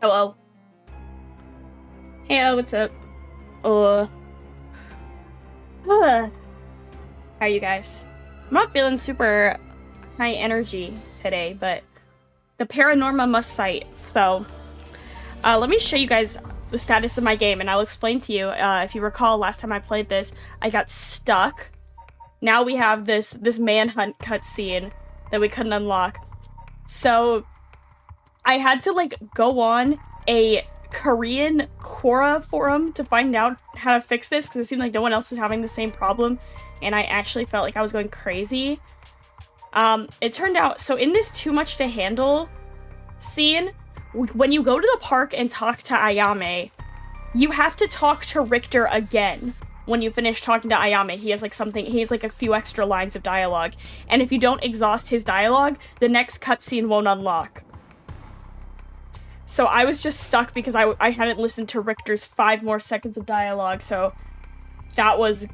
Hello. Hey, what's up? Uh. How are you guys? I'm not feeling super high energy today, but the Paranormasight. So, let me show you guys the status of my game, and I'll explain to you. If you recall, last time I played this, I got stuck. Now we have this manhunt cutscene that we couldn't unlock. So, I had to, like, go on a Korean Quora forum to find out how to fix this, because it seemed like no one else was having the same problem, and I actually felt like I was going crazy. It turned out, so in this too much to handle scene, when you go to the park and talk to Ayame, you have to talk to Richter again. When you finish talking to Ayame, he has like a few extra lines of dialogue, and if you don't exhaust his dialogue, the next cutscene won't unlock. So I was just stuck because I hadn't listened to Richter's 5 more seconds of dialogue, so that was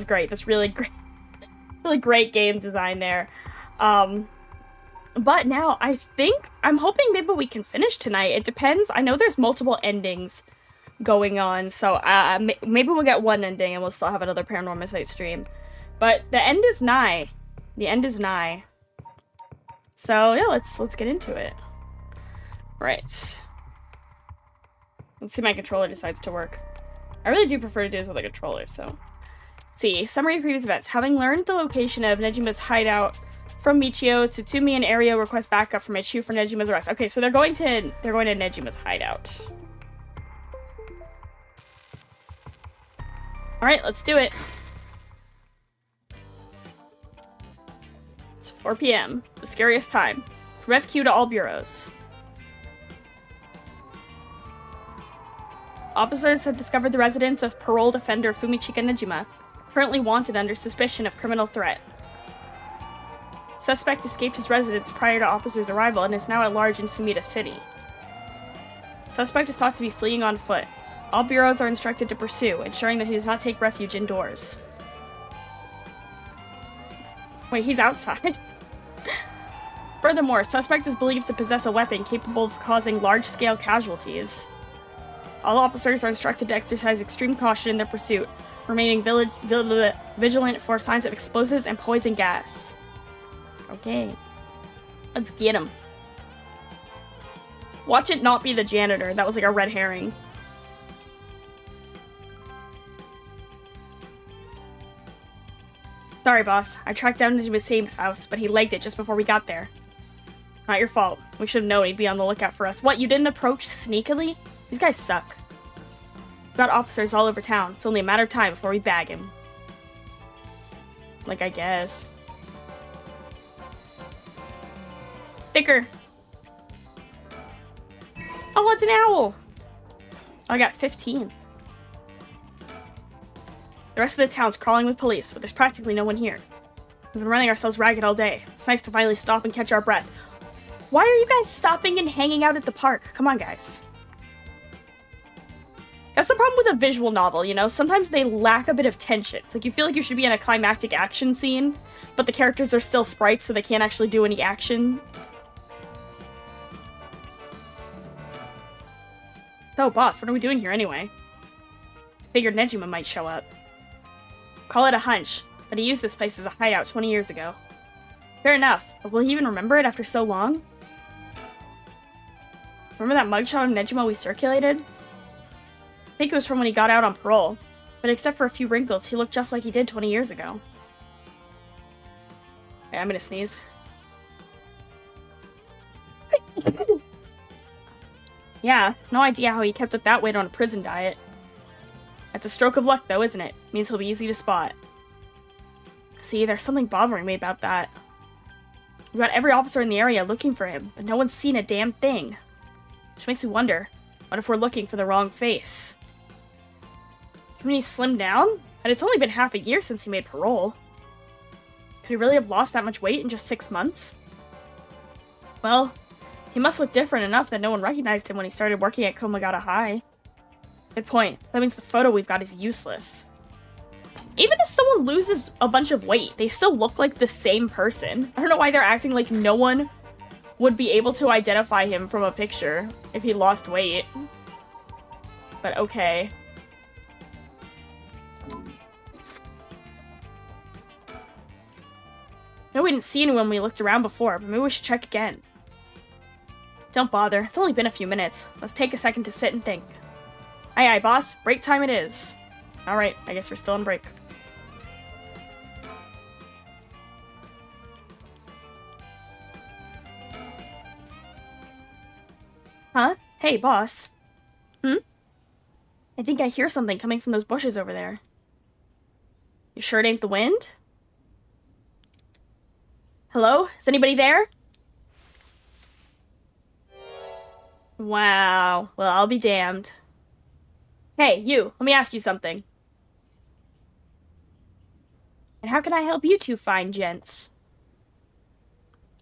great. That's really great, really great game design there. But now I'm hoping maybe we can finish tonight. It depends. I know there's multiple endings going on, so maybe we'll get one ending and we'll still have another Paranormasight stream. But the end is nigh. The end is nigh. So yeah, let's get into it. Right. Let's see if my controller decides to work. I really do prefer to do this with a controller, so. Let's see, summary of previous events. Having learned the location of Nejima's hideout from Michio, Tsutsumi and Aria request backup from Michio for Nejima's arrest. Okay, so they're going to Nejima's hideout. Alright, let's do it. It's 4 p.m., the scariest time. From FQ to all bureaus. Officers have discovered the residence of paroled offender Fumichika Nejima, currently wanted under suspicion of criminal threat. Suspect escaped his residence prior to officers' arrival and is now at large in Sumida City. Suspect is thought to be fleeing on foot. All bureaus are instructed to pursue, ensuring that he does not take refuge indoors. Wait, he's outside? Furthermore, suspect is believed to possess a weapon capable of causing large-scale casualties. All officers are instructed to exercise extreme caution in their pursuit, remaining vigilant for signs of explosives and poison gas. Okay. Let's get him. Watch it not be the janitor. That was like a red herring. Sorry, boss. I tracked down Nejima's safe house, but he legged it just before we got there. Not your fault. We should have known he'd be on the lookout for us. What, you didn't approach sneakily? These guys suck. We've got officers all over town. It's only a matter of time before we bag him. Like, I guess. Sticker. Oh, it's an owl. Oh, I got 15. The rest of the town's crawling with police, but there's practically no one here. We've been running ourselves ragged all day. It's nice to finally stop and catch our breath. Why are you guys stopping and hanging out at the park? Come on, guys. That's the problem with a visual novel, you know? Sometimes they lack a bit of tension. It's like you feel like you should be in a climactic action scene, but the characters are still sprites, so they can't actually do any action. So, boss, what are we doing here anyway? Figured Nejima might show up. Call it a hunch, but he used this place as a hideout 20 years ago. Fair enough, but will he even remember it after so long? Remember that mugshot of Nejima we circulated? I think it was from when he got out on parole, but except for a few wrinkles, he looked just like he did 20 years ago. Okay, I'm gonna sneeze. Yeah, no idea how he kept up that weight on a prison diet. That's a stroke of luck though, isn't it? Means he'll be easy to spot. See, there's something bothering me about that. We've got every officer in the area looking for him, but no one's seen a damn thing. Which makes me wonder, what if we're looking for the wrong face? I mean, he slimmed down? And it's only been half a year since he made parole. Could he really have lost that much weight in just 6 months? Well, he must look different enough that no one recognized him when he started working at Komagata High. Good point. That means the photo we've got is useless. Even if someone loses a bunch of weight, they still look like the same person. I don't know why they're acting like no one would be able to identify him from a picture if he lost weight. But okay. No, we didn't see anyone when we looked around before, but maybe we should check again. Don't bother. It's only been a few minutes. Let's take a second to sit and think. Aye, aye, boss. Break time it is. Alright, I guess we're still on break. Huh? Hey, boss. I think I hear something coming from those bushes over there. You sure it ain't the wind? Hello? Is anybody there? Wow. Well, I'll be damned. Hey, you. Let me ask you something. And how can I help you two fine gents?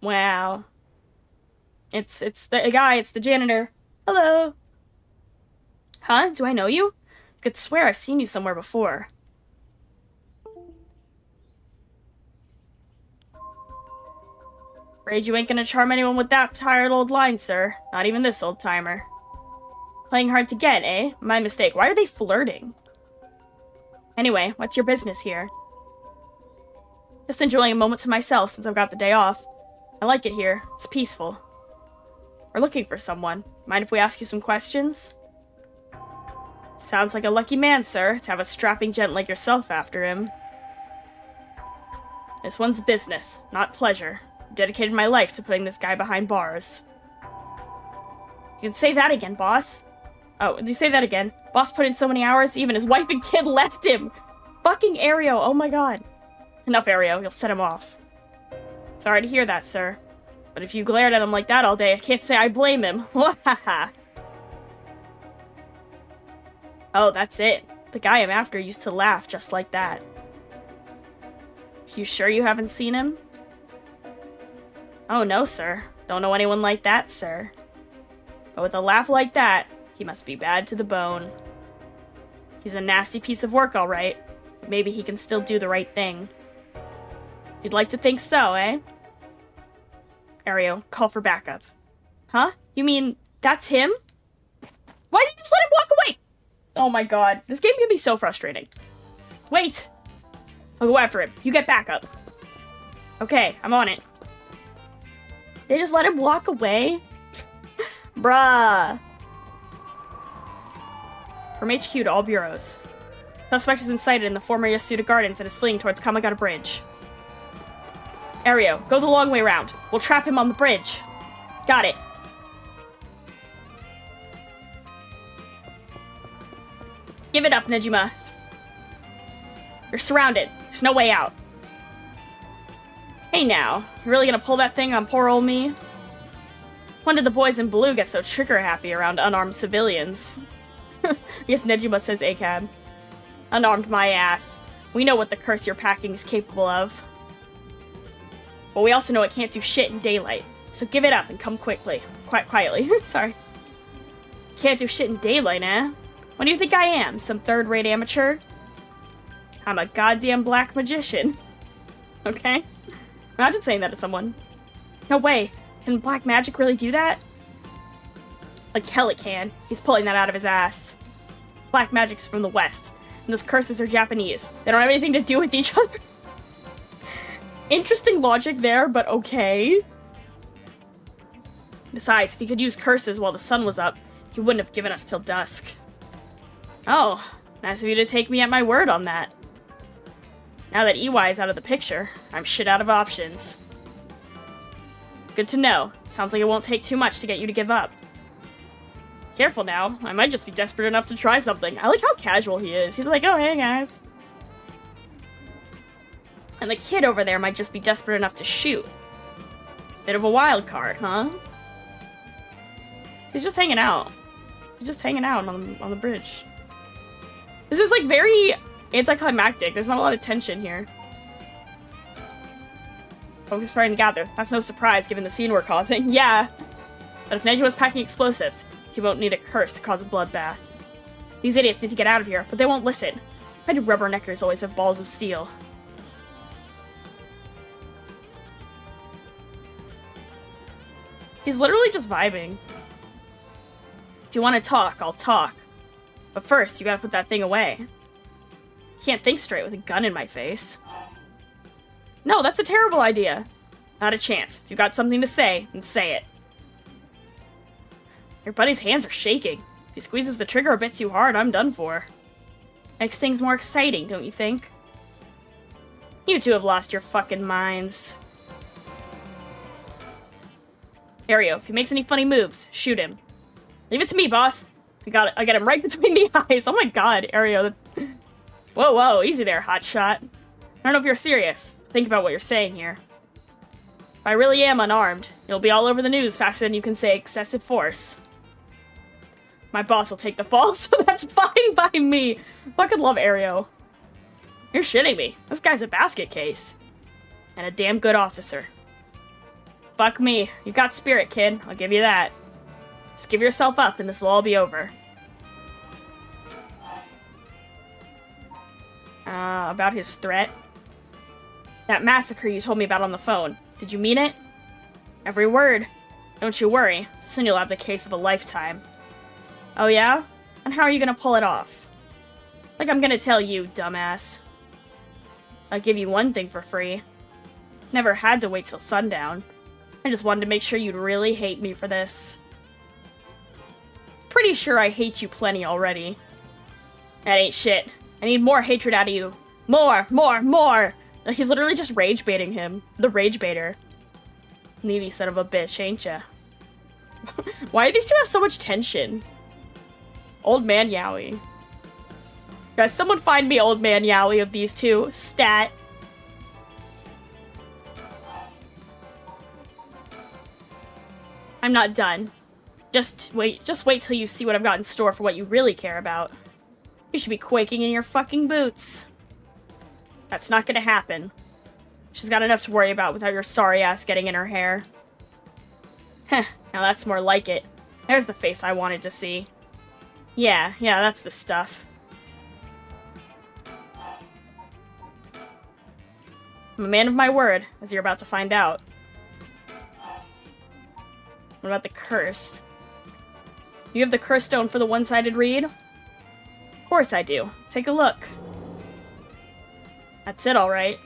Wow. It's the guy. It's the janitor. Hello. Huh? Do I know you? I could swear I've seen you somewhere before. Afraid you ain't gonna charm anyone with that tired old line, sir. Not even this old-timer. Playing hard to get, eh? My mistake. Why are they flirting? Anyway, what's your business here? Just enjoying a moment to myself since I've got the day off. I like it here. It's peaceful. We're looking for someone. Mind if we ask you some questions? Sounds like a lucky man, sir, to have a strapping gent like yourself after him. This one's business, not pleasure. I've dedicated my life to putting this guy behind bars. You can say that again, boss. Oh, did you say that again? Boss put in so many hours, even his wife and kid left him. Fucking Ario, oh my god. Enough, Ario, you'll set him off. Sorry to hear that, sir. But if you glared at him like that all day, I can't say I blame him. Wahaha. Oh, that's it. The guy I'm after used to laugh just like that. You sure you haven't seen him? Oh, no, sir. Don't know anyone like that, sir. But with a laugh like that, he must be bad to the bone. He's a nasty piece of work, all right. But maybe he can still do the right thing. You'd like to think so, eh? Ario, call for backup. Huh? You mean that's him? Why did you just let him walk away? Oh my god. This game can be so frustrating. Wait! I'll go after him. You get backup. Okay, I'm on it. They just let him walk away? Bruh. From HQ to all bureaus. Suspect has been sighted in the former Yasuda Gardens and is fleeing towards Kamagata Bridge. Ario, go the long way round. We'll trap him on the bridge. Got it. Give it up, Nejima. You're surrounded. There's no way out. Hey now, you really gonna pull that thing on poor old me? When did the boys in blue get so trigger-happy around unarmed civilians? Yes, Nejima says ACAB. Unarmed my ass. We know what the curse you're packing is capable of. But we also know it can't do shit in daylight. So give it up and come quickly. Quietly. Sorry. Can't do shit in daylight, eh? What do you think I am? Some third-rate amateur? I'm a goddamn black magician. Okay? Imagine saying that to someone. No way. Can black magic really do that? Like hell it can. He's pulling that out of his ass. Black magic's from the West. And those curses are Japanese. They don't have anything to do with each other. Interesting logic there, but okay. Besides, if he could use curses while the sun was up, he wouldn't have given us till dusk. Oh, nice of you to take me at my word on that. Now that EY is out of the picture, I'm shit out of options. Good to know. Sounds like it won't take too much to get you to give up. Careful now, I might just be desperate enough to try something. I like how casual he is. He's like, oh, hey guys. And the kid over there might just be desperate enough to shoot. Bit of a wild card, huh? He's just hanging out. He's just hanging out on the bridge. This is like very anticlimactic. There's not a lot of tension here. Focus starting to gather. That's no surprise given the scene we're causing. Yeah. But if Nejima's packing explosives, he won't need a curse to cause a bloodbath. These idiots need to get out of here, but they won't listen. Why do rubberneckers always have balls of steel? He's literally just vibing. If you want to talk, I'll talk. But first, you gotta put that thing away. Can't think straight with a gun in my face. No, that's a terrible idea. Not a chance. If you got something to say, then say it. Your buddy's hands are shaking. If he squeezes the trigger a bit too hard, I'm done for. Makes things more exciting, don't you think? You two have lost your fucking minds. Ario, if he makes any funny moves, shoot him. Leave it to me, boss. I got him right between the eyes. Oh my god, Ario. Whoa, whoa, easy there, hotshot. I don't know if you're serious. Think about what you're saying here. If I really am unarmed, you'll be all over the news faster than you can say excessive force. My boss will take the fall, so that's fine by me. Fucking love Ario. You're shitting me. This guy's a basket case. And a damn good officer. Fuck me. You got spirit, kid. I'll give you that. Just give yourself up and this will all be over. About his threat? That massacre you told me about on the phone. Did you mean it? Every word. Don't you worry. Soon you'll have the case of a lifetime. Oh yeah? And how are you gonna pull it off? Like I'm gonna tell you, dumbass. I'll give you one thing for free. Never had to wait till sundown. I just wanted to make sure you'd really hate me for this. Pretty sure I hate you plenty already. That ain't shit. I need more hatred out of you. More, more, more! He's literally just rage baiting him. The rage baiter. Needy son of a bitch, ain't ya? Why do these two have so much tension? Old man Yowie. Guys, someone find me Old man Yowie of these two. Stat. I'm not done. Just wait till you see what I've got in store for what you really care about. You should be quaking in your fucking boots. That's not gonna happen. She's got enough to worry about without your sorry ass getting in her hair. Heh, now that's more like it. There's the face I wanted to see. Yeah, that's the stuff. I'm a man of my word, as you're about to find out. What about the curse? You have the curse stone for the one-sided read? Of course I do. Take a look. That's it, alright.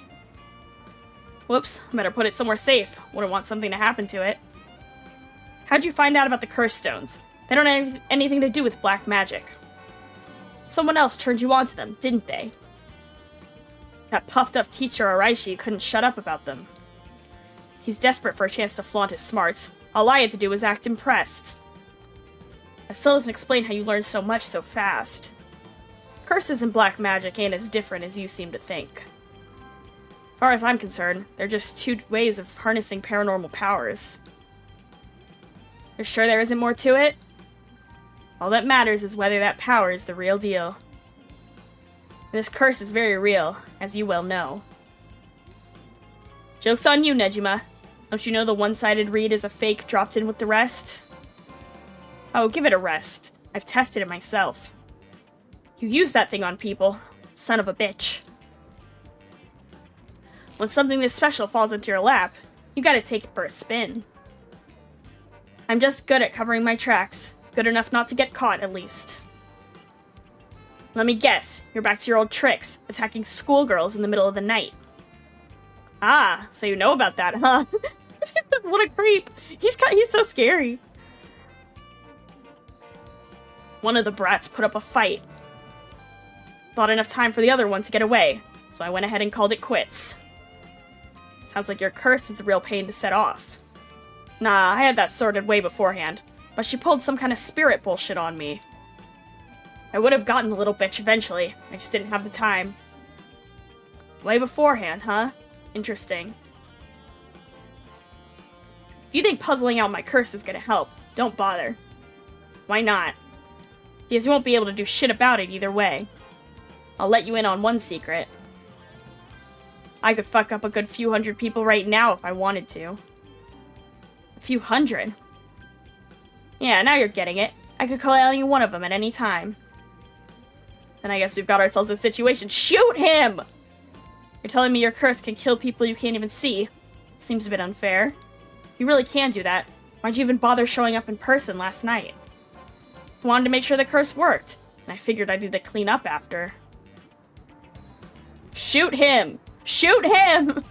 Whoops, I better put it somewhere safe. Wouldn't want something to happen to it. How'd you find out about the curse stones? They don't have anything to do with black magic. Someone else turned you on to them, didn't they? That puffed-up teacher Araishi couldn't shut up about them. He's desperate for a chance to flaunt his smarts. All I had to do was act impressed. That still doesn't explain how you learned so much so fast. Curses and black magic ain't as different as you seem to think. As far as I'm concerned, they're just two ways of harnessing paranormal powers. You're sure there isn't more to it? All that matters is whether that power is the real deal. This curse is very real, as you well know. Joke's on you, Nejima. Don't you know the one-sided read is a fake dropped in with the rest? Oh, give it a rest. I've tested it myself. You use that thing on people. Son of a bitch. When something this special falls into your lap, you gotta take it for a spin. I'm just good at covering my tracks. Good enough not to get caught, at least. Let me guess, you're back to your old tricks, attacking schoolgirls in the middle of the night. Ah, so you know about that, huh? What a creep. He's so scary. One of the brats put up a fight. Not enough time for the other one to get away, so I went ahead and called it quits. Sounds like your curse is a real pain to set off. Nah, I had that sorted way beforehand, but she pulled some kind of spirit bullshit on me. I would have gotten the little bitch eventually, I just didn't have the time. Way beforehand, huh? Interesting. If you think puzzling out my curse is gonna help, don't bother. Why not? Because you won't be able to do shit about it either way. I'll let you in on one secret. I could fuck up a good few hundred people right now if I wanted to. A few hundred? Yeah, now you're getting it. I could call any one of them at any time. Then I guess we've got ourselves a situation. Shoot him! You're telling me your curse can kill people you can't even see. Seems a bit unfair. You really can do that. Why'd you even bother showing up in person last night? I wanted to make sure the curse worked, and I figured I'd need to clean up after. Shoot him! Shoot him!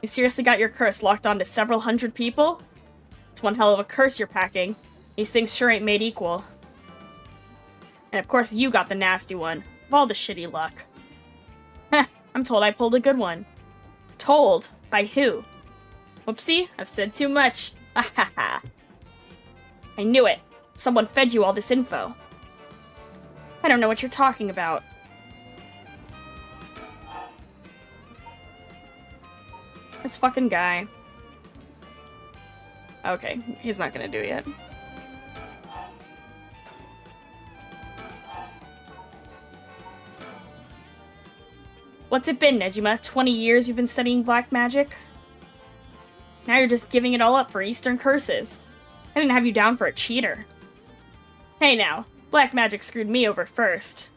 You seriously got your curse locked onto several hundred people? It's one hell of a curse you're packing. These things sure ain't made equal. And of course you got the nasty one, of all the shitty luck. Heh, I'm told I pulled a good one. Told? By who? Whoopsie, I've said too much. Ahaha. I knew it. Someone fed you all this info. I don't know what you're talking about. This fucking guy. Okay, he's not gonna do it yet. What's it been, Nejima? 20 years you've been studying black magic? Now you're just giving it all up for Eastern curses. I didn't have you down for a cheater. Hey now, black magic screwed me over first.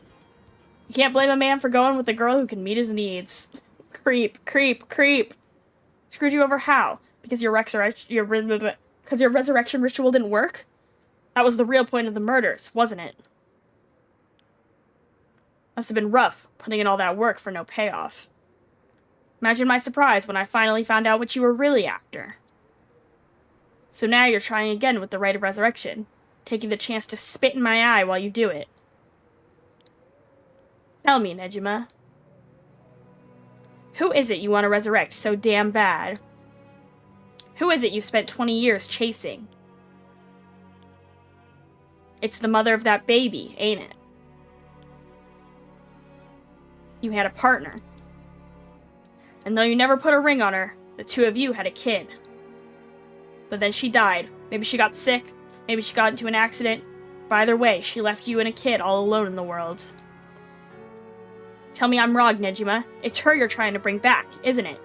You can't blame a man for going with a girl who can meet his needs. Creep, creep, creep. Screwed you over how? Because your resurrection ritual didn't work? That was the real point of the murders, wasn't it? Must have been rough, putting in all that work for no payoff. Imagine my surprise when I finally found out what you were really after. So now you're trying again with the rite of resurrection, taking the chance to spit in my eye while you do it. Tell me, Nejima. Who is it you want to resurrect so damn bad? Who is it you spent 20 years chasing? It's the mother of that baby, ain't it? You had a partner. And though you never put a ring on her, the two of you had a kid. But then she died. Maybe she got sick, maybe she got into an accident. But either way, she left you and a kid all alone in the world. Tell me I'm wrong, Nejima. It's her you're trying to bring back, isn't it?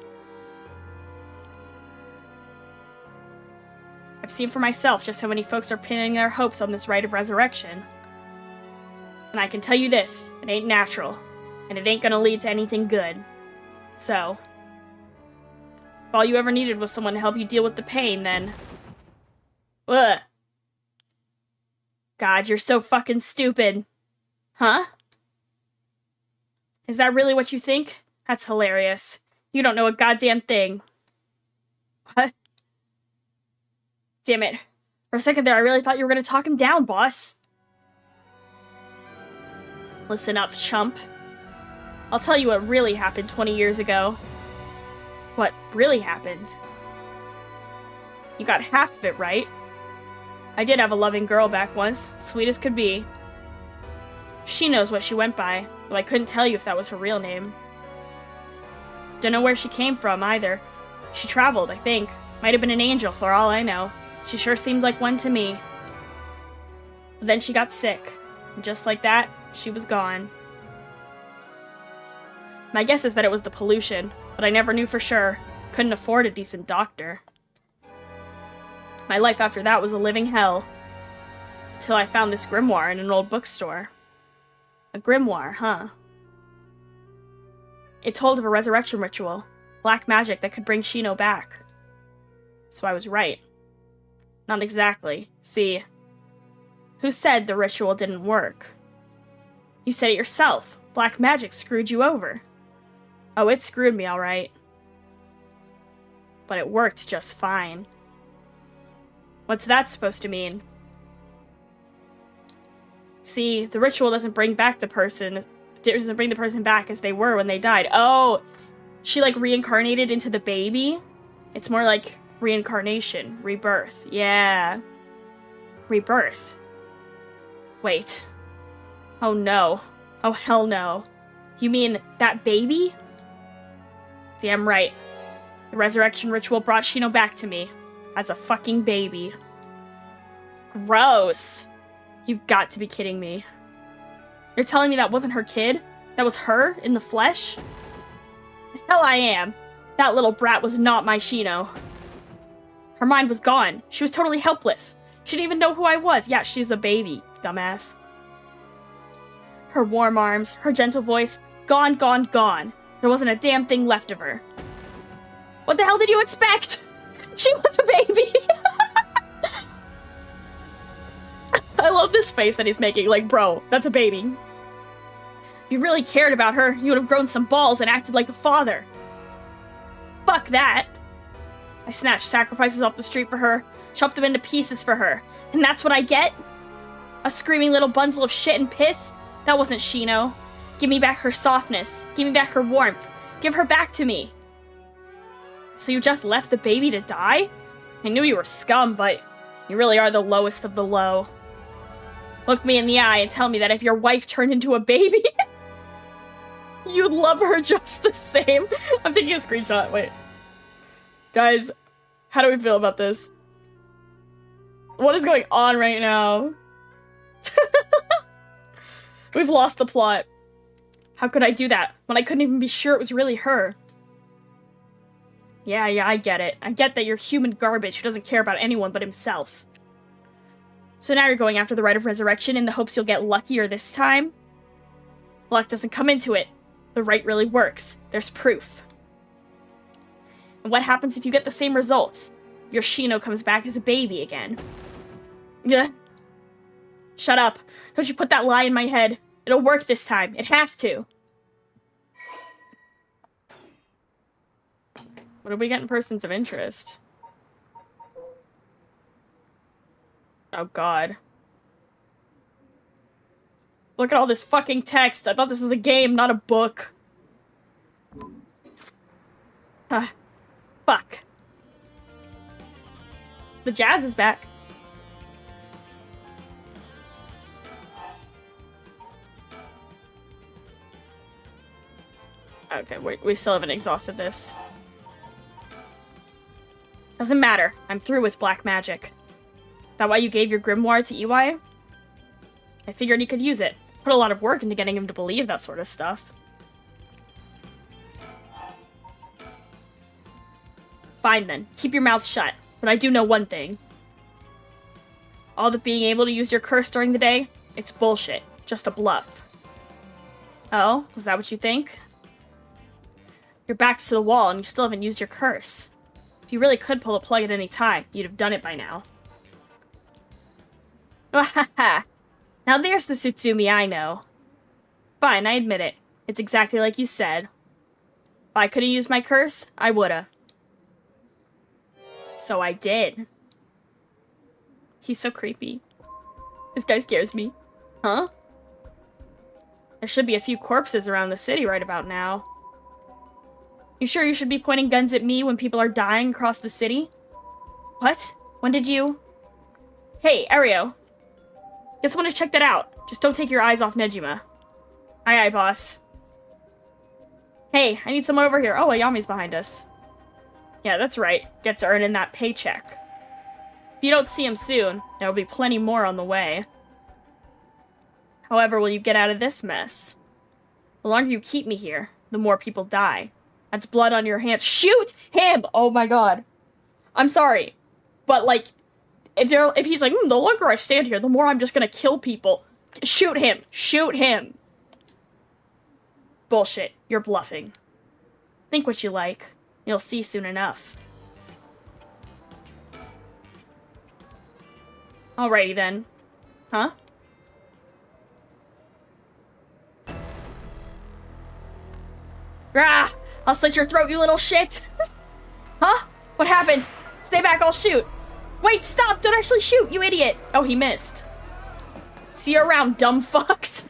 I've seen for myself just how many folks are pinning their hopes on this rite of resurrection. And I can tell you this, it ain't natural, and it ain't gonna lead to anything good. So, if all you ever needed was someone to help you deal with the pain, then... Ugh. God, you're so fucking stupid. Huh? Is that really what you think? That's hilarious. You don't know a goddamn thing. What? Damn it. For a second there, I really thought you were gonna talk him down, boss. Listen up, chump. I'll tell you what really happened 20 years ago. What really happened? You got half of it right. I did have a loving girl back once, sweet as could be. She knows what she went by, though I couldn't tell you if that was her real name. Don't know where she came from, either. She traveled, I think. Might have been an angel, for all I know. She sure seemed like one to me. But then she got sick, and just like that, she was gone. My guess is that it was the pollution, but I never knew for sure. Couldn't afford a decent doctor. My life after that was a living hell. Till I found this grimoire in an old bookstore. A grimoire, huh? It told of a resurrection ritual, black magic that could bring Shino back. So I was right. Not exactly. See, who said the ritual didn't work? You said it yourself. Black magic screwed you over. Oh, it screwed me, alright. But it worked just fine. What's that supposed to mean? See, the ritual doesn't bring back the person. It doesn't bring the person back as they were when they died. Oh, she like reincarnated into the baby? It's more like reincarnation, rebirth. Yeah. Rebirth. Wait. Oh no. Oh hell no. You mean that baby? Damn right. The resurrection ritual brought Shino back to me. As a fucking baby. Gross. You've got to be kidding me. You're telling me that wasn't her kid? That was her in the flesh? The hell I am. That little brat was not my Shino. Her mind was gone. She was totally helpless. She didn't even know who I was. Yeah, she was a baby, dumbass. Her warm arms, her gentle voice, gone, gone, gone. There wasn't a damn thing left of her. What the hell did you expect? She was a baby. I love this face that he's making. Like, bro, that's a baby. If you really cared about her, you would have grown some balls and acted like a father. Fuck that. I snatched sacrifices off the street for her, chopped them into pieces for her. And that's what I get? A screaming little bundle of shit and piss? That wasn't Shino. Give me back her softness. Give me back her warmth. Give her back to me. So you just left the baby to die? I knew you were scum, but you really are the lowest of the low. Look me in the eye and tell me that if your wife turned into a baby, you'd love her just the same. I'm taking a screenshot. Wait. Guys, how do we feel about this? What is going on right now? We've lost the plot. How could I do that when I couldn't even be sure it was really her? Yeah, I get it. I get that you're human garbage who doesn't care about anyone but himself. So now you're going after the Rite of Resurrection in the hopes you'll get luckier this time? Luck doesn't come into it. The rite really works. There's proof. And what happens if you get the same results? Your Shino comes back as a baby again. Yeah. Shut up. Don't you put that lie in my head. It'll work this time. It has to. What do we get in persons of interest? Oh god. Look at all this fucking text. I thought this was a game, not a book. Fuck. The jazz is back. Okay, we still haven't exhausted this. Doesn't matter. I'm through with black magic. Is that why you gave your grimoire to EY? I figured he could use it. Put a lot of work into getting him to believe that sort of stuff. Fine then. Keep your mouth shut. But I do know one thing. All that being able to use your curse during the day, it's bullshit. Just a bluff. Oh? Is that what you think? You're back to the wall and you still haven't used your curse. If you really could pull the plug at any time, you'd have done it by now. Wahaha! Now there's the Tsutsumi I know. Fine, I admit it. It's exactly like you said. If I could've used my curse, I would've. So I did. He's so creepy. This guy scares me. Huh? There should be a few corpses around the city right about now. You sure you should be pointing guns at me when people are dying across the city? What? When did you... Hey, Ario. Guess I want to check that out. Just don't take your eyes off Nejima. Aye, aye, boss. Hey, I need someone over here. Oh, Ayami's behind us. Yeah, that's right. Gets earning that paycheck. If you don't see him soon, there will be plenty more on the way. However, will you get out of this mess? The longer you keep me here, the more people die. That's blood on your hands. Shoot him! Oh my god. I'm sorry. But, like, if he's like, the longer I stand here, the more I'm just gonna kill people. Shoot him! Shoot him! Bullshit. You're bluffing. Think what you like. You'll see soon enough. Alrighty then. Huh? Rah! I'll slit your throat, you little shit! Huh? What happened? Stay back, I'll shoot! Wait, stop! Don't actually shoot, you idiot! Oh, he missed. See you around, dumb fucks!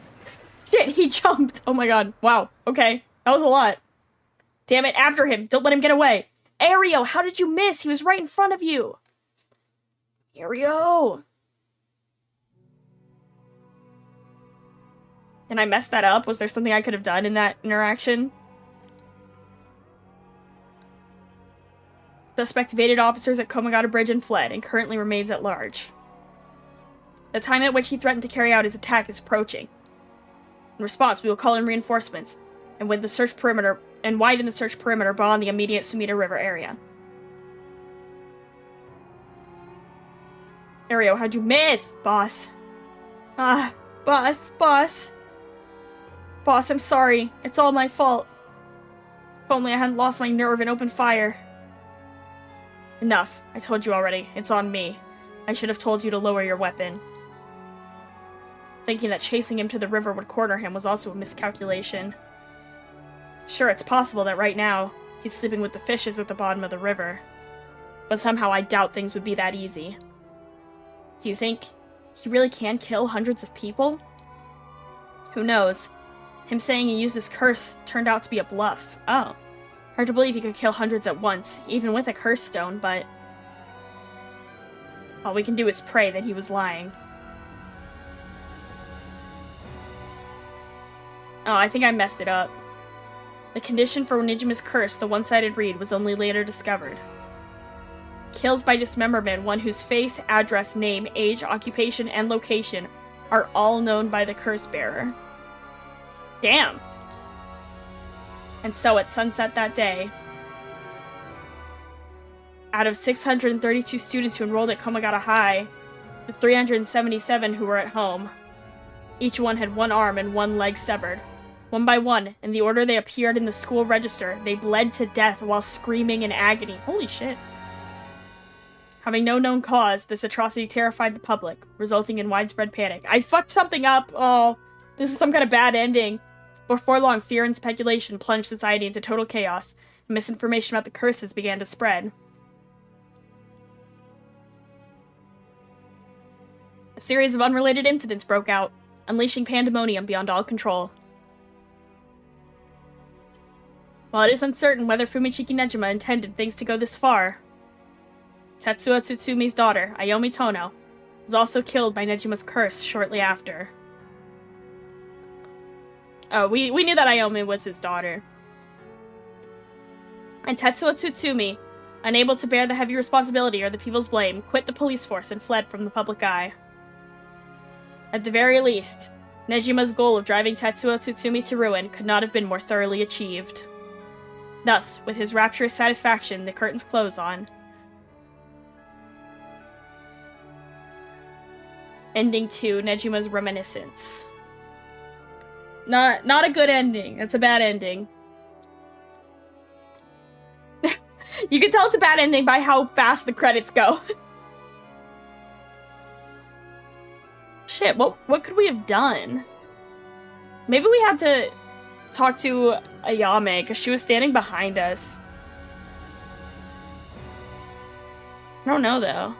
Shit, he jumped! Oh my god. Wow. Okay. That was a lot. Damn it, after him! Don't let him get away! Ario, how did you miss? He was right in front of you! Ario! Can I mess that up? Was there something I could have done in that interaction? Suspect evaded officers at Komagata Bridge and fled, and currently remains at large. The time at which he threatened to carry out his attack is approaching. In response, we will call in reinforcements, and widen the search perimeter beyond the immediate Sumida River area. Ario, how'd you miss? Boss. Boss. Boss, I'm sorry. It's all my fault. If only I hadn't lost my nerve and opened fire. Enough. I told you already. It's on me. I should have told you to lower your weapon. Thinking that chasing him to the river would corner him was also a miscalculation. Sure, it's possible that right now, he's sleeping with the fishes at the bottom of the river. But somehow I doubt things would be that easy. Do you think he really can kill hundreds of people? Who knows? Him saying he used his curse turned out to be a bluff. Oh. Hard to believe he could kill hundreds at once, even with a curse stone, but... all we can do is pray that he was lying. Oh, I think I messed it up. The condition for Nijima's curse, the one-sided read, was only later discovered. Kills by dismemberment, one whose face, address, name, age, occupation, and location are all known by the curse bearer. Damn! And so at sunset that day, out of 632 students who enrolled at Komagata High, the 377 who were at home, each one had one arm and one leg severed. One by one, in the order they appeared in the school register, they bled to death while screaming in agony. Holy shit. Having no known cause, this atrocity terrified the public, resulting in widespread panic. I fucked something up! Oh, this is some kind of bad ending. Before long, fear and speculation plunged society into total chaos, and misinformation about the curses began to spread. A series of unrelated incidents broke out, unleashing pandemonium beyond all control. While it is uncertain whether Fumichiki Nejima intended things to go this far, Tetsuo Tsutsumi's daughter, Ayomi Tono, was also killed by Nejima's curse shortly after. Oh, we knew that Ayomi was his daughter. And Tetsuo Tsutsumi, unable to bear the heavy responsibility or the people's blame, quit the police force and fled from the public eye. At the very least, Nejima's goal of driving Tetsuo Tsutsumi to ruin could not have been more thoroughly achieved. Thus, with his rapturous satisfaction, the curtains close on. Ending 2, Nejima's Reminiscence. Not a good ending. It's a bad ending. You can tell it's a bad ending by how fast the credits go. Shit, what could we have done? Maybe we had to talk to Ayame, because she was standing behind us. I don't know, though.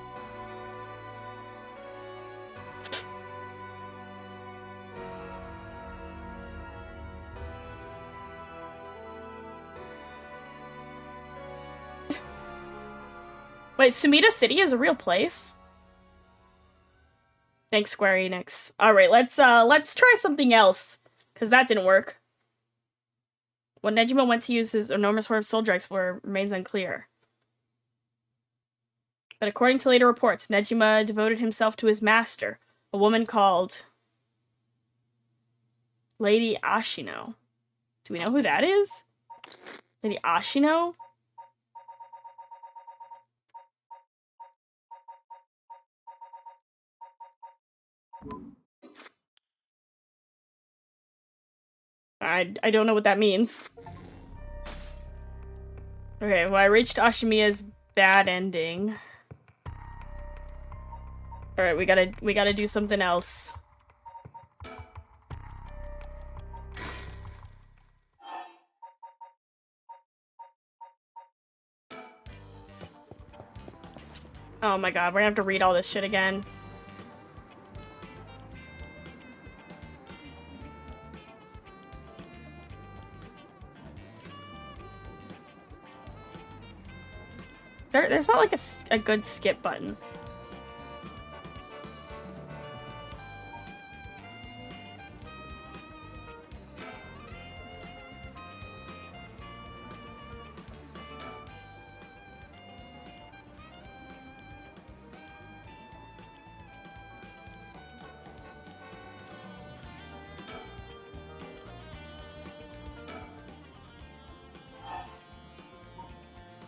Wait, Sumida City is a real place? Thanks, Square Enix. Alright, let's try something else, because that didn't work. What Nejima went to use his enormous horde of soul dregs for remains unclear. But according to later reports, Nejima devoted himself to his master, a woman called Lady Ashino. Do we know who that is? Lady Ashino? I don't know what that means. Okay, well, I reached Ashimiya's bad ending. Alright, we gotta do something else. Oh my god, we're gonna have to read all this shit again. There's not like a good skip button.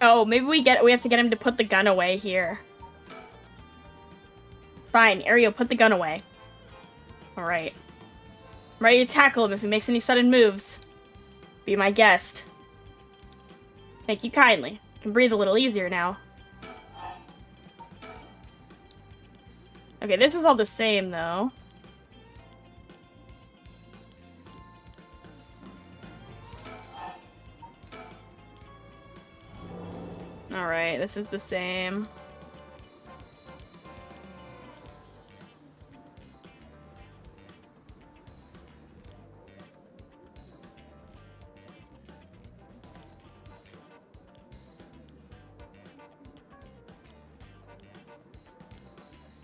Oh, maybe we have to get him to put the gun away here. Fine, Ario, put the gun away. Alright. I'm ready to tackle him if he makes any sudden moves. Be my guest. Thank you kindly. I can breathe a little easier now. Okay, this is all the same, though. this is the same.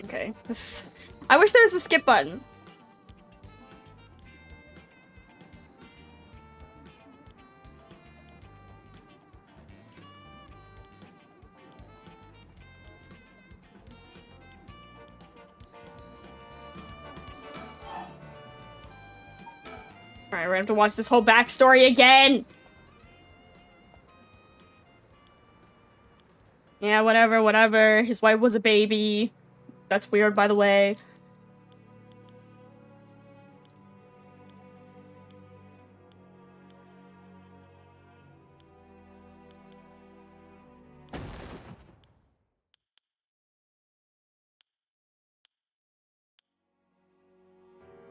Okay, this is... I wish there was a skip button. Alright, we're gonna have to watch this whole backstory again! Yeah, whatever, whatever. His wife was a baby. That's weird, by the way.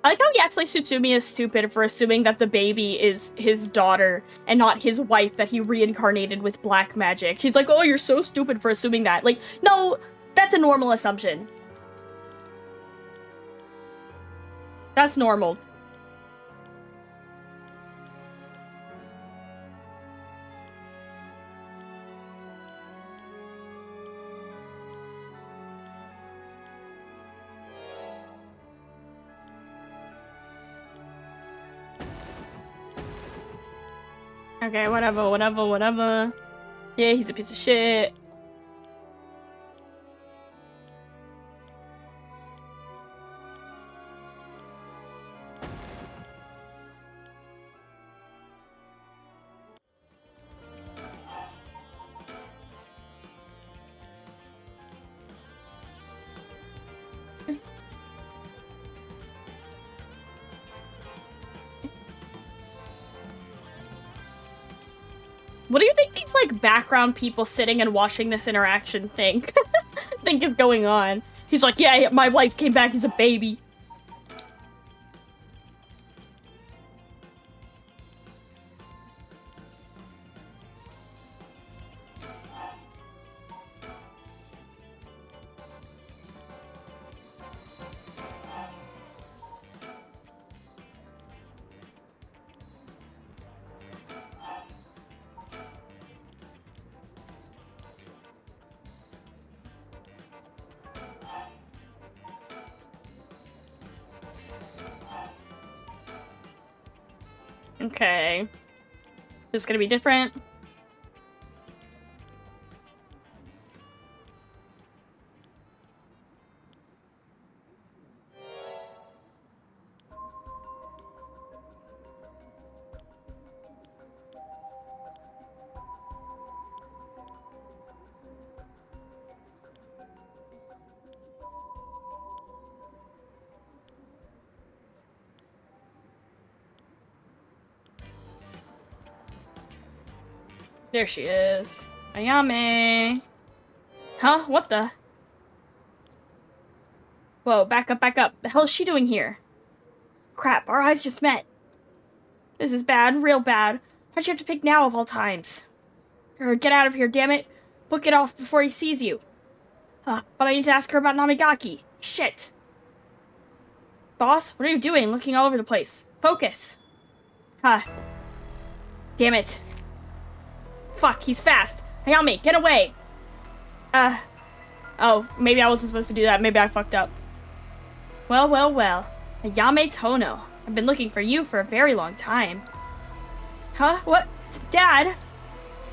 I like how he acts like Tsutsumi is stupid for assuming that the baby is his daughter and not his wife that he reincarnated with black magic. He's like, oh, you're so stupid for assuming that. Like, no, that's a normal assumption. That's normal. Okay, whatever, whatever, whatever. Yeah, he's a piece of shit. What do you think these, like, background people sitting and watching this interaction think is going on? He's like, yeah, my wife came back as a baby. Okay. This is gonna be different. There she is. Ayame. Huh? What the? Whoa, back up, back up. The hell is she doing here? Crap, our eyes just met. This is bad, real bad. Why'd you have to pick now of all times? Get out of here, damn it. Book it off before he sees you. But I need to ask her about Namigaki. Shit. Boss, what are you doing? Looking all over the place. Focus. Damn it. Fuck, he's fast. Hayami, get away. Oh, maybe I wasn't supposed to do that. Maybe I fucked up. Well, well, well. Ayame Tono. I've been looking for you for a very long time. Huh? What? Dad?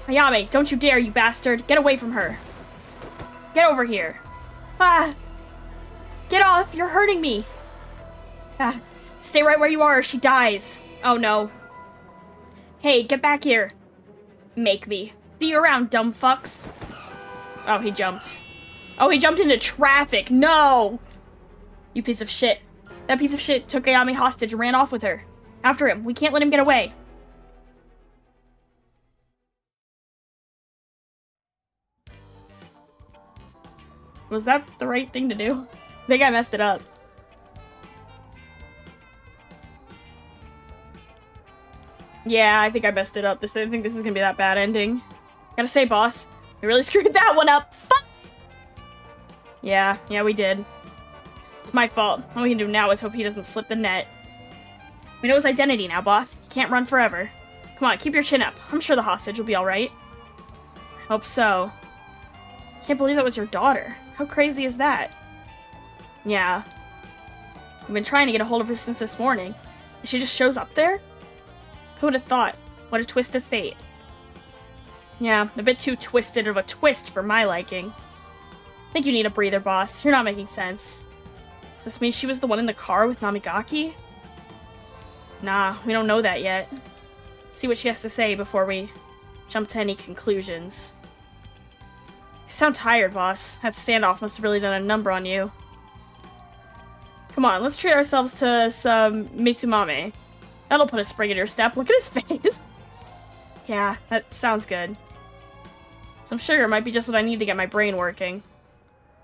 Ayame, don't you dare, you bastard. Get away from her. Get over here. Get off. You're hurting me. Stay right where you are or she dies. Oh, no. Hey, get back here. Make me. See you around, dumb fucks. Oh, he jumped. Oh, he jumped into traffic. No! You piece of shit. That piece of shit took Ayame hostage and ran off with her. After him. We can't let him get away. Was that the right thing to do? I think I messed it up. Yeah, I think I messed it up. I think this is gonna be that bad ending. Gotta say, boss, We really screwed that one up. Fuck! Yeah, we did. It's my fault. All we can do now is hope he doesn't slip the net. We know his identity now, boss. He can't run forever. Come on, keep your chin up. I'm sure the hostage will be alright. Hope so. Can't believe that was your daughter. How crazy is that? Yeah. I've been trying to get a hold of her since this morning. And she just shows up there? Who would have thought? What a twist of fate. Yeah, a bit too twisted of a twist for my liking. I think you need a breather, boss. You're not making sense. Does this mean she was the one in the car with Namigaki? Nah, we don't know that yet. Let's see what she has to say before we jump to any conclusions. You sound tired, boss. That standoff must have really done a number on you. Come on, let's treat ourselves to some Mitsumame. That'll put a spring in your step. Look at his face. Yeah, that sounds good. Some sugar might be just what I need to get my brain working.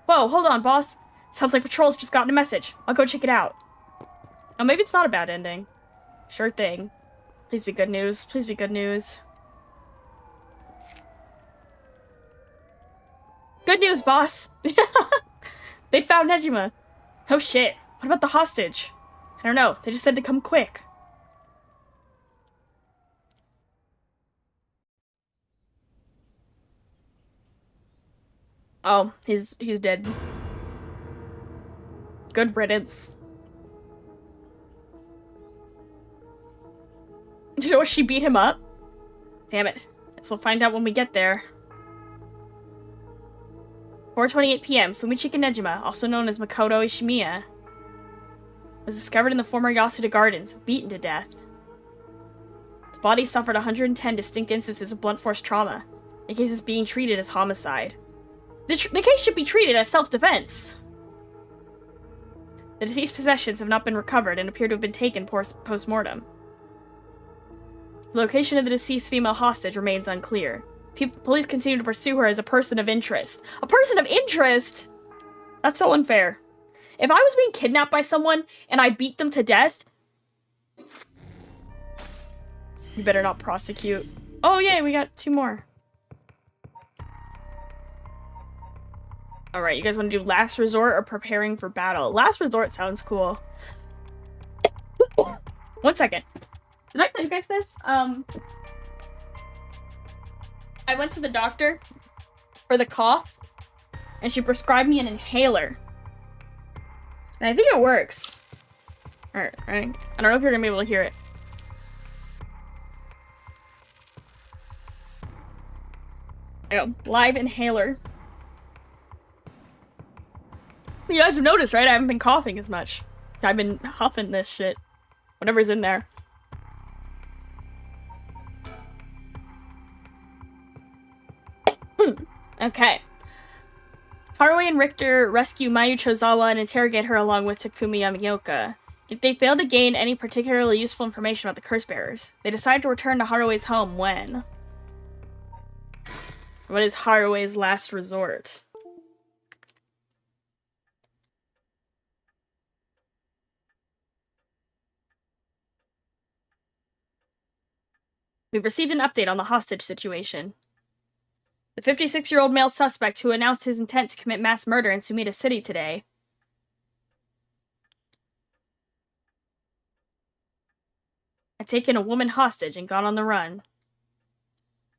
Whoa, hold on, boss. Sounds like Patrol's just gotten a message. I'll go check it out. Oh, maybe it's not a bad ending. Sure thing. Please be good news. Please be good news. Good news, boss! They found Nejima. Oh shit. What about the hostage? I don't know. They just said to come quick. Oh, he's dead. Good riddance. Did you know she beat him up? Damn it. Guess we'll find out when we get there. 4:28 p.m. Fumichika Nejima, also known as Makoto Ishimiya, was discovered in the former Yasuda Gardens, beaten to death. The body suffered 110 distinct instances of blunt force trauma. The case is being treated as homicide. The case should be treated as self-defense. The deceased's possessions have not been recovered and appear to have been taken post-mortem. The location of the deceased female hostage remains unclear. Police continue to pursue her as a person of interest. A person of interest?! That's so unfair. If I was being kidnapped by someone and I beat them to death, you better not prosecute. Oh yay, we got 2 more. Alright, you guys want to do Last Resort or Preparing for Battle? Last Resort sounds cool. 1 second. Did I tell you guys this? I went to the doctor for the cough, and she prescribed me an inhaler. And I think it works. Alright. I don't know if you're gonna be able to hear it. There you go. Live inhaler. You guys have noticed, right? I haven't been coughing as much. I've been huffing this shit. Whatever's in there. Okay. Haruo and Richter rescue Mayu Chozawa and interrogate her along with Takumi Yamaoka. If they fail to gain any particularly useful information about the curse bearers, they decide to return to Haruo's home when... What is Haruo's last resort? We've received an update on the hostage situation. The 56-year-old male suspect who announced his intent to commit mass murder in Sumida City today had taken a woman hostage and gone on the run,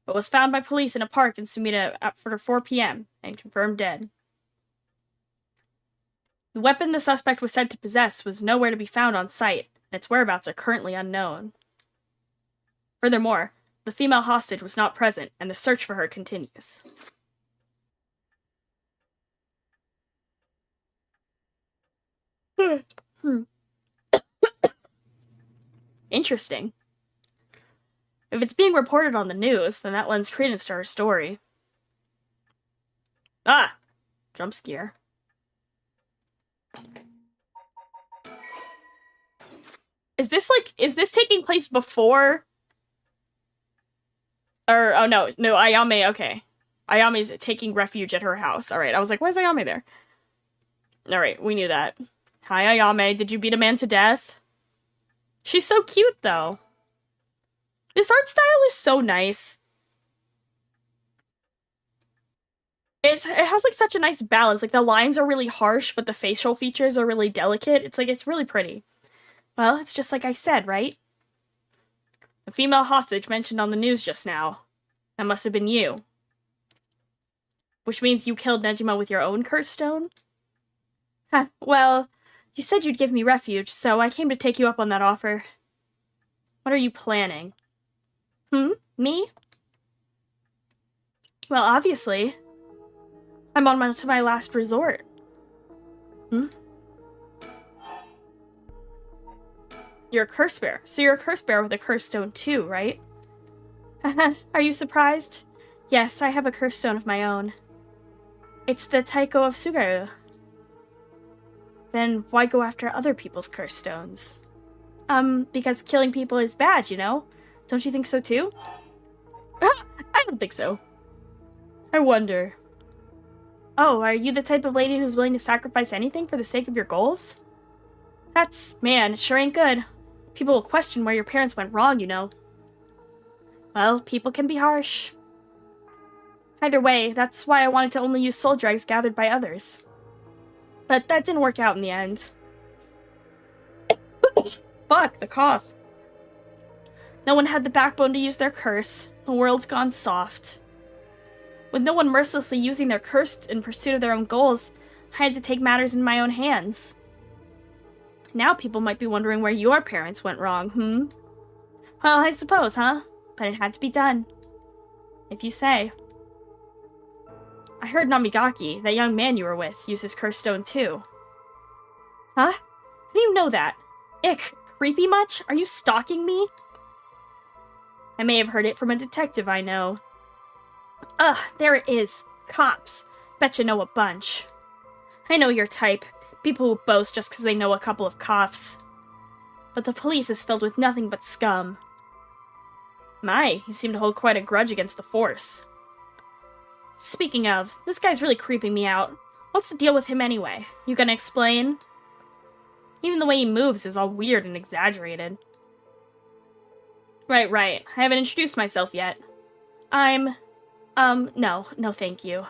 but was found by police in a park in Sumida after 4 p.m. and confirmed dead. The weapon the suspect was said to possess was nowhere to be found on site, and its whereabouts are currently unknown. Furthermore, the female hostage was not present, and the search for her continues. Interesting. If it's being reported on the news, then that lends credence to her story. Ah! Jump scare. Is this taking place before... Or, oh no, Ayame, okay. Ayame's taking refuge at her house. Alright, I was like, why is Ayame there? Alright, we knew that. Hi, Ayame, did you beat a man to death? She's so cute, though. This art style is so nice. it has like such a nice balance. Like the lines are really harsh, but the facial features are really delicate. It's really pretty. Well, it's just like I said, right? The female hostage mentioned on the news just now. That must have been you. Which means you killed Nejima with your own curse stone? Huh, well, you said you'd give me refuge, so I came to take you up on that offer. What are you planning? Me? Well, obviously. I'm on to my last resort. You're a curse bear. So you're a curse bear with a curse stone too, right? Are you surprised? Yes, I have a curse stone of my own. It's the Taiko of Sugaru. Then why go after other people's curse stones? Because killing people is bad, you know? Don't you think so too? I don't think so. I wonder. Oh, are you the type of lady who's willing to sacrifice anything for the sake of your goals? Man, it sure ain't good. People will question where your parents went wrong, you know. Well, people can be harsh. Either way, that's why I wanted to only use soul dregs gathered by others. But that didn't work out in the end. Fuck, the cough. No one had the backbone to use their curse. The world's gone soft. With no one mercilessly using their curse in pursuit of their own goals, I had to take matters in my own hands. Now people might be wondering where your parents went wrong, Well, I suppose, huh? But it had to be done. If you say. I heard Namigaki, that young man you were with, used his curse stone too. Huh? How do you know that? Ick, creepy much? Are you stalking me? I may have heard it from a detective I know. Ugh, there it is. Cops. Betcha know a bunch. I know your type. People who boast just because they know a couple of cops. But the police is filled with nothing but scum. My, you seem to hold quite a grudge against the force. Speaking of, this guy's really creeping me out. What's the deal with him anyway? You gonna explain? Even the way he moves is all weird and exaggerated. Right. I haven't introduced myself yet. No thank you.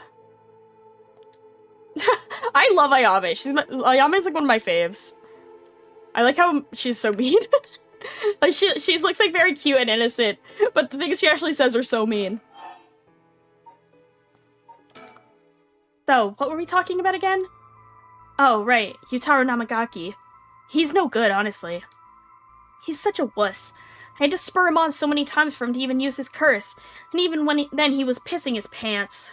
I love Ayame. Ayame's like one of my faves. I like how she's so mean. Like she looks like very cute and innocent, but the things she actually says are so mean. So, what were we talking about again? Oh, right, Yutaro Namagaki. He's no good, honestly. He's such a wuss. I had to spur him on so many times for him to even use his curse, and even then he was pissing his pants.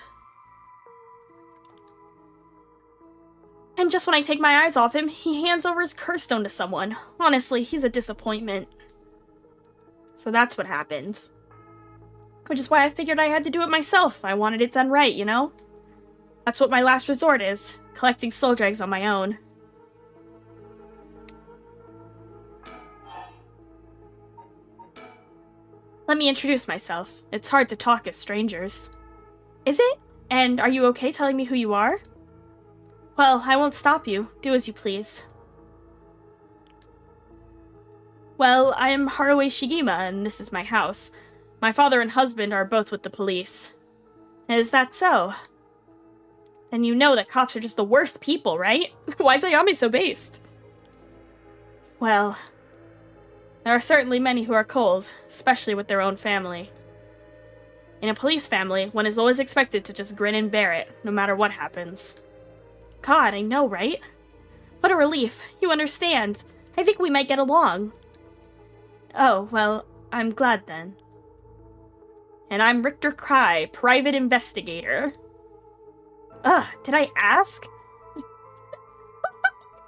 And just when I take my eyes off him, he hands over his curse stone to someone. Honestly, he's a disappointment. So that's what happened. Which is why I figured I had to do it myself. I wanted it done right, you know? That's what my last resort is, collecting soul dregs on my own. Let me introduce myself. It's hard to talk as strangers. Is it? And are you okay telling me who you are? Well, I won't stop you. Do as you please. Well, I am Haruo Shigima, and this is my house. My father and husband are both with the police. Is that so? Then you know that cops are just the worst people, right? Why is Ayame so based? Well, there are certainly many who are cold, especially with their own family. In a police family, one is always expected to just grin and bear it, no matter what happens. God, I know, right? What a relief. You understand. I think we might get along. Oh, well, I'm glad then. And I'm Richter Cry, private investigator. Ugh, did I ask?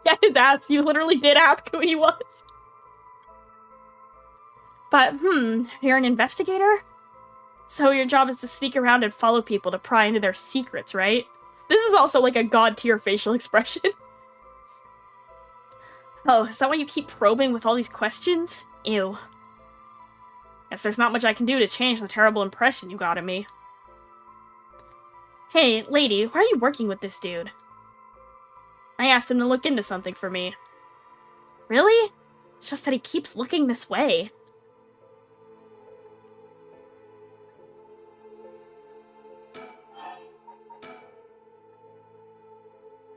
Yeah, his ass. You literally did ask who he was. But, you're an investigator? So your job is to sneak around and follow people to pry into their secrets, right? This is also like a god-tier facial expression. Oh, is that why you keep probing with all these questions? Ew. Guess there's not much I can do to change the terrible impression you got of me. Hey, lady, why are you working with this dude? I asked him to look into something for me. Really? It's just that he keeps looking this way.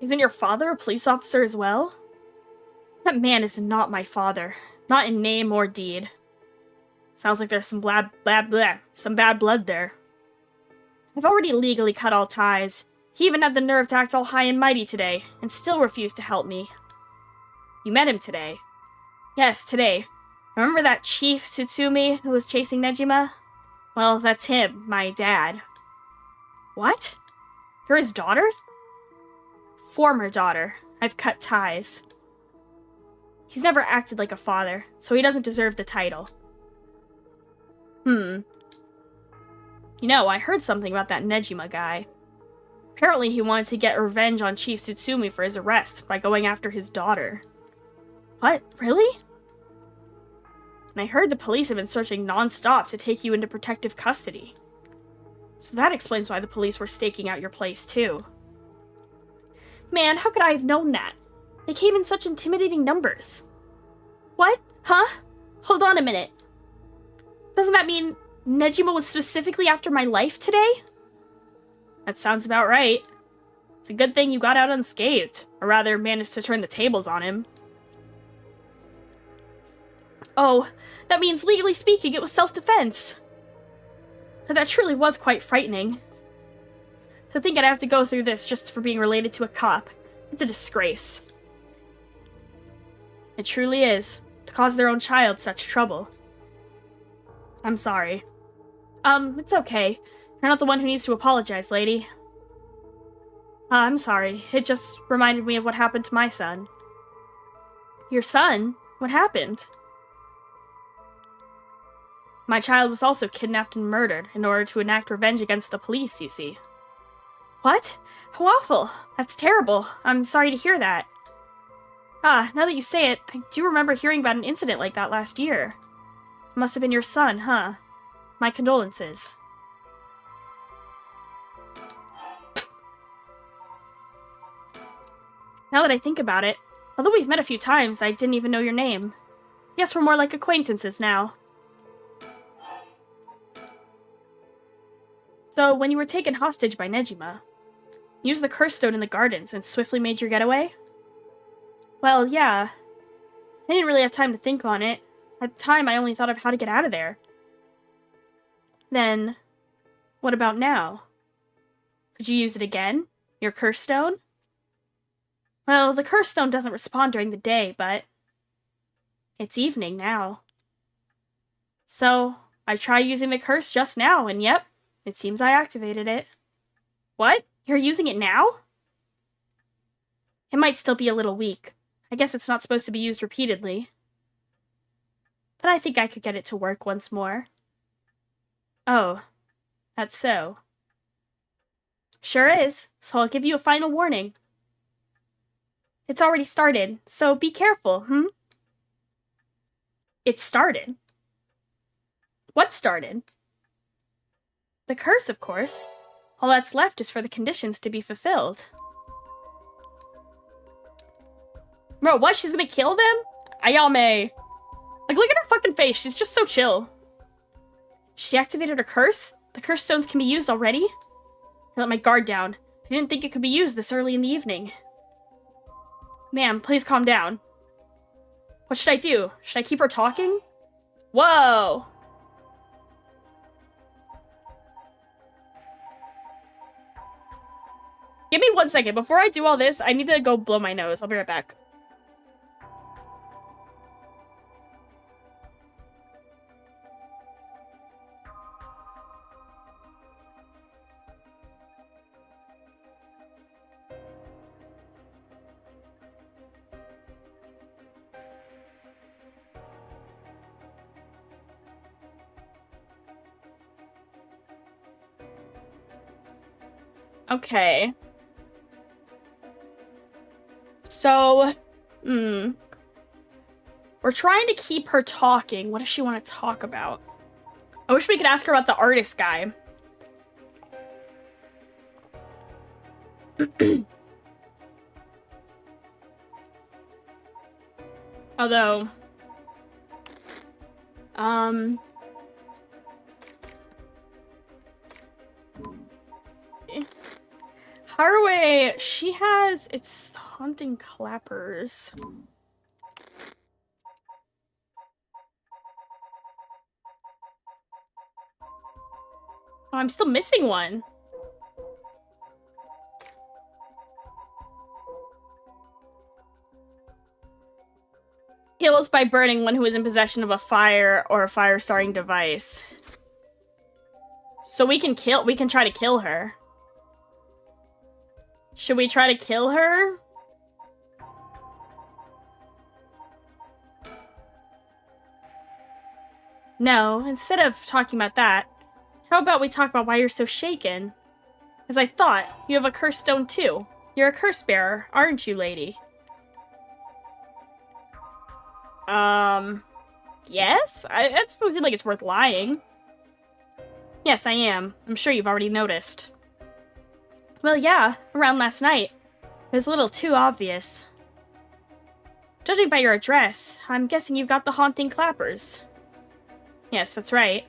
Isn't your father a police officer as well? That man is not my father. Not in name or deed. Sounds like there's some some bad blood there. I've already legally cut all ties. He even had the nerve to act all high and mighty today, and still refused to help me. You met him today? Yes, today. Remember that Chief Tsutsumi who was chasing Nejima? Well, that's him, my dad. What? You're his daughter? Former daughter. I've cut ties. He's never acted like a father, so he doesn't deserve the title. You know, I heard something about that Nejima guy. Apparently he wanted to get revenge on Chief Tsutsumi for his arrest by going after his daughter. What? Really? And I heard the police have been searching non-stop to take you into protective custody. So that explains why the police were staking out your place, too. Man, how could I have known that? They came in such intimidating numbers. What? Huh? Hold on a minute. Doesn't that mean Nejima was specifically after my life today? That sounds about right. It's a good thing you got out unscathed, or rather managed to turn the tables on him. Oh, that means legally speaking it was self-defense. That truly was quite frightening. To think I'd have to go through this just for being related to a cop. It's a disgrace. It truly is, to cause their own child such trouble. I'm sorry. It's okay. You're not the one who needs to apologize, lady. I'm sorry. It just reminded me of what happened to my son. Your son? What happened? My child was also kidnapped and murdered in order to enact revenge against the police, you see. What? How awful! That's terrible. I'm sorry to hear that. Ah, now that you say it, I do remember hearing about an incident like that last year. It must have been your son, huh? My condolences. Now that I think about it, although we've met a few times, I didn't even know your name. Guess we're more like acquaintances now. So, when you were taken hostage by Nejima, you used the curse stone in the gardens and swiftly made your getaway? Well, yeah. I didn't really have time to think on it. At the time, I only thought of how to get out of there. Then, what about now? Could you use it again? Your curse stone? Well, the curse stone doesn't respond during the day, but it's evening now. So, I tried using the curse just now, and yep, it seems I activated it. What? You're using it now? It might still be a little weak. I guess it's not supposed to be used repeatedly. But I think I could get it to work once more. Oh, that's so. Sure is, so I'll give you a final warning. It's already started, so be careful, It started? What started? The curse, of course. All that's left is for the conditions to be fulfilled. Bro, what? She's gonna kill them? Ayame. Like, look at her fucking face. She's just so chill. She activated her curse? The curse stones can be used already? I let my guard down. I didn't think it could be used this early in the evening. Ma'am, please calm down. What should I do? Should I keep her talking? Whoa! Give me 1 second. Before I do all this, I need to go blow my nose. I'll be right back. Okay. So, we're trying to keep her talking. What does she want to talk about? I wish we could ask her about the artist guy. Although, Haraway, she has... It's haunting clappers. Oh, I'm still missing one. Heals by burning one who is in possession of a fire or a fire-starting device. So we can try to kill her. Should we try to kill her? No, instead of talking about that, how about we talk about why you're so shaken? As I thought, you have a curse stone too. You're a curse bearer, aren't you, lady? Yes? That doesn't seem like it's worth lying. Yes, I am. I'm sure you've already noticed. Well, yeah, around last night. It was a little too obvious. Judging by your address, I'm guessing you've got the haunting clappers. Yes, that's right.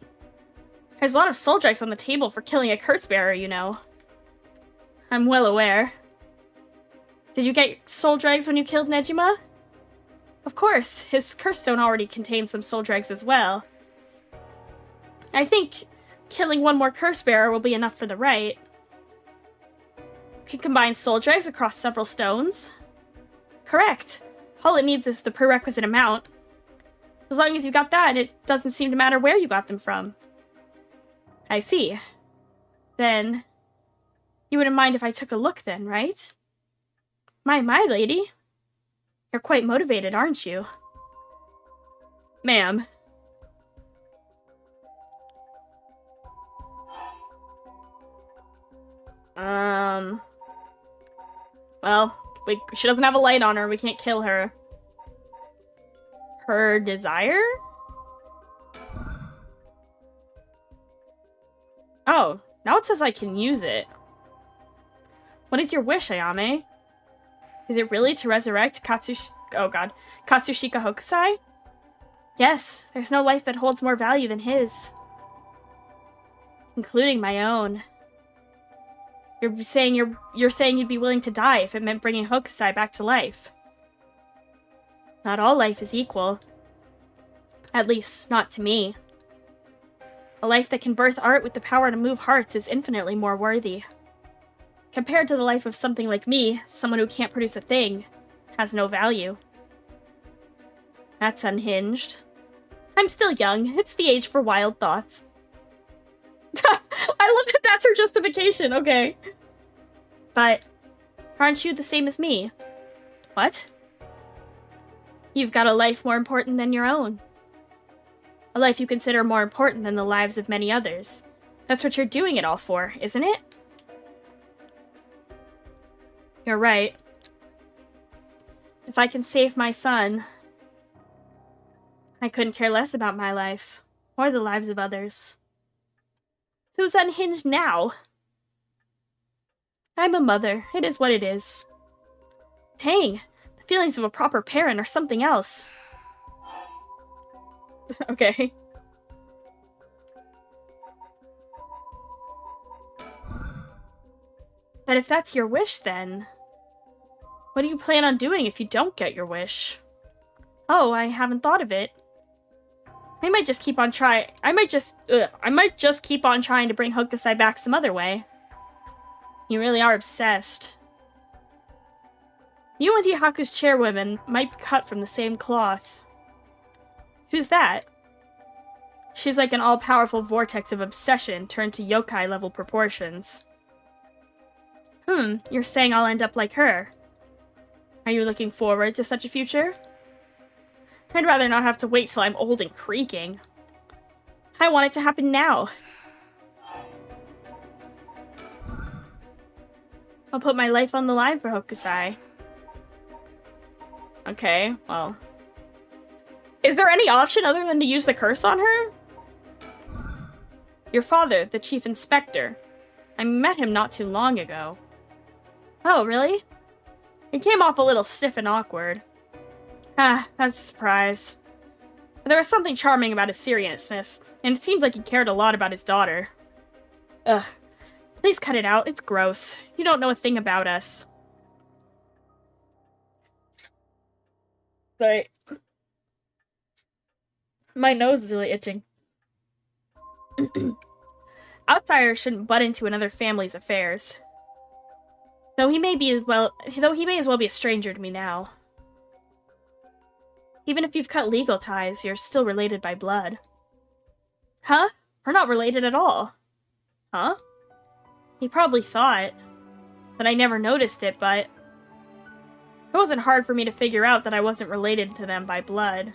There's a lot of soul dregs on the table for killing a curse bearer, you know. I'm well aware. Did you get soul dregs when you killed Nejima? Of course, his curse stone already contains some soul dregs as well. I think killing one more curse bearer will be enough for the rite. You can combine soul dregs across several stones. Correct. All it needs is the prerequisite amount. As long as you got that, it doesn't seem to matter where you got them from. I see. Then, you wouldn't mind if I took a look then, right? My lady. You're quite motivated, aren't you? Ma'am. Well, she doesn't have a light on her. We can't kill her. Her desire? Oh, now it says I can use it. What is your wish, Ayame? Is it really to resurrect Katsushika Hokusai? Yes, there's no life that holds more value than his. Including my own. You're saying you'd be willing to die if it meant bringing Hokusai back to life. Not all life is equal. At least, not to me. A life that can birth art with the power to move hearts is infinitely more worthy. Compared to the life of something like me, someone who can't produce a thing, has no value. That's unhinged. I'm still young. It's the age for wild thoughts. I love that that's her justification. Okay. But, aren't you the same as me? What? You've got a life more important than your own. A life you consider more important than the lives of many others. That's what you're doing it all for, isn't it? You're right. If I can save my son, I couldn't care less about my life, or the lives of others. Who's unhinged now? I'm a mother. It is what it is. Dang, the feelings of a proper parent are something else. Okay. But if that's your wish, then... what do you plan on doing if you don't get your wish? Oh, I haven't thought of it. I might just keep on trying to bring Hokusai back some other way. You really are obsessed. You and Hihaku's chairwoman might be cut from the same cloth. Who's that? She's like an all-powerful vortex of obsession turned to yokai-level proportions. You're saying I'll end up like her. Are you looking forward to such a future? I'd rather not have to wait till I'm old and creaking. I want it to happen now. I'll put my life on the line for Hokusai. Okay, well... is there any option other than to use the curse on her? Your father, the chief inspector. I met him not too long ago. Oh, really? He came off a little stiff and awkward. Ah, that's a surprise. But there was something charming about his seriousness, and it seemed like he cared a lot about his daughter. Ugh. Please cut it out. It's gross. You don't know a thing about us. Sorry. My nose is really itching. Outsiders shouldn't butt into another family's affairs. Though he may as well be a stranger to me now. Even if you've cut legal ties, you're still related by blood. Huh? We're not related at all. Huh? He probably thought that I never noticed it, but it wasn't hard for me to figure out that I wasn't related to them by blood.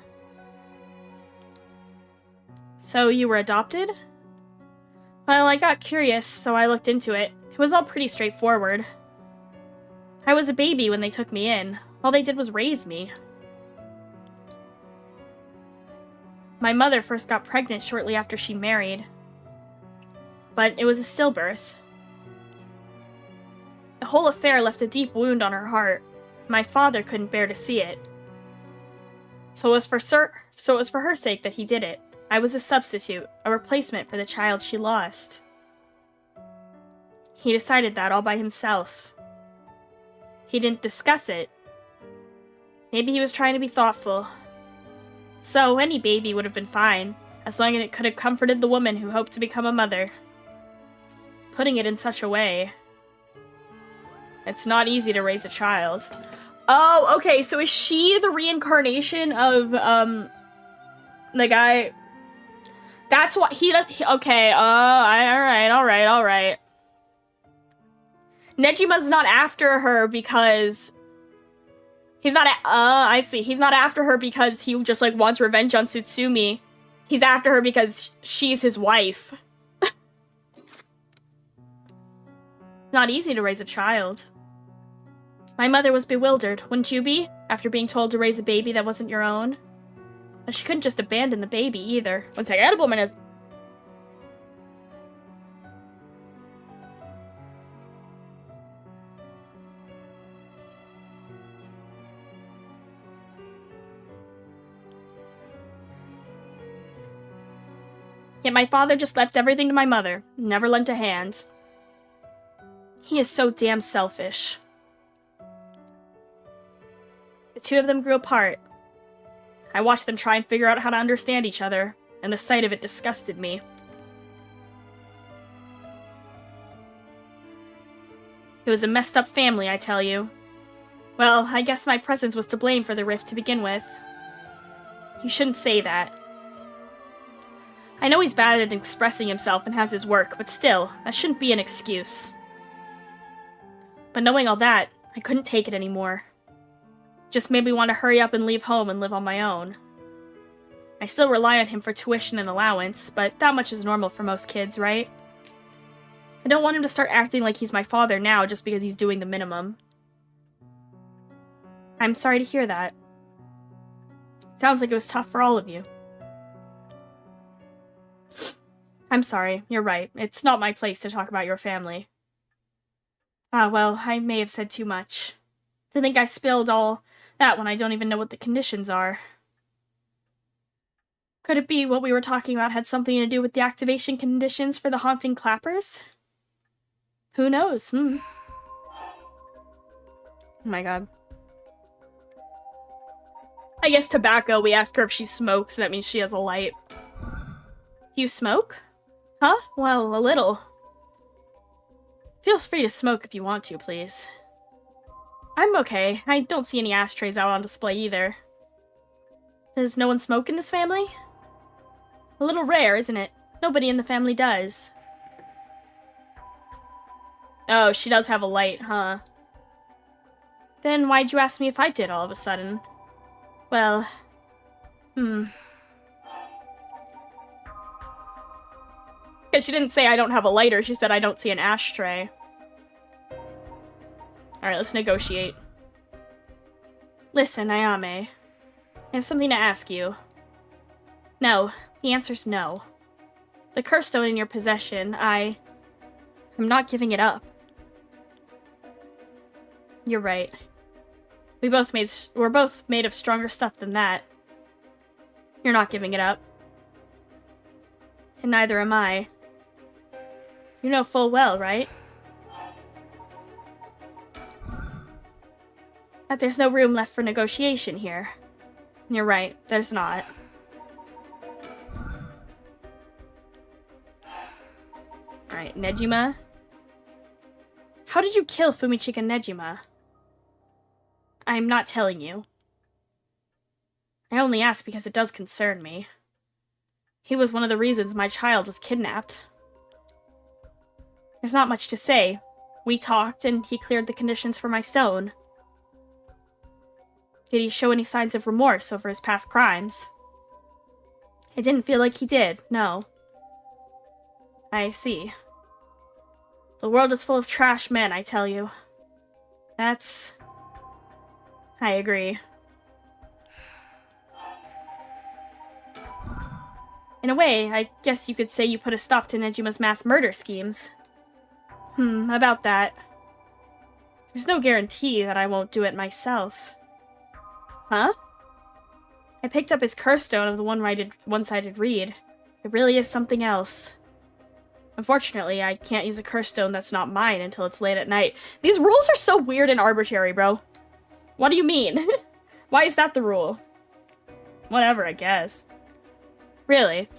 So you were adopted? Well, I got curious, so I looked into it. It was all pretty straightforward. I was a baby when they took me in. All they did was raise me. My mother first got pregnant shortly after she married. But it was a stillbirth. The whole affair left a deep wound on her heart. My father couldn't bear to see it. So it was for her sake that he did it. I was a substitute, a replacement for the child she lost. He decided that all by himself. He didn't discuss it. Maybe he was trying to be thoughtful. So any baby would have been fine, as long as it could have comforted the woman who hoped to become a mother. Putting it in such a way. It's not easy to raise a child. Oh, okay, so is she the reincarnation of, the guy? That's what he does. Okay, alright. Nejima's not after her because he's not, I see. He's not after her because he just, like, wants revenge on Tsutsumi. He's after her because she's his wife. Not easy to raise a child. My mother was bewildered, wouldn't you be? After being told to raise a baby that wasn't your own? But she couldn't just abandon the baby, either. One second, Edible is... Yet my father just left everything to my mother, never lent a hand. He is so damn selfish. The two of them grew apart. I watched them try and figure out how to understand each other, and the sight of it disgusted me. It was a messed up family, I tell you. Well, I guess my presence was to blame for the rift to begin with. You shouldn't say that. I know he's bad at expressing himself and has his work, but still, that shouldn't be an excuse. But knowing all that, I couldn't take it anymore. Just made me want to hurry up and leave home and live on my own. I still rely on him for tuition and allowance, but that much is normal for most kids, right? I don't want him to start acting like he's my father now just because he's doing the minimum. I'm sorry to hear that. Sounds like it was tough for all of you. I'm sorry, you're right. It's not my place to talk about your family. Ah, well, I may have said too much. To think I spilled all that when I don't even know what the conditions are. Could it be what we were talking about had something to do with the activation conditions for the haunting clappers? Who knows? Oh my god. I guess tobacco, we ask her if she smokes, and that means she has a light. Do you smoke? Huh? Well, a little. Feel free to smoke if you want to, please. I'm okay. I don't see any ashtrays out on display either. Does no one smoke in this family? A little rare, isn't it? Nobody in the family does. Oh, she does have a light, huh? Then why'd you ask me if I did all of a sudden? Well, Because she didn't say I don't have a lighter, she said I don't see an ashtray. Alright, let's negotiate. Listen, Ayame. I have something to ask you. No. The answer's no. The curse stone in your possession, I'm not giving it up. You're right. We're both made of stronger stuff than that. You're not giving it up. And neither am I. You know full well, right? That there's no room left for negotiation here. You're right, there's not. Alright, Nejima. How did you kill Fumichika Nejima? I'm not telling you. I only ask because it does concern me. He was one of the reasons my child was kidnapped. There's not much to say. We talked, and he cleared the conditions for my stone. Did he show any signs of remorse over his past crimes? It didn't feel like he did, no. I see. The world is full of trash men, I tell you. That's... I agree. In a way, I guess you could say you put a stop to Nejima's mass murder schemes. About that. There's no guarantee that I won't do it myself. Huh? I picked up his curse stone of the one-sided reed. It really is something else. Unfortunately, I can't use a curse stone that's not mine until it's late at night. These rules are so weird and arbitrary, bro. What do you mean? Why is that the rule? Whatever, I guess. Really?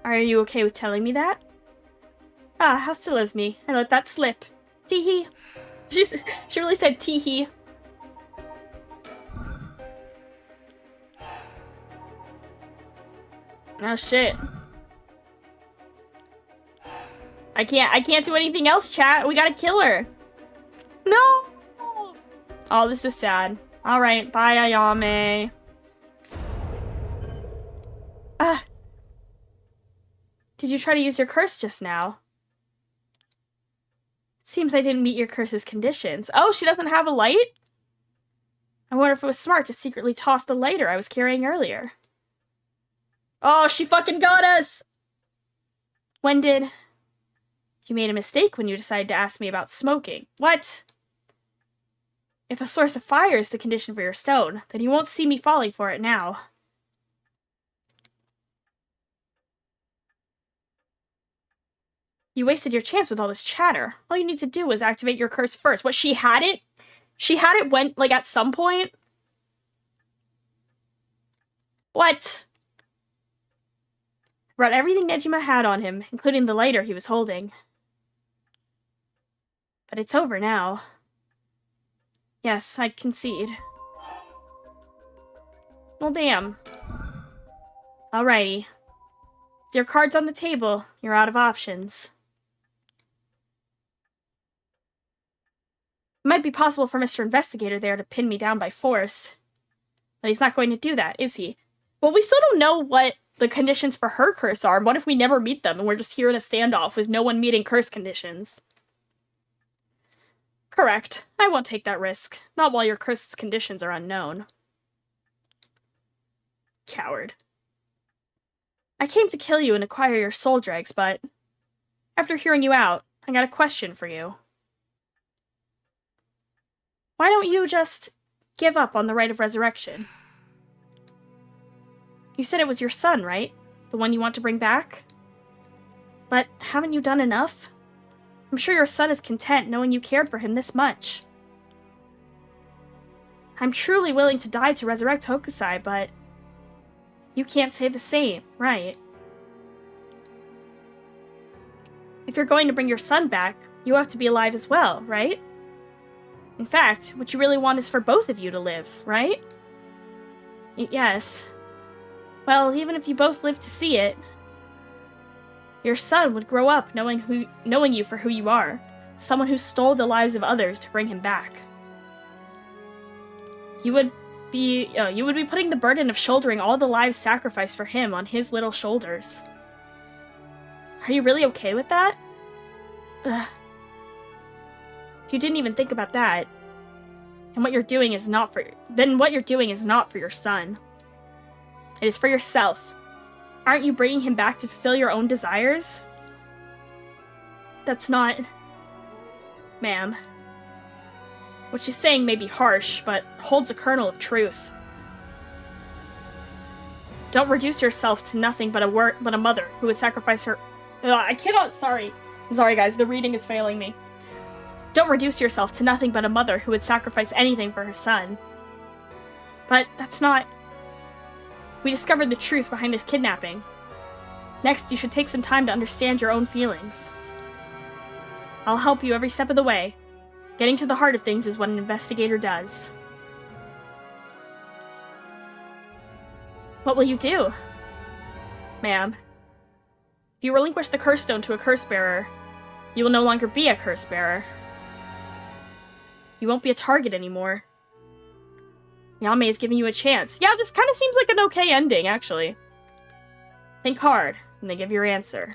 Are you okay with telling me that? Ah, how silly of me. I let that slip. Teehee. She really said teehee. Oh shit. I can't do anything else, chat. We gotta kill her. No! Oh, this is sad. Alright, bye, Ayame. Did you try to use your curse just now? It seems I didn't meet your curse's conditions. Oh, she doesn't have a light? I wonder if it was smart to secretly toss the lighter I was carrying earlier. Oh, she fucking got us! When did... You made a mistake when you decided to ask me about smoking. What? If a source of fire is the condition for your stone, then you won't see me falling for it now. You wasted your chance with all this chatter. All you need to do was activate your curse first. What, she had it? She had it when, like, at some point? What? Brought everything Nejima had on him, including the lighter he was holding. But it's over now. Yes, I concede. Well, damn. Alrighty. With your cards on the table, you're out of options. It might be possible for Mr. Investigator there to pin me down by force. But he's not going to do that, is he? Well, we still don't know what the conditions for her curse are. What if we never meet them and we're just here in a standoff with no one meeting curse conditions? Correct. I won't take that risk. Not while your curse's conditions are unknown. Coward. I came to kill you and acquire your soul dregs, but after hearing you out, I got a question for you. Why don't you just give up on the right of resurrection? You said it was your son, right? The one you want to bring back? But haven't you done enough? I'm sure your son is content knowing you cared for him this much. I'm truly willing to die to resurrect Hokusai, but you can't say the same, right? If you're going to bring your son back, you have to be alive as well, right? In fact, what you really want is for both of you to live, right? Yes. Well, even if you both live to see it, your son would grow up knowing you for who you are, someone who stole the lives of others to bring him back. You would be putting the burden of shouldering all the lives sacrificed for him on his little shoulders. Are you really okay with that? Ugh. If you didn't even think about that, and what you're doing is not for your son. It is for yourself. Aren't you bringing him back to fulfill your own desires? That's not... Ma'am. What she's saying may be harsh, but holds a kernel of truth. Don't reduce yourself to nothing but a mother who would sacrifice her... I cannot, sorry. I'm sorry, guys, the reading is failing me. Don't reduce yourself to nothing but a mother who would sacrifice anything for her son. But that's not... We discovered the truth behind this kidnapping. Next, you should take some time to understand your own feelings. I'll help you every step of the way. Getting to the heart of things is what an investigator does. What will you do? Ma'am, if you relinquish the curse stone to a curse bearer, you will no longer be a curse bearer. You won't be a target anymore. Yame is giving you a chance. Yeah, this kind of seems like an okay ending, actually. Think hard, and then give your answer.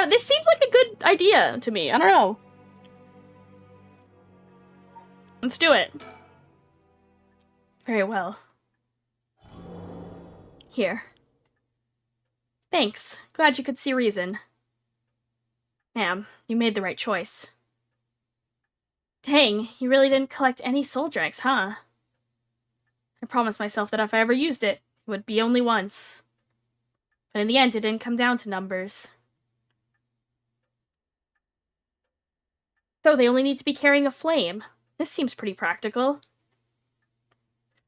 This seems like a good idea to me. I don't know. Let's do it. Very well. Here. Thanks. Glad you could see reason. Ma'am, you made the right choice. Dang, you really didn't collect any soul dregs, huh? I promised myself that if I ever used it, it would be only once. But in the end, it didn't come down to numbers. So they only need to be carrying a flame. This seems pretty practical.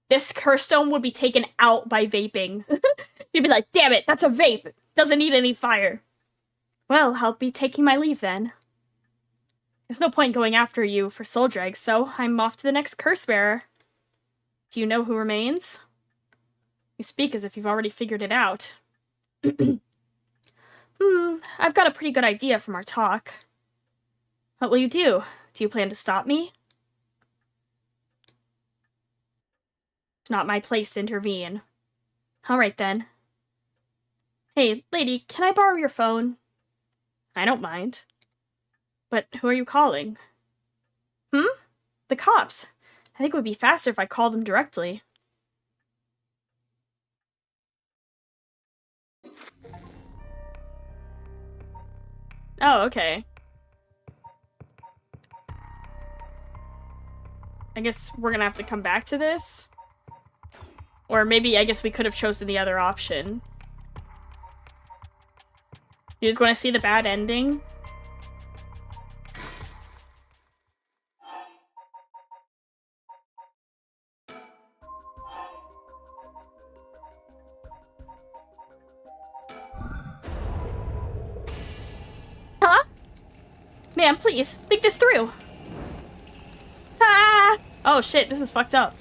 This curse stone would be taken out by vaping. You'd be like, damn it, that's a vape. Doesn't need any fire. Well, I'll be taking my leave then. There's no point going after you for soul dregs, so I'm off to the next curse bearer. Do you know who remains? You speak as if you've already figured it out. I've got a pretty good idea from our talk. What will you do? Do you plan to stop me? It's not my place to intervene. Alright then. Hey, lady, can I borrow your phone? I don't mind. But who are you calling? The cops. I think it would be faster if I called them directly. Oh, okay. I guess we're gonna have to come back to this. Or maybe, I guess we could have chosen the other option. You just want to see the bad ending? Huh? Man, please, think this through. Ah! Oh shit, this is fucked up.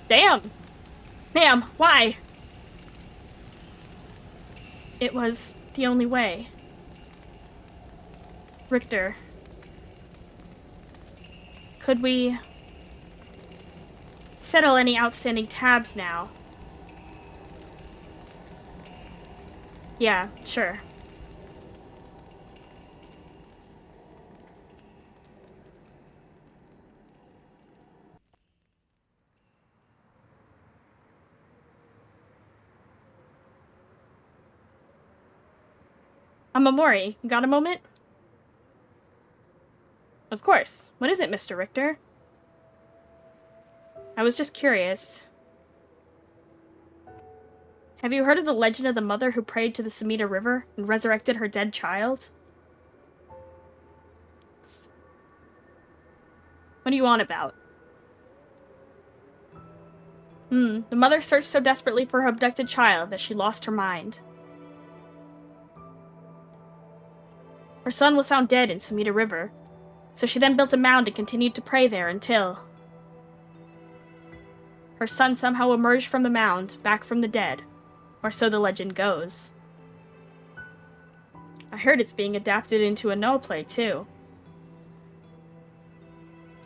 Damn. Ma'am, why? It was the only way. Richter. Could we settle any outstanding tabs now? Yeah, sure. Amamori, you got a moment? Of course. What is it, Mr. Richter? I was just curious. Have you heard of the legend of the mother who prayed to the Sumida River and resurrected her dead child? What are you on about? The mother searched so desperately for her abducted child that she lost her mind. Her son was found dead in Sumida River, so she then built a mound and continued to pray there until... her son somehow emerged from the mound, back from the dead, or so the legend goes. I heard it's being adapted into a no play, too.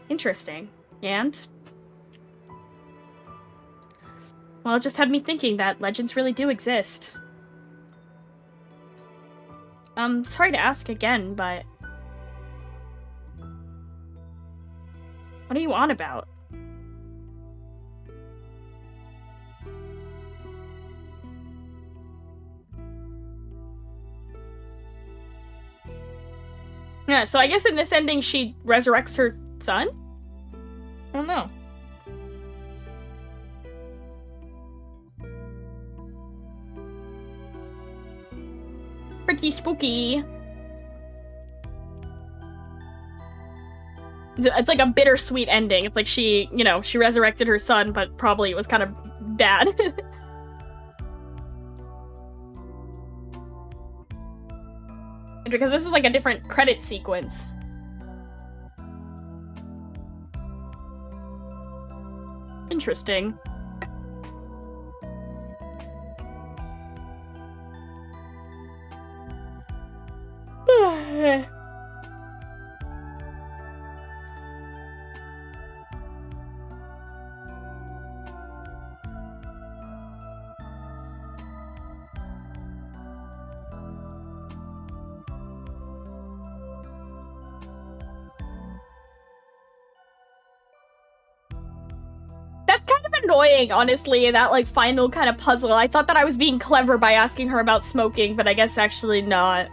Interesting. And? Well, it just had me thinking that legends really do exist. Sorry to ask again, but... what are you on about? Yeah, so I guess in this ending she resurrects her son? I don't know. Pretty spooky. It's like a bittersweet ending. It's like she, you know, she resurrected her son, but probably it was kind of bad. Because this is like a different credit sequence. Interesting. That's kind of annoying, honestly, that, like, final kind of puzzle. I thought that I was being clever by asking her about smoking, but I guess actually not.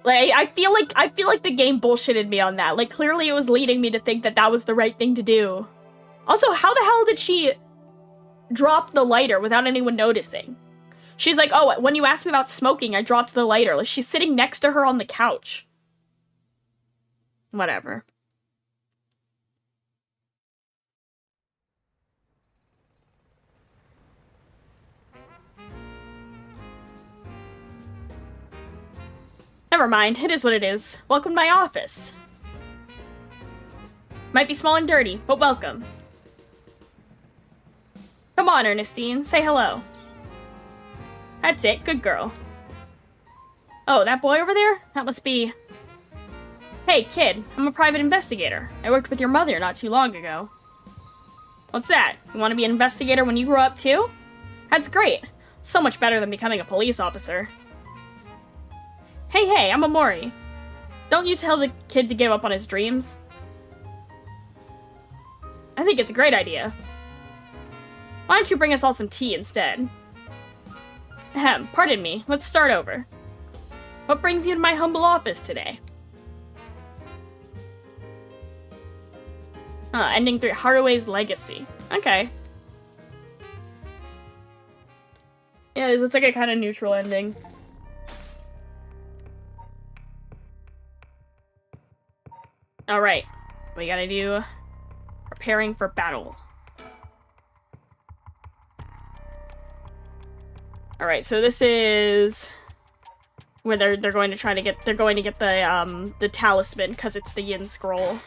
Like, I feel like the game bullshitted me on that. Like, clearly it was leading me to think that that was the right thing to do. Also, how the hell did she drop the lighter without anyone noticing? She's like, oh, when you asked me about smoking, I dropped the lighter. Like, she's sitting next to her on the couch. Whatever. Never mind, it is what it is. Welcome to my office. Might be small and dirty, but welcome. Come on, Ernestine, say hello. That's it, good girl. Oh, that boy over there? That must be... Hey, kid, I'm a private investigator. I worked with your mother not too long ago. What's that? You want to be an investigator when you grow up too? That's great. So much better than becoming a police officer. Hey, I'm Amori. Don't you tell the kid to give up on his dreams? I think it's a great idea. Why don't you bring us all some tea instead? Ahem, pardon me, let's start over. What brings you to my humble office today? Ending 3, Harue's legacy. Okay. Yeah, it is. It's like a kind of neutral ending. Alright. We gotta do... Preparing for battle. Alright, so this is... where they're going to try to get... They're going to get the talisman, because it's the Yin Scroll.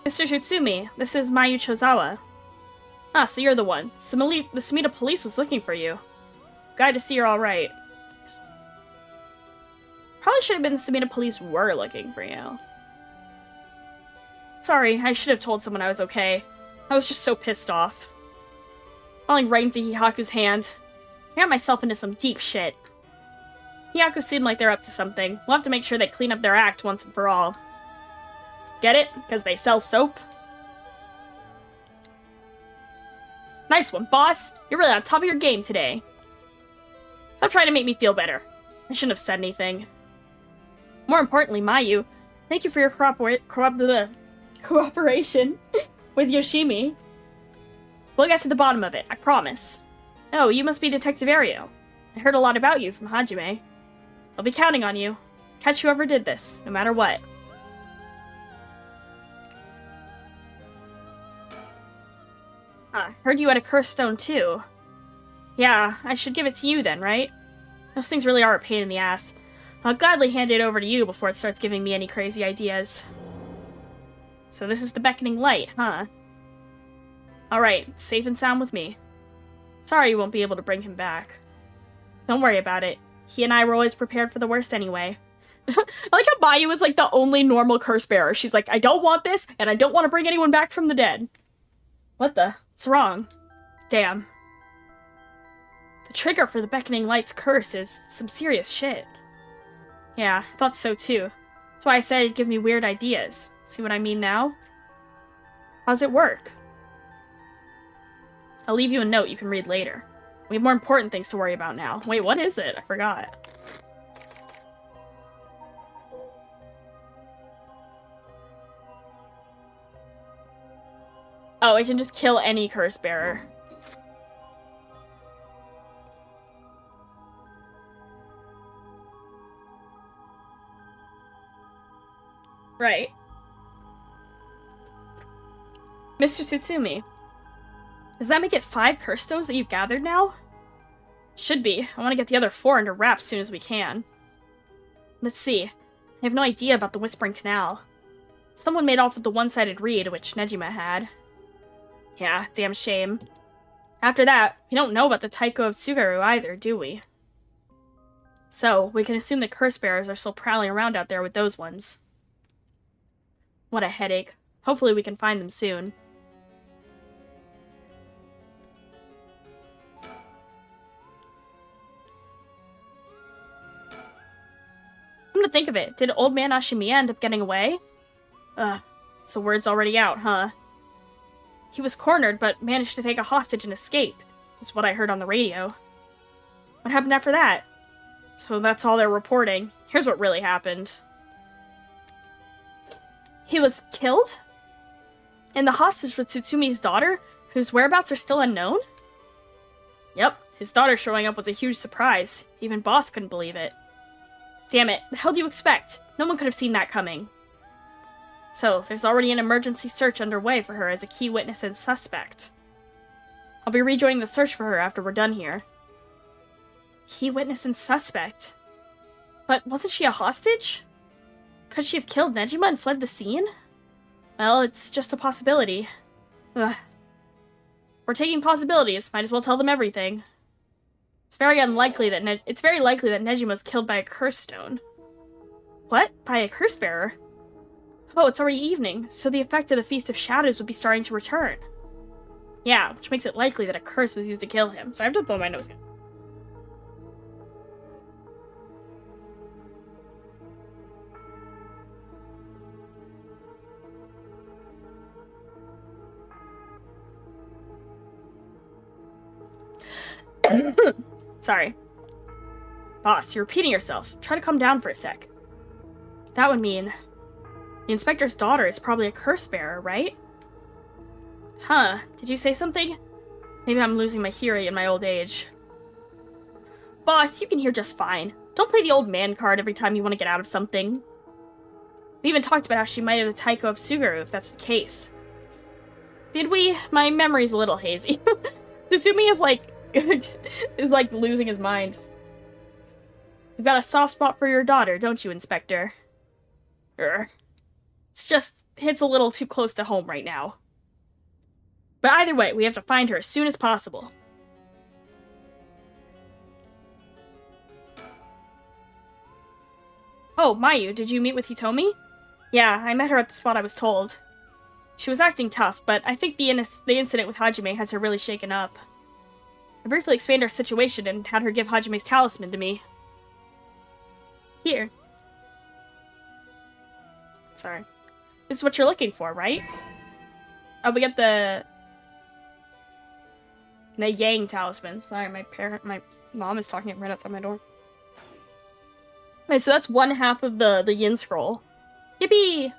Mr. Shutsumi, this is Mayu Chozawa. Ah, so you're the one. The Sumida police was looking for you. Glad to see you're alright. Probably should have been the Sumida police were looking for you. Sorry, I should have told someone I was okay. I was just so pissed off. Falling right into Hihaku's hand. I got myself into some deep shit. Hihaku seemed like they're up to something. We'll have to make sure they clean up their act once and for all. Get it? Because they sell soap? Nice one, boss! You're really on top of your game today. Stop trying to make me feel better. I shouldn't have said anything. More importantly, Mayu, thank you for your cooperation with Yoshimi. We'll get to the bottom of it, I promise. Oh, you must be Detective Ario. I heard a lot about you from Hajime. I'll be counting on you. Catch whoever did this, no matter what. Heard you had a cursed stone too. Yeah, I should give it to you then, right? Those things really are a pain in the ass. I'll gladly hand it over to you before it starts giving me any crazy ideas. So this is the beckoning light, huh? Alright, safe and sound with me. Sorry you won't be able to bring him back. Don't worry about it. He and I were always prepared for the worst anyway. I like how Mayu is like the only normal curse bearer. She's like, I don't want this, and I don't want to bring anyone back from the dead. What the? What's wrong? Damn. The trigger for the Beckoning Light's curse is some serious shit. Yeah, I thought so too. That's why I said it'd give me weird ideas. See what I mean now? How's it work? I'll leave you a note you can read later. We have more important things to worry about now. Wait, what is it? I forgot. Oh, it can just kill any curse bearer. Right. Mr. Tsutsumi. Does that make it 5 curse stones that you've gathered now? Should be. I want to get the other 4 under wraps as soon as we can. Let's see. I have no idea about the Whispering Canal. Someone made off with the one-sided reed, which Nejima had. Yeah, damn shame. After that, we don't know about the Taiko of Tsugaru either, do we? So, we can assume the curse bearers are still prowling around out there with those ones. What a headache. Hopefully we can find them soon. Come to think of it, did old man Ashimiya end up getting away? Ugh, so word's already out, huh? He was cornered, but managed to take a hostage and escape, is what I heard on the radio. What happened after that? So that's all they're reporting. Here's what really happened. He was killed? And the hostage was Tsutsumi's daughter, whose whereabouts are still unknown? Yep, his daughter showing up was a huge surprise. Even Boss couldn't believe it. Damn it, the hell do you expect? No one could have seen that coming. So, there's already an emergency search underway for her as a key witness and suspect. I'll be rejoining the search for her after we're done here. Key witness and suspect? But wasn't she a hostage? Could she have killed Nejima and fled the scene? Well, it's just a possibility. Ugh. We're taking possibilities, might as well tell them everything. It's very likely that Nejima was killed by a curse stone. What? By a curse bearer? Oh, it's already evening, so the effect of the Feast of Shadows would be starting to return. Yeah, which makes it likely that a curse was used to kill him. So I have to blow my nose. Sorry. Boss, you're repeating yourself. Try to calm down for a sec. That would mean the inspector's daughter is probably a curse bearer, right? Huh. Did you say something? Maybe I'm losing my hearing in my old age. Boss, you can hear just fine. Don't play the old man card every time you want to get out of something. We even talked about how she might have the Taiko of Tsugaru, if that's the case. Did we? My memory's a little hazy. Tsumi is like losing his mind. You've got a soft spot for your daughter, don't you, Inspector? It's just hits a little too close to home right now. But either way, we have to find her as soon as possible. Oh, Mayu, did you meet with Hitomi? Yeah, I met her at the spot I was told. She was acting tough, but I think the incident with Hajime has her really shaken up. I briefly explained our situation and had her give Hajime's talisman to me. Here. Sorry. This is what you're looking for, right? Oh, we got the Yang talisman. Sorry, my mom is talking right outside my door. Okay, so that's one half of the Yin scroll. Yippee!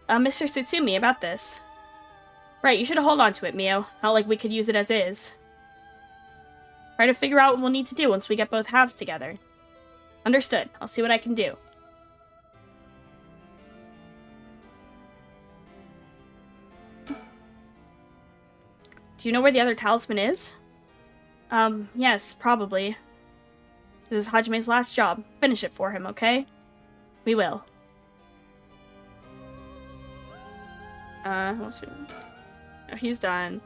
Mr. Tsutsumi, about this. Right, you should hold on to it, Mio. Not like we could use it as is. Try to figure out what we'll need to do once we get both halves together. Understood. I'll see what I can do. Do you know where the other talisman is? Yes, probably. This is Hajime's last job. Finish it for him, okay? We will. Let's see. Oh, he's done.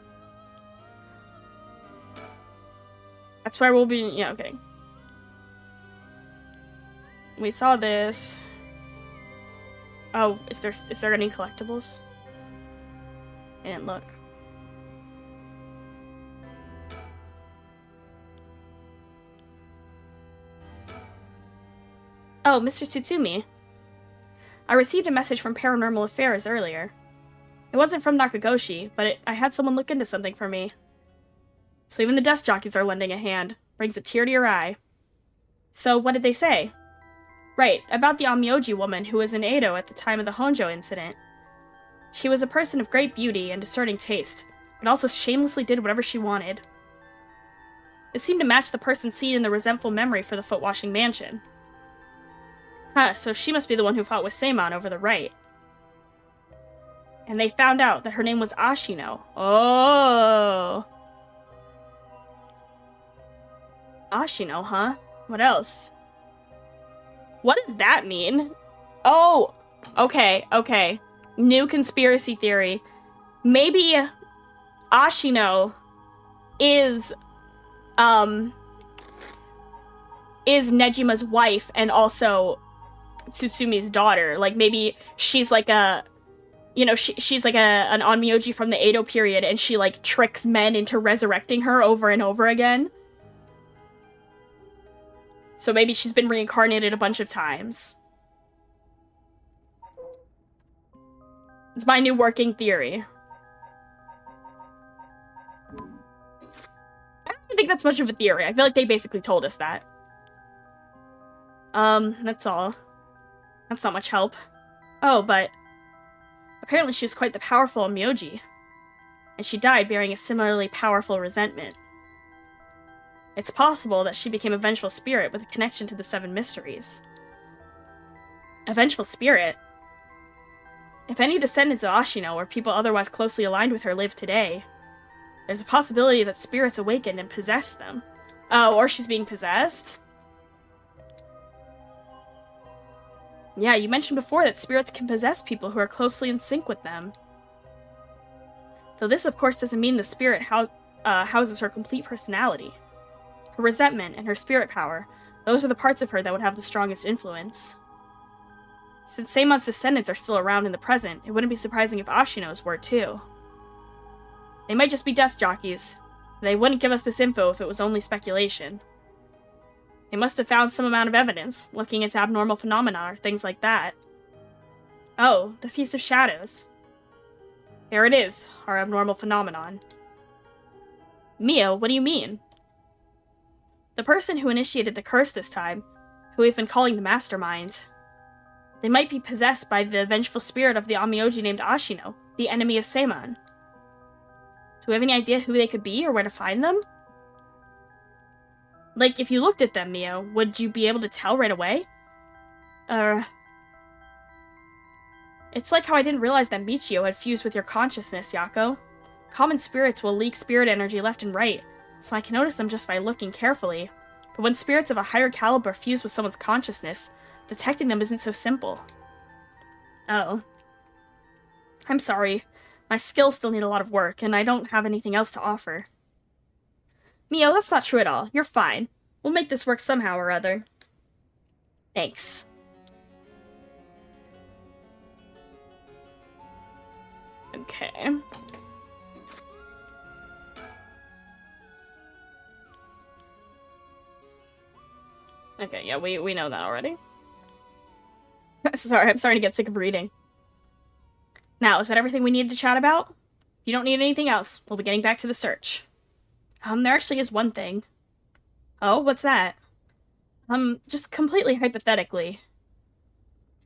That's where we'll be. Yeah, okay. We saw this. Oh, is there any collectibles? I didn't look. Oh, Mr. Tsutsumi. I received a message from Paranormal Affairs earlier. It wasn't from Nakagoshi, but I had someone look into something for me. So even the desk jockeys are lending a hand. Brings a tear to your eye. So what did they say? Right, about the Onmyoji woman who was in Edo at the time of the Honjo incident. She was a person of great beauty and discerning taste, but also shamelessly did whatever she wanted. It seemed to match the person seen in the resentful memory for the foot-washing mansion. Huh, so she must be the one who fought with Seimon over the right. And they found out that her name was Ashino. Oh! Ashino, huh? What else? What does that mean? Oh! Okay. New conspiracy theory. Maybe Ashino is Nejima's wife and also Tsutsumi's daughter. Like, maybe she's like a, you know, she's like an Onmyoji from the Edo period, and she, like, tricks men into resurrecting her over and over again. So maybe she's been reincarnated a bunch of times. It's my new working theory. I don't think that's much of a theory. I feel like they basically told us that. That's all. That's not much help. Oh, but apparently she was quite the powerful Onmyoji, and she died bearing a similarly powerful resentment. It's possible that she became a vengeful spirit with a connection to the Seven Mysteries. A vengeful spirit? If any descendants of Ashino or people otherwise closely aligned with her live today, there's a possibility that spirits awakened and possessed them. Oh, or she's being possessed? Yeah, you mentioned before that spirits can possess people who are closely in sync with them. Though this, of course, doesn't mean the spirit houses her complete personality. Her resentment and her spirit power, those are the parts of her that would have the strongest influence. Since Seimon's descendants are still around in the present, it wouldn't be surprising if Ashino's were too. They might just be desk jockeys. They wouldn't give us this info if it was only speculation. They must have found some amount of evidence, looking into abnormal phenomena or things like that. Oh, the Feast of Shadows. There it is, our abnormal phenomenon. Mio, what do you mean? The person who initiated the curse this time, who we've been calling the Mastermind. They might be possessed by the vengeful spirit of the Onmyoji named Ashino, the enemy of Seimon. Do we have any idea who they could be or where to find them? Like, if you looked at them, Mio, would you be able to tell right away? It's like how I didn't realize that Michio had fused with your consciousness, Yako. Common spirits will leak spirit energy left and right, so I can notice them just by looking carefully. But when spirits of a higher caliber fuse with someone's consciousness, detecting them isn't so simple. Oh. I'm sorry. My skills still need a lot of work, and I don't have anything else to offer. Mio, that's not true at all. You're fine. We'll make this work somehow or other. Thanks. Okay. Okay, yeah, we know that already. Sorry, I'm starting to get sick of reading. Now, is that everything we needed to chat about? If you don't need anything else, we'll be getting back to the search. There actually is one thing. Oh, what's that? Just completely hypothetically.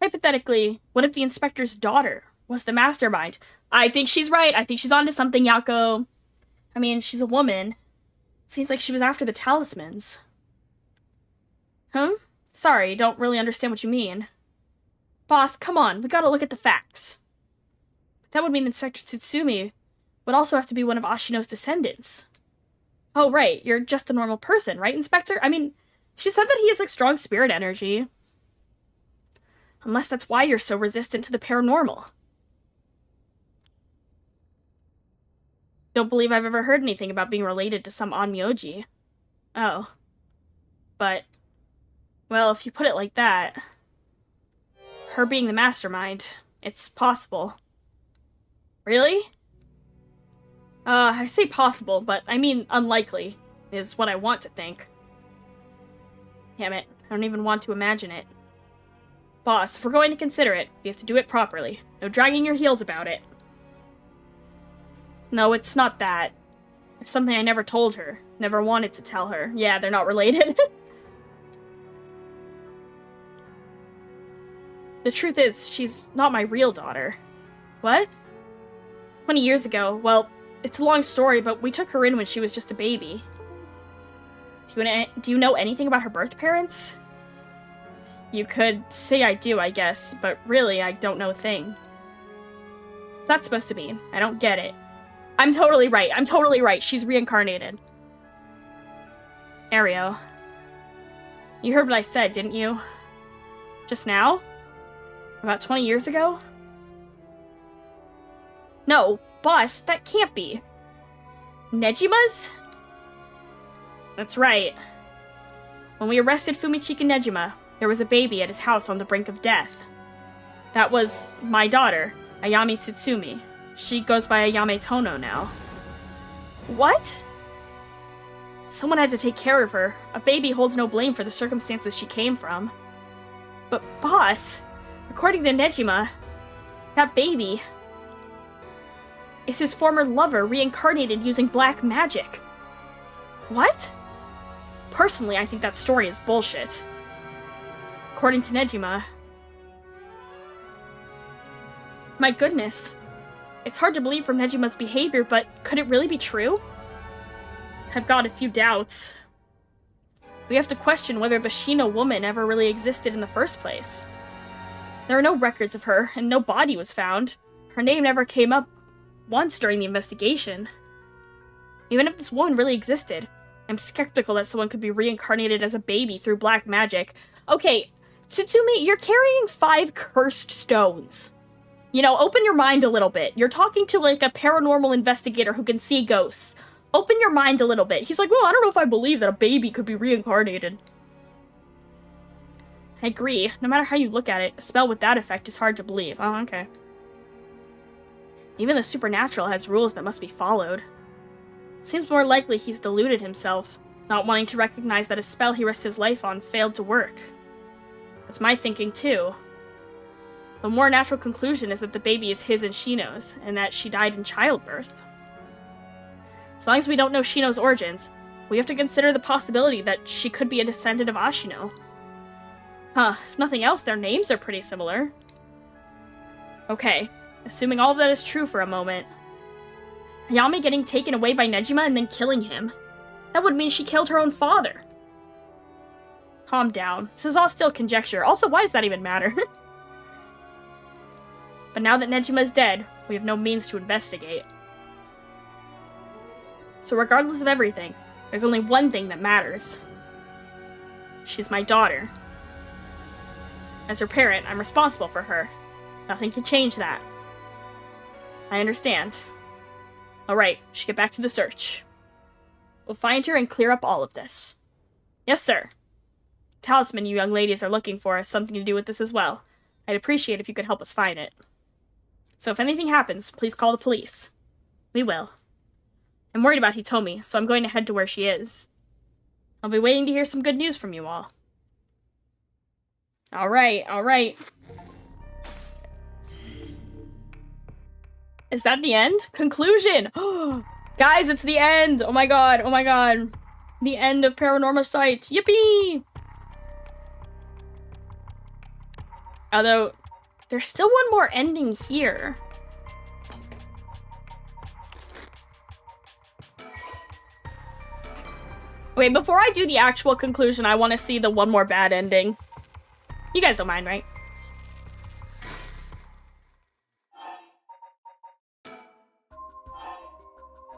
Hypothetically, what if the inspector's daughter was the mastermind? I think she's right. I think she's onto something, Yako. I mean, she's a woman. Seems like she was after the talismans. Huh? Sorry, don't really understand what you mean. Boss, come on, we gotta look at the facts. That would mean Inspector Tsutsumi would also have to be one of Ashino's descendants. Oh, right, you're just a normal person, right, Inspector? I mean, she said that he has, like, strong spirit energy. Unless that's why you're so resistant to the paranormal. Don't believe I've ever heard anything about being related to some Onmyoji. Oh. But, well, if you put it like that, her being the mastermind, it's possible. Really? I say possible, but I mean unlikely, is what I want to think. Damn it, I don't even want to imagine it. Boss, if we're going to consider it, we have to do it properly. No dragging your heels about it. No, it's not that. It's something I never told her. Never wanted to tell her. Yeah, they're not related. The truth is, she's not my real daughter. What? 20 years ago. Well, it's a long story, but we took her in when she was just a baby. Do you know anything about her birth parents? You could say I do, I guess, but really, I don't know a thing. What's that supposed to mean? I don't get it. I'm totally right. I'm totally right. She's reincarnated. Ario. You heard what I said, didn't you? Just now? About 20 years ago? No, boss, that can't be. Nejima's? That's right. When we arrested Fumichika Nejima, there was a baby at his house on the brink of death. That was my daughter, Ayami Tsutsumi. She goes by Ayame Tono now. What? Someone had to take care of her. A baby holds no blame for the circumstances she came from. But boss, according to Nejima, that baby is his former lover reincarnated using black magic. What? Personally, I think that story is bullshit. According to Nejima. My goodness. It's hard to believe from Nejima's behavior, but could it really be true? I've got a few doubts. We have to question whether the Shino woman ever really existed in the first place. There are no records of her, and no body was found. Her name never came up once during the investigation. Even if this woman really existed, I'm skeptical that someone could be reincarnated as a baby through black magic. Okay, Tsutsumi, you're carrying 5 cursed stones. You know, open your mind a little bit. You're talking to, like, a paranormal investigator who can see ghosts. Open your mind a little bit. He's like, well, I don't know if I believe that a baby could be reincarnated. I agree. No matter how you look at it, a spell with that effect is hard to believe. Oh, okay. Even the supernatural has rules that must be followed. It seems more likely he's deluded himself, not wanting to recognize that a spell he risked his life on failed to work. That's my thinking, too. The more natural conclusion is that the baby is his and Shino's, and that she died in childbirth. As long as we don't know Shino's origins, we have to consider the possibility that she could be a descendant of Ashino. Huh, if nothing else, their names are pretty similar. Okay, assuming all of that is true for a moment. Ayame getting taken away by Nejima and then killing him. That would mean she killed her own father. Calm down. This is all still conjecture. Also, why does that even matter? But now that Nejima is dead, we have no means to investigate. So regardless of everything, there's only one thing that matters. She's my daughter. As her parent, I'm responsible for her. Nothing can change that. I understand. Alright, we should get back to the search. We'll find her and clear up all of this. Yes, sir. The talisman you young ladies are looking for has something to do with this as well. I'd appreciate if you could help us find it. So if anything happens, please call the police. We will. I'm worried about Hitomi, so I'm going to head to where she is. I'll be waiting to hear some good news from you all. Alright, alright. Is that the end? Conclusion! Guys, it's the end! Oh my god, oh my god. The end of Paranormasight. Yippee! Although, there's still one more ending here. Wait, before I do the actual conclusion, I want to see the one more bad ending. You guys don't mind, right?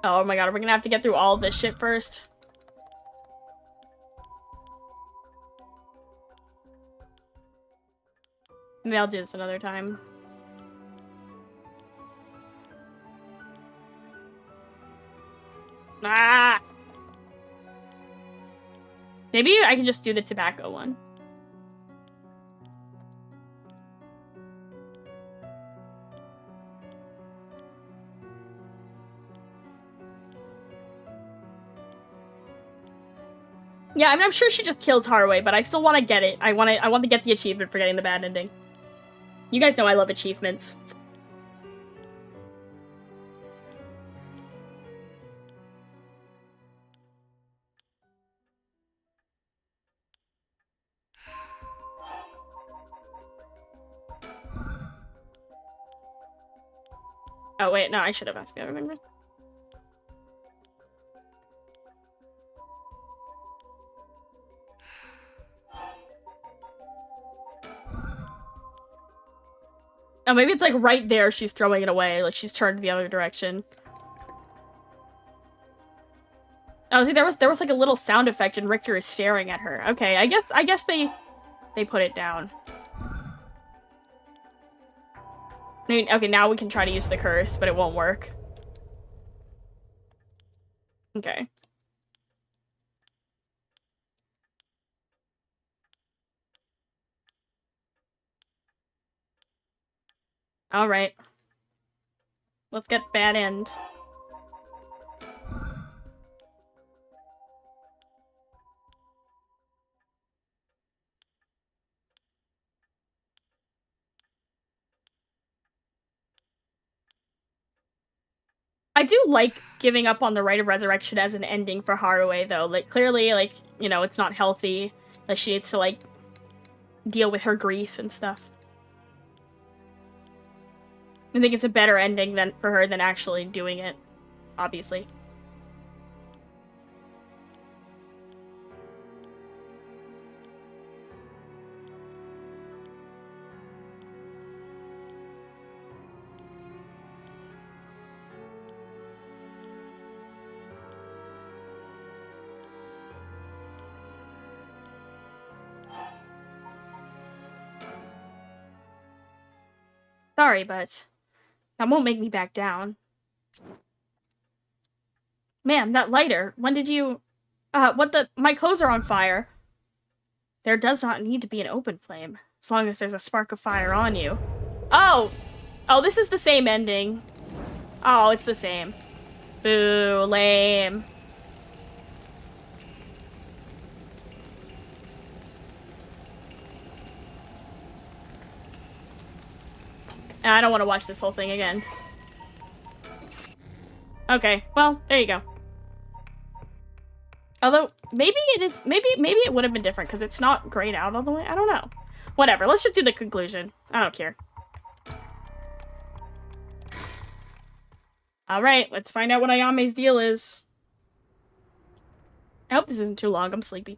Oh my god, are we gonna have to get through all of this shit first? Maybe I'll do this another time. Ah! Maybe I can just do the tobacco one. Yeah, I mean, I'm sure she just kills Haruhi, but I still want to get it. I want to get the achievement for getting the bad ending. You guys know I love achievements. Oh, wait, no, I should have asked the other thing. Oh, maybe it's like right there she's throwing it away, like she's turned the other direction. Oh, see, there was like a little sound effect and Richter is staring at her. Okay, I guess they put it down. I mean, okay, now we can try to use the curse, but it won't work. Okay. Alright. Let's get bad end. I do like giving up on the Rite of Resurrection as an ending for Haruhi, though. Like, clearly, like, you know, it's not healthy. Like, she needs to, like, deal with her grief and stuff. I think it's a better ending for her than actually doing it, obviously. Sorry, but that won't make me back down. Ma'am, that lighter, when did you... my clothes are on fire. There does not need to be an open flame, as long as there's a spark of fire on you. Oh! Oh, this is the same ending. Oh, it's the same. Boo, lame. I don't want to watch this whole thing again. Okay, well, there you go. Although, maybe it is, maybe it would have been different, because it's not grayed out all the way. I don't know. Whatever, let's just do the conclusion. I don't care. Alright, let's find out what Ayame's deal is. I hope this isn't too long, I'm sleepy.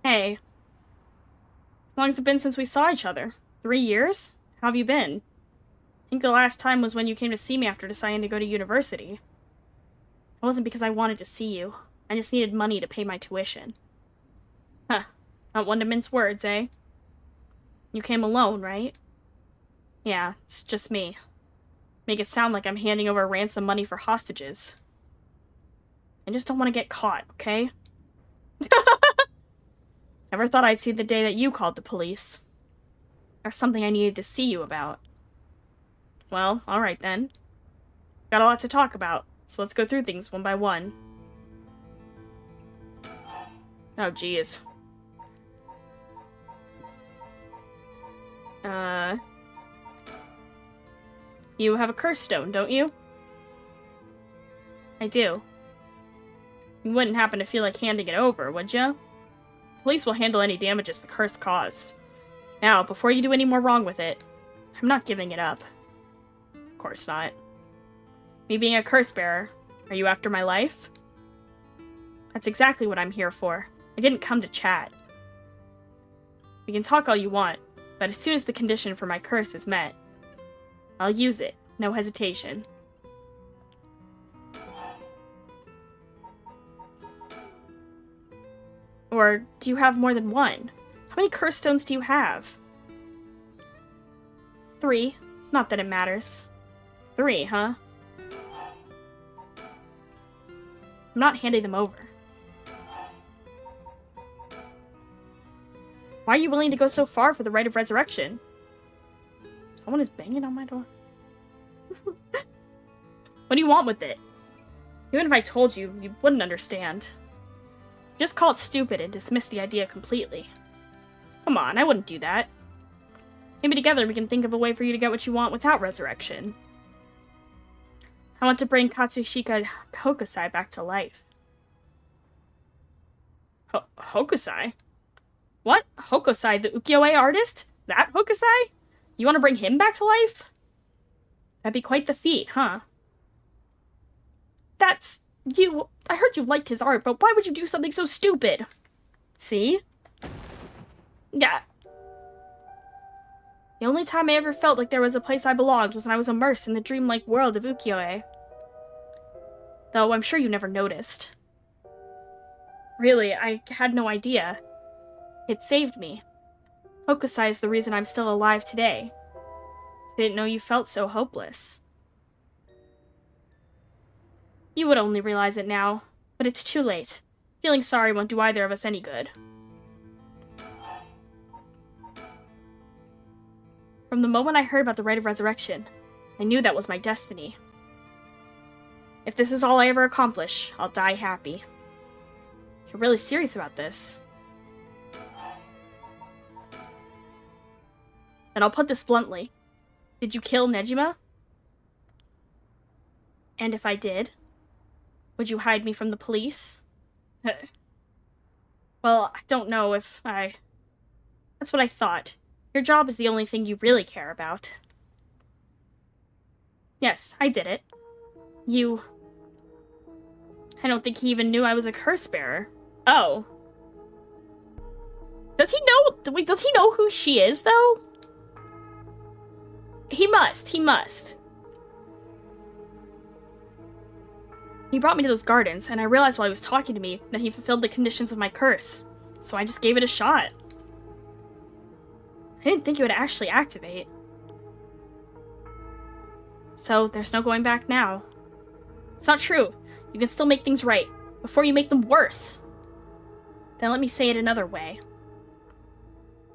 Hey. How long has it been since we saw each other? 3 years? How have you been? I think the last time was when you came to see me after deciding to go to university. It wasn't because I wanted to see you. I just needed money to pay my tuition. Huh. Not one to mince words, eh? You came alone, right? Yeah, it's just me. Make it sound like I'm handing over ransom money for hostages. I just don't want to get caught, okay? Never thought I'd see the day that you called the police. There's something I needed to see you about. Well, alright then. Got a lot to talk about, so let's go through things one by one. Oh, geez. You have a curse stone, don't you? I do. You wouldn't happen to feel like handing it over, would you? Police will handle any damages the curse caused. Now, before you do any more wrong with it, I'm not giving it up. Of course not. Me being a curse bearer, are you after my life? That's exactly what I'm here for. I didn't come to chat. We can talk all you want, but as soon as the condition for my curse is met, I'll use it, no hesitation. Or do you have more than one? How many curse stones do you have? 3. Not that it matters. 3, huh? I'm not handing them over. Why are you willing to go so far for the Rite of Resurrection? Someone is banging on my door. What do you want with it? Even if I told you, you wouldn't understand. Just call it stupid and dismiss the idea completely. Come on, I wouldn't do that. Maybe together we can think of a way for you to get what you want without resurrection. I want to bring Katsushika Hokusai back to life. Hokusai? What? Hokusai, the ukiyo-e artist? That Hokusai? You want to bring him back to life? That'd be quite the feat, huh? That's... you... I heard you liked his art, but why would you do something so stupid? See? Yeah. The only time I ever felt like there was a place I belonged was when I was immersed in the dreamlike world of ukiyo-e. Though I'm sure you never noticed. Really, I had no idea. It saved me. Hokusai is the reason I'm still alive today. I didn't know you felt so hopeless. You would only realize it now, but it's too late. Feeling sorry won't do either of us any good. From the moment I heard about the rite of resurrection, I knew that was my destiny. If this is all I ever accomplish, I'll die happy. You're really serious about this. Then I'll put this bluntly. Did you kill Nejima? And if I did, would you hide me from the police? Well, I don't know if I... That's what I thought. Your job is the only thing you really care about. Yes, I did it. You... I don't think he even knew I was a curse bearer. Oh. Does he know... Wait, does he know who she is, though? He must. He must. He brought me to those gardens, and I realized while he was talking to me that he fulfilled the conditions of my curse. So I just gave it a shot. I didn't think it would actually activate. So there's no going back now. It's not true. You can still make things right, before you make them worse. Then let me say it another way.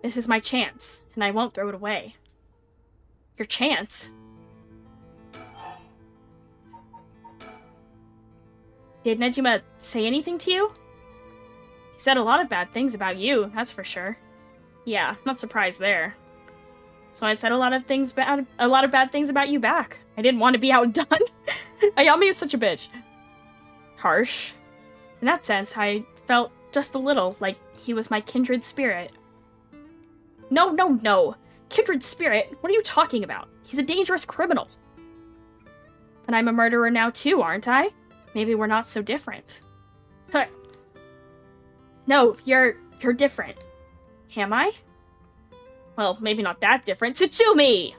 This is my chance, and I won't throw it away. Your chance? Did Nejima say anything to you? He said a lot of bad things about you, that's for sure. Yeah, not surprised there. So I said a lot of bad things about you back. I didn't want to be outdone. Ayami is such a bitch. Harsh. In that sense, I felt just a little like he was my kindred spirit. No, no, no. Kindred spirit? What are you talking about? He's a dangerous criminal. And I'm a murderer now too, aren't I? Maybe we're not so different. Huh. No, you're different. Am I? Well, maybe not that different. Tsutsumi!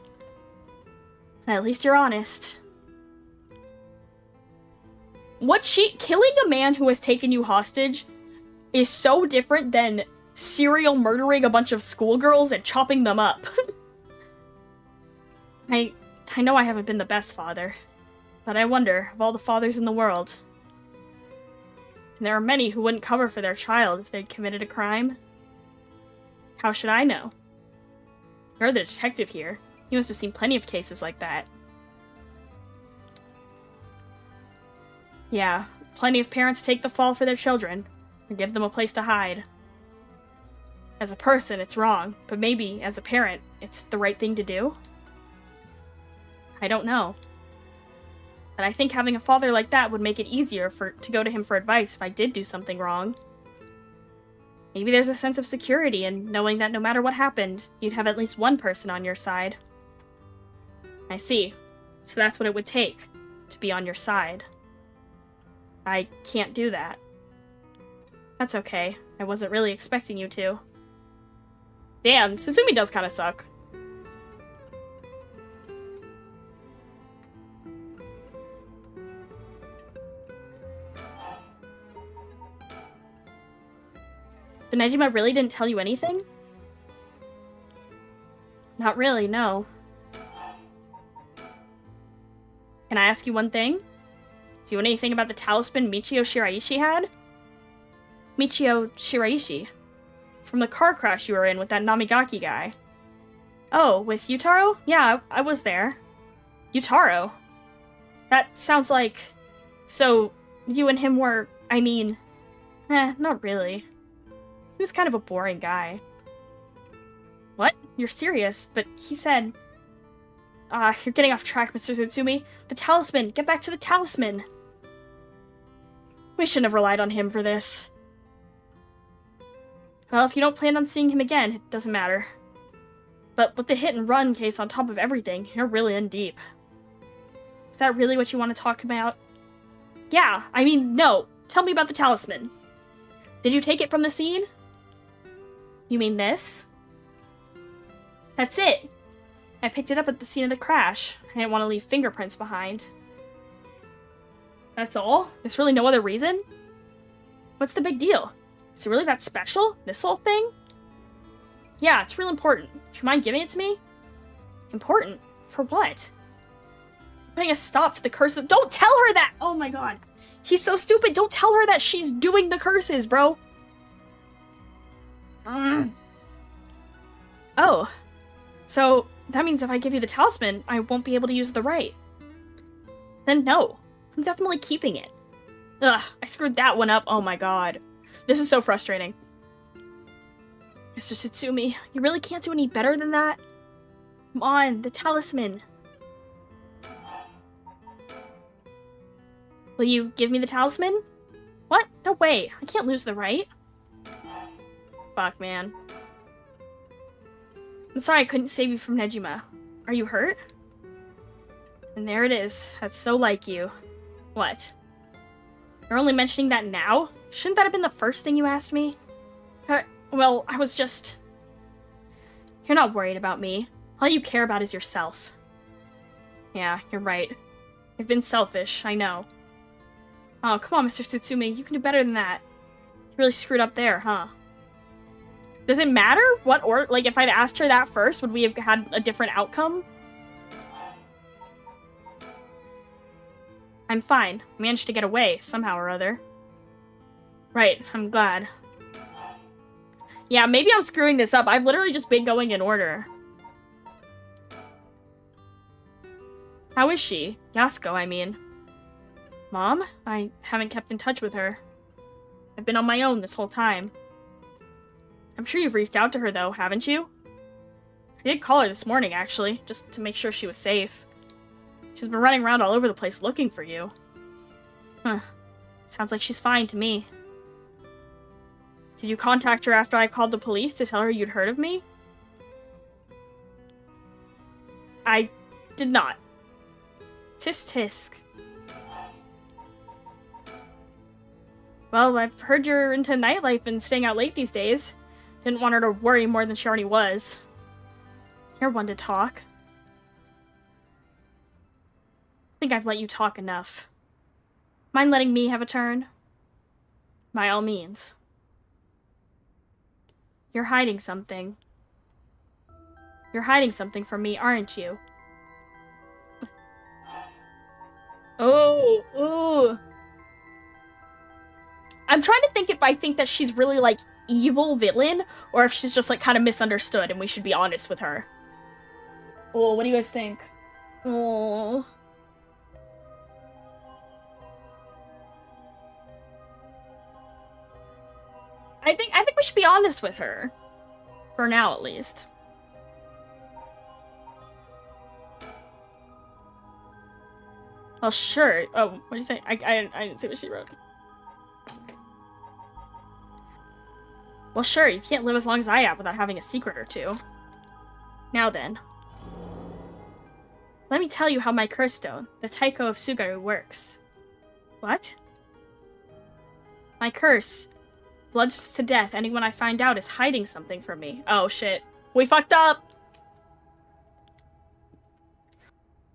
At least you're honest. Killing a man who has taken you hostage is so different than serial murdering a bunch of schoolgirls and chopping them up. I know I haven't been the best father, but I wonder, of all the fathers in the world, and there are many who wouldn't cover for their child if they'd committed a crime. How should I know? You're the detective here. You must have seen plenty of cases like that. Yeah, plenty of parents take the fall for their children, and give them a place to hide. As a person, it's wrong, but maybe, as a parent, it's the right thing to do? I don't know. But I think having a father like that would make it easier to go to him for advice if I did do something wrong. Maybe there's a sense of security in knowing that no matter what happened, you'd have at least one person on your side. I see. So that's what it would take, to be on your side. I can't do that. That's okay. I wasn't really expecting you to. Damn, Tsutsumi does kind of suck. So Nejima really didn't tell you anything? Not really, no. Can I ask you one thing? Do you know anything about the talisman Michio Shiraishi had? Michio Shiraishi? From the car crash you were in with that Namigaki guy. Oh, with Yutaro? Yeah, I was there. Yutaro? That sounds like... So, you and him were... I mean... not really. He was kind of a boring guy. What? You're serious, but he said... you're getting off track, Mr. Tsutsumi. The talisman! Get back to the talisman! We shouldn't have relied on him for this. Well, if you don't plan on seeing him again, it doesn't matter. But with the hit and run case on top of everything, you're really in deep. Is that really what you want to talk about? Yeah, I mean, no. Tell me about the talisman. Did you take it from the scene? You mean this? That's it. I picked it up at the scene of the crash. I didn't want to leave fingerprints behind. That's all? There's really no other reason? What's the big deal? Is it really that special? This whole thing? Yeah, it's real important. Do you mind giving it to me? Important? For what? Putting a stop to the curse. Don't tell her that! Oh my god. He's so stupid. Don't tell her that she's doing the curses, bro. Oh. So, that means if I give you the talisman, I won't be able to use the right. Then no. I'm definitely keeping it. Ugh, I screwed that one up. Oh my god. This is so frustrating. Mr. Tsutsumi, you really can't do any better than that? Come on, the talisman. Will you give me the talisman? What? No way. I can't lose the right. Fuck, man. I'm sorry I couldn't save you from Nejima. Are you hurt? And there it is. That's so like you. What? You're only mentioning that now? Shouldn't that have been the first thing you asked me? Well, I was just... You're not worried about me. All you care about is yourself. Yeah, you're right. I've been selfish, I know. Oh, come on, Mr. Tsutsumi. You can do better than that. You really screwed up there, huh? Does it matter what order? Like, if I'd asked her that first, would we have had a different outcome? I'm fine. I managed to get away, somehow or other. Right, I'm glad. Yeah, maybe I'm screwing this up. I've literally just been going in order. How is she? Yasuko, I mean. Mom? I haven't kept in touch with her. I've been on my own this whole time. I'm sure you've reached out to her, though, haven't you? I did call her this morning, actually, just to make sure she was safe. She's been running around all over the place looking for you. Huh. Sounds like she's fine to me. Did you contact her after I called the police to tell her you'd heard of me? I did not. Tisk tisk. Well, I've heard you're into nightlife and staying out late these days. Didn't want her to worry more than she already was. You're one to talk. I think I've let you talk enough. Mind letting me have a turn? By all means. You're hiding something. You're hiding something from me, aren't you? Oh, ooh. I'm trying to think if I think that she's really, like, evil villain, or if she's just, like, kind of misunderstood and we should be honest with her. Oh, what do you guys think? Oh. I think we should be honest with her. For now, at least. Well, sure. Oh, what did you say? I didn't see what she wrote. Well, sure, you can't live as long as I have without having a secret or two. Now then. Let me tell you how my curse stone, the Taiko of Sugaru, works. What? My curse bludgeons to death anyone I find out is hiding something from me. Oh, shit. We fucked up!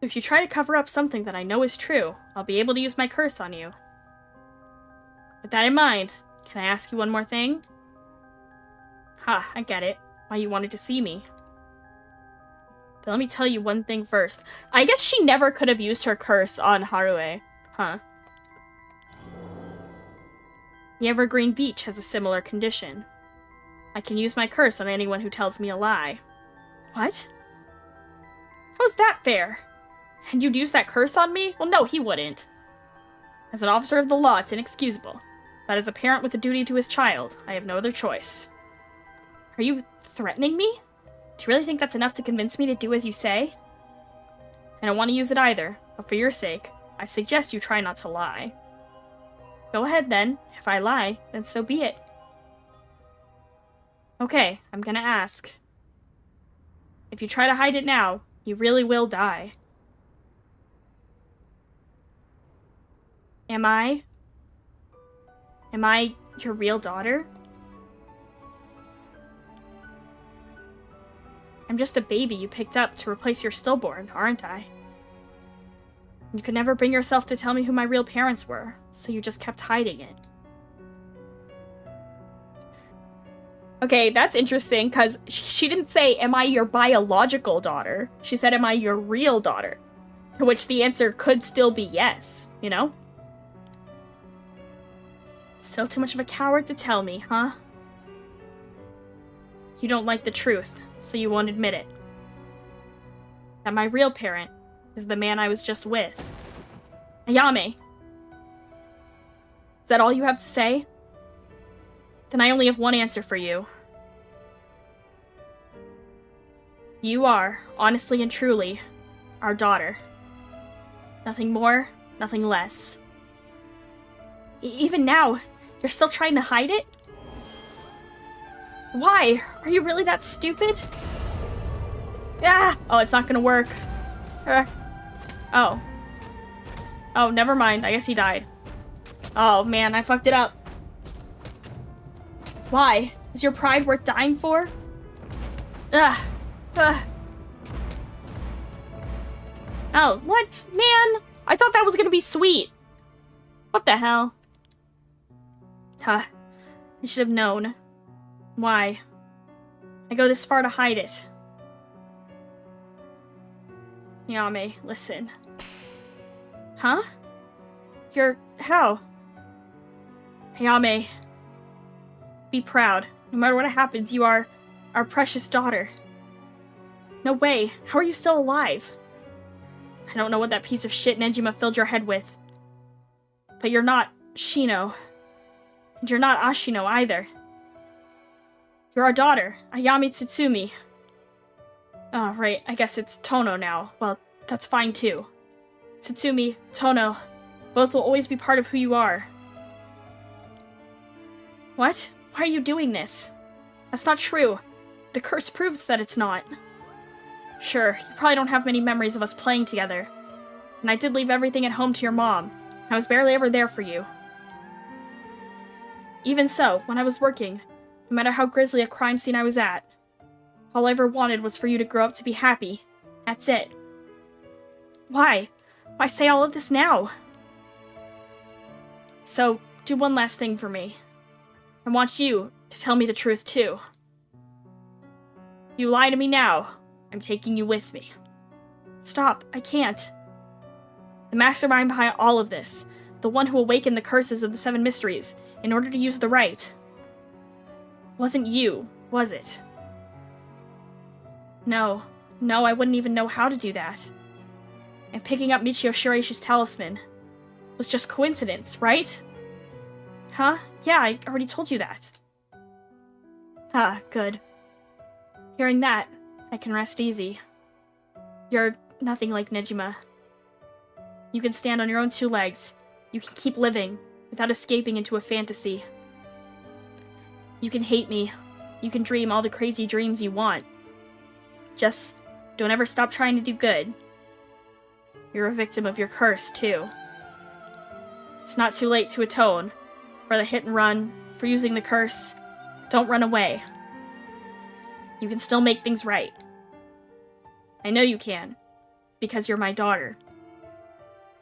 If you try to cover up something that I know is true, I'll be able to use my curse on you. With that in mind, can I ask you one more thing? Ha, I get it. Why you wanted to see me. Then let me tell you one thing first. I guess she never could have used her curse on Haruhi, huh? The Evergreen Beach has a similar condition. I can use my curse on anyone who tells me a lie. What? How's that fair? And you'd use that curse on me? Well, no, he wouldn't. As an officer of the law, it's inexcusable. But as a parent with a duty to his child, I have no other choice. Are you threatening me? Do you really think that's enough to convince me to do as you say? I don't want to use it either, but for your sake, I suggest you try not to lie. Go ahead then. If I lie, then so be it. Okay, I'm gonna ask. If you try to hide it now, you really will die. Am I your real daughter? I'm just a baby you picked up to replace your stillborn, aren't I? You could never bring yourself to tell me who my real parents were, so you just kept hiding it. Okay, that's interesting, because she didn't say, am I your biological daughter? She said, am I your real daughter? To which the answer could still be yes, you know? Still too much of a coward to tell me, huh? You don't like the truth, so you won't admit it. That my real parent is the man I was just with. Ayame! Is that all you have to say? Then I only have one answer for you. You are, honestly and truly, our daughter. Nothing more, nothing less. Even now, you're still trying to hide it? Why? Are you really that stupid? Ah! Oh, it's not gonna work. Oh. Oh, never mind. I guess he died. Oh, man, I fucked it up. Why? Is your pride worth dying for? Ugh. Ugh. Oh, what? Man! I thought that was gonna be sweet. What the hell? Huh. I should have known. Why? I go this far to hide it. Yame, listen. Huh? How? Yame. Be proud. No matter what happens, you are our precious daughter. No way. How are you still alive? I don't know what that piece of shit Nenjima filled your head with. But you're not Shino. And you're not Ashino either. You're our daughter, Ayami Tsutsumi. Oh, right. I guess it's Tono now. Well, that's fine too. Tsutsumi, Tono, both will always be part of who you are. What? Why are you doing this? That's not true. The curse proves that it's not. Sure, you probably don't have many memories of us playing together. And I did leave everything at home to your mom. I was barely ever there for you. Even so, when I was working, no matter how grisly a crime scene I was at, all I ever wanted was for you to grow up to be happy. That's it. Why? Why say all of this now? So, do one last thing for me. I want you to tell me the truth, too. If you lie to me now, I'm taking you with me. Stop, I can't. The mastermind behind all of this, the one who awakened the curses of the Seven Mysteries, in order to use the right, wasn't you, was it? No, I wouldn't even know how to do that. And picking up Michio Shireishi's talisman was just coincidence, right? Huh? Yeah, I already told you that. Ah, good. Hearing that, I can rest easy. You're nothing like Nejima. You can stand on your own two legs. You can keep living without escaping into a fantasy. You can hate me. You can dream all the crazy dreams you want. Just don't ever stop trying to do good. You're a victim of your curse, too. It's not too late to atone. For the hit and run, for using the curse. Don't run away. You can still make things right. I know you can, because you're my daughter.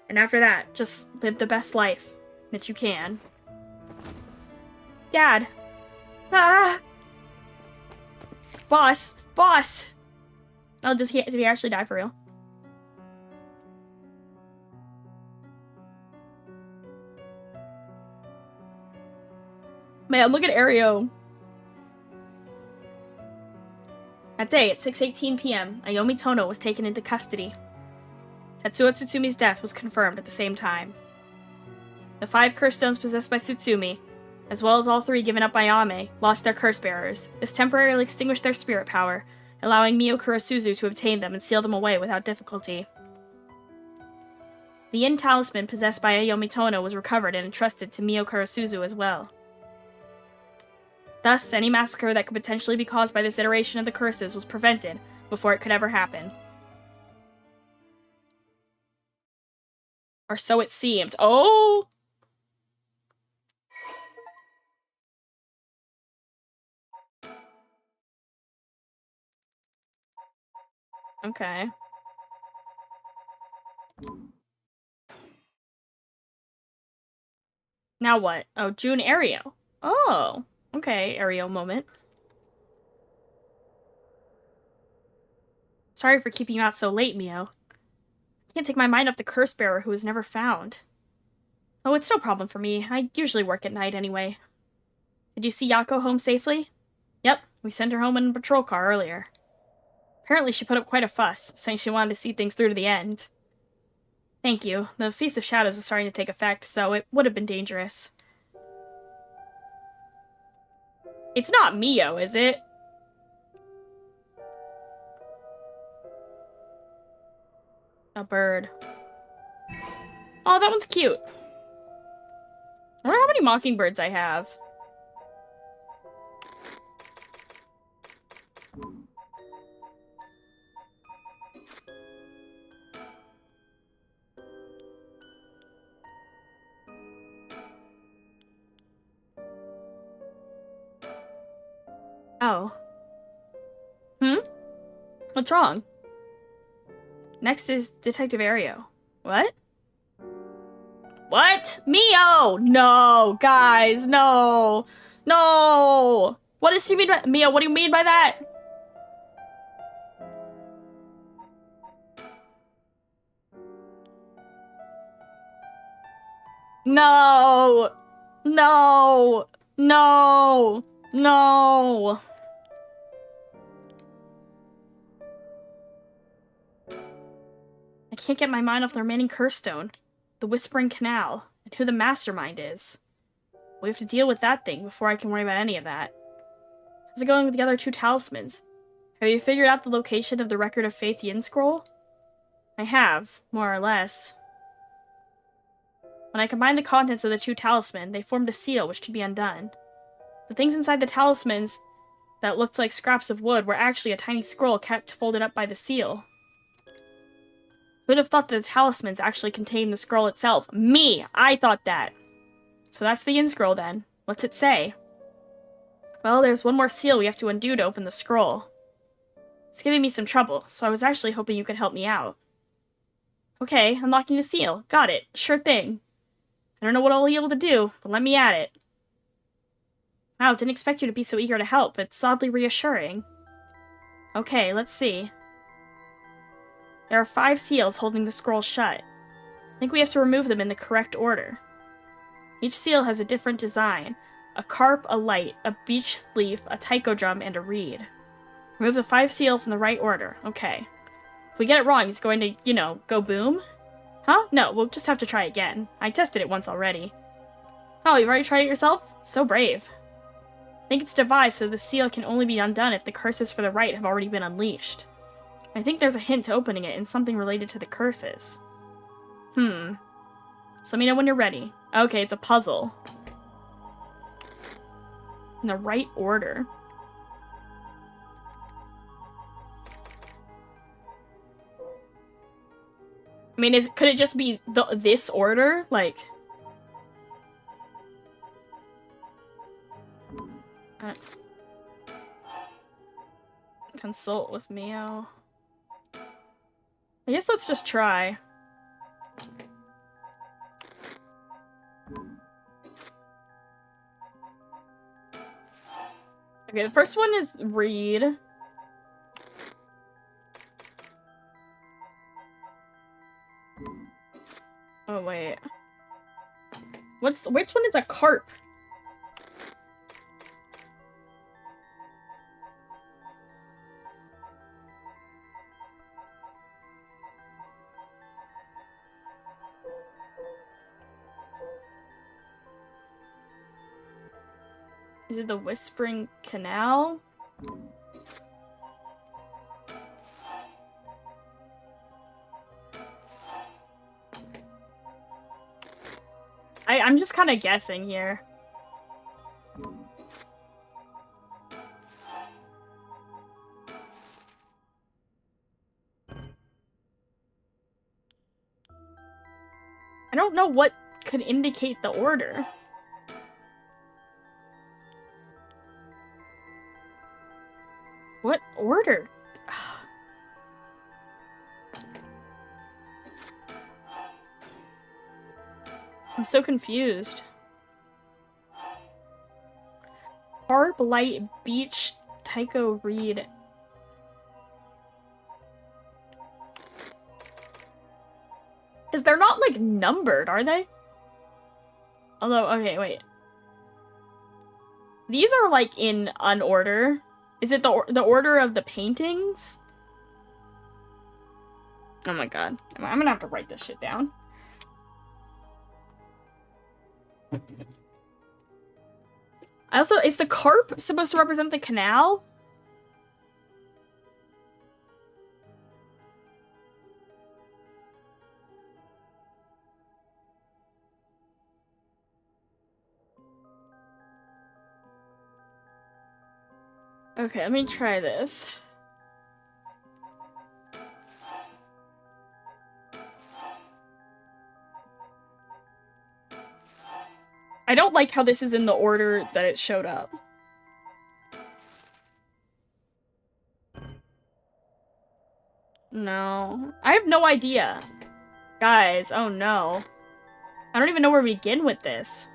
And after that, just live the best life that you can. Dad! Ah! Boss! Boss! Oh, did he actually die for real? Man, look at Ario. That day, at 6:18 p.m., Ayami Tono was taken into custody. Tetsuo Tsutsumi's death was confirmed at the same time. The 5 curse stones possessed by Tsutsumi, as well as all 3 given up by Ame, lost their curse bearers. This temporarily extinguished their spirit power, allowing Mio Kurosuzu to obtain them and seal them away without difficulty. The Yin talisman possessed by Ayami Tono was recovered and entrusted to Mio Kurosuzu as well. Thus, any massacre that could potentially be caused by this iteration of the curses was prevented before it could ever happen. Or so it seemed. Oh! Okay. Now what? Oh, June Aereo. Oh, okay, Aereo moment. Sorry for keeping you out so late, Mio. I can't take my mind off the curse bearer who was never found. Oh, it's no problem for me. I usually work at night anyway. Did you see Yako home safely? Yep, we sent her home in a patrol car earlier. Apparently she put up quite a fuss, saying she wanted to see things through to the end. Thank you. The Feast of Shadows was starting to take effect, so it would have been dangerous. It's not Mio, is it? A bird. Oh, that one's cute. I wonder how many mockingbirds I have. Oh. What's wrong? Next is Detective Aereo. What? What? Mio! No, guys, no. No! What does she mean by- Mio, what do you mean by that? No! No! No! No! I can't get my mind off the remaining curse stone, the Whispering Canal, and who the mastermind is. We have to deal with that thing before I can worry about any of that. How's it going with the other two talismans? Have you figured out the location of the Record of Fate's Yin Scroll? I have, more or less. When I combined the contents of the two talismans, they formed a seal which could be undone. The things inside the talismans that looked like scraps of wood were actually a tiny scroll kept folded up by the seal. Who would have thought that the talismans actually contained the scroll itself? Me! I thought that! So that's the Yin Scroll then. What's it say? Well, there's one more seal we have to undo to open the scroll. It's giving me some trouble, so I was actually hoping you could help me out. Okay, unlocking the seal. Got it. Sure thing. I don't know what I'll be able to do, but let me at it. Wow, didn't expect you to be so eager to help. It's oddly reassuring. Okay, let's see. There are 5 seals holding the scroll shut. I think we have to remove them in the correct order. Each seal has a different design. A carp, a light, a beech leaf, a taiko drum, and a reed. Remove the 5 seals in the right order. Okay. If we get it wrong, it's going to, you know, go boom? Huh? No, we'll just have to try again. I tested it once already. Oh, you've already tried it yourself? So brave. I think it's devised so the seal can only be undone if the curses for the right have already been unleashed. I think there's a hint to opening it in something related to the curses. So let me know when you're ready. Okay, it's a puzzle. In the right order. I mean, could it just be this order? Like... consult with Mio. I guess let's just try. Okay, the first one is read. Oh, wait. Which one is a carp? Is it the Whispering Canal? I'm just kind of guessing here. I don't know what could indicate the order. What order? I'm so confused. Harp, Light, Beach, Tycho, Reed. Because they're not, like, numbered, are they? Although, okay, wait. These are, like, in unorder. Is it the order of the paintings? Oh my god. I'm gonna have to write this shit down. Is the carp supposed to represent the canal? Okay, let me try this. I don't like how this is in the order that it showed up. No. I have no idea. Guys, oh no. I don't even know where we begin with this.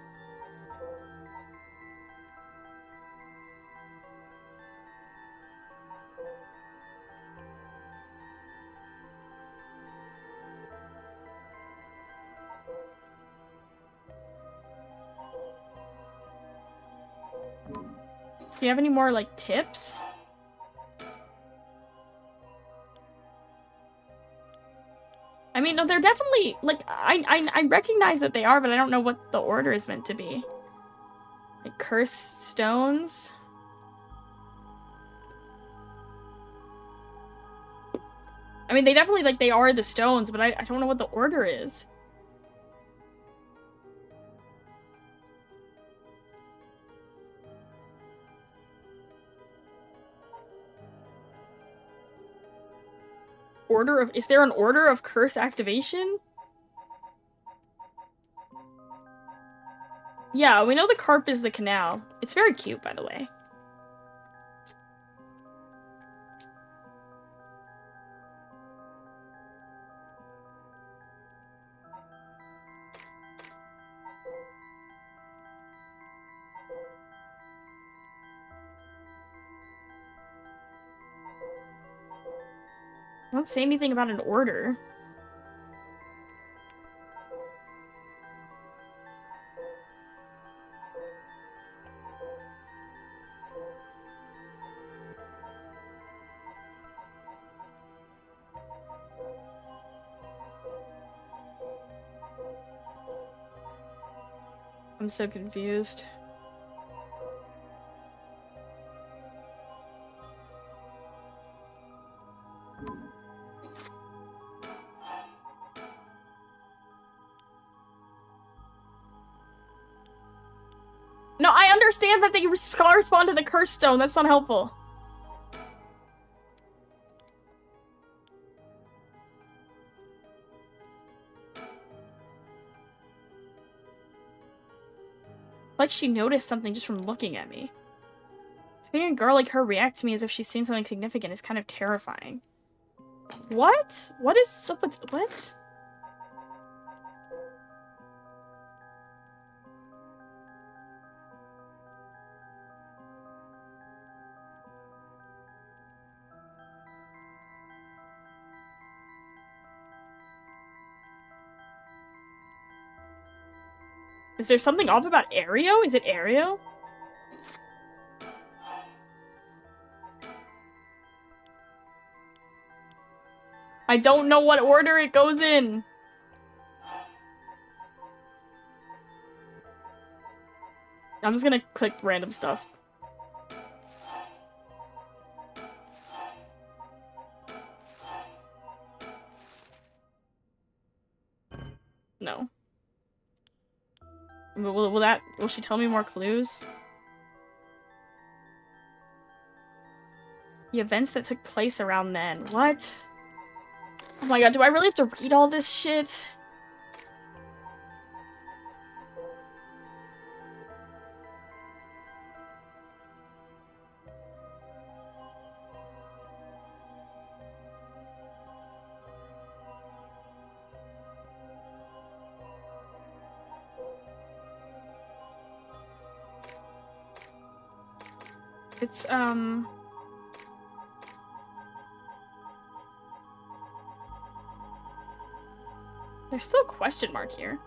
Do you have any more, like, tips? I mean, no, they're definitely, like, I recognize that they are, but I don't know what the order is meant to be. Like, cursed stones? I mean, they definitely, like, they are the stones, but I don't know what the order is. Is there an order of curse activation? Yeah, we know the carp is the canal. It's very cute, by the way. I don't say anything about an order. I'm so confused. No, I understand that they correspond to the curse stone. That's not helpful. Like she noticed something just from looking at me. Having a girl like her react to me as if she's seen something significant is kind of terrifying. What? What is up with what? Is there something off about Aereo? Is it Aereo? I don't know what order it goes in. I'm just gonna click random stuff. No. Will she tell me more clues? The events that took place around then. What? Oh my god, do I really have to read all this shit? It's, there's still a question mark here.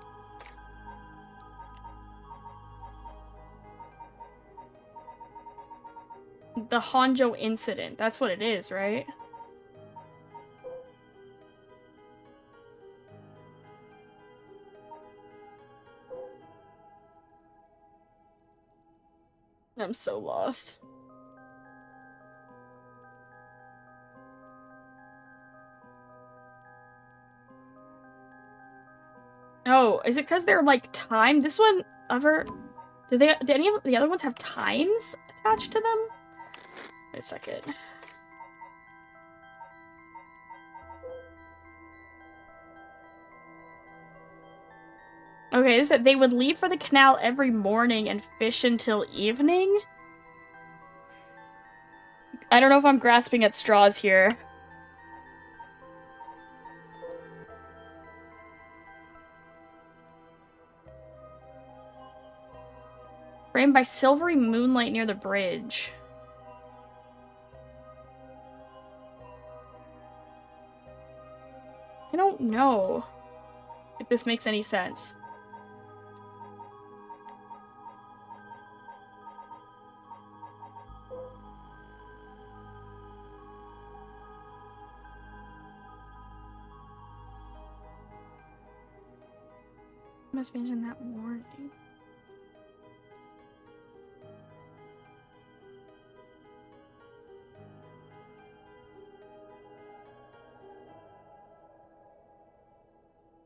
The Honjo incident. That's what it is, right? I'm so lost. Oh, is it because they're like timed? This one ever... Do any of the other ones have times attached to them? Wait a second. Okay, is that they would leave for the canal every morning and fish until evening? I don't know if I'm grasping at straws here. Framed by silvery moonlight near the bridge. I don't know if this makes any sense. Must mention that morning.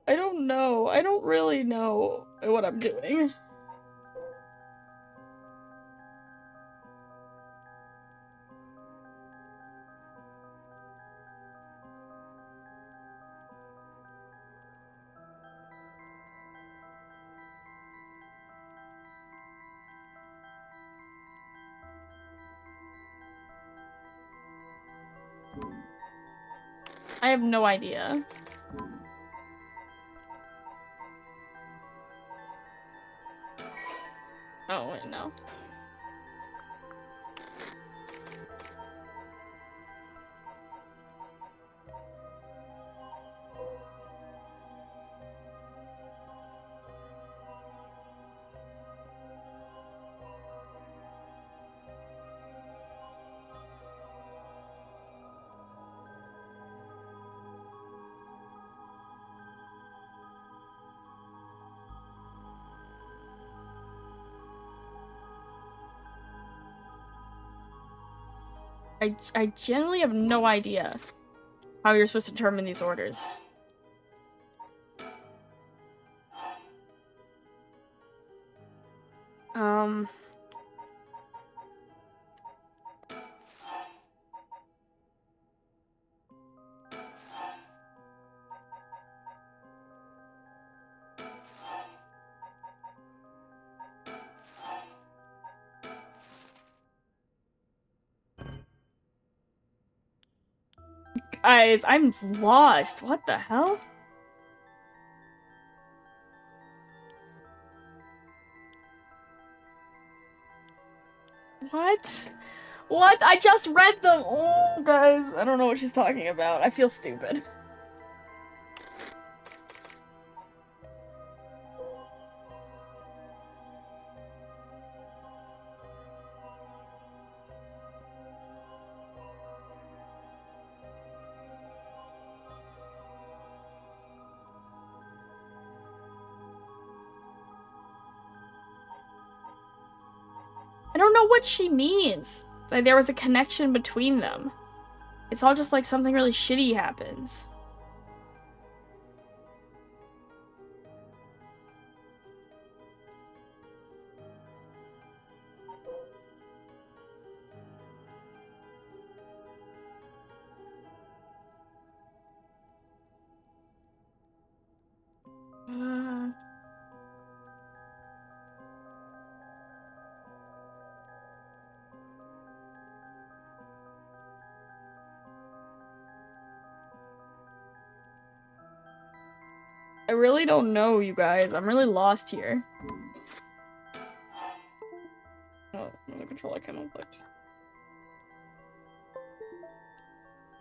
I don't know. I don't really know what I'm doing. I have no idea. Oh, wait, no. I genuinely have no idea how you're supposed to determine these orders. Guys, I'm lost. What the hell? What? What? I just read them! Oh, guys, I don't know what she's talking about. I feel stupid. I don't know what she means. Like, there was a connection between them. It's all just like something really shitty happens. I really don't know, you guys. I'm really lost here. Oh, the controller came unplugged.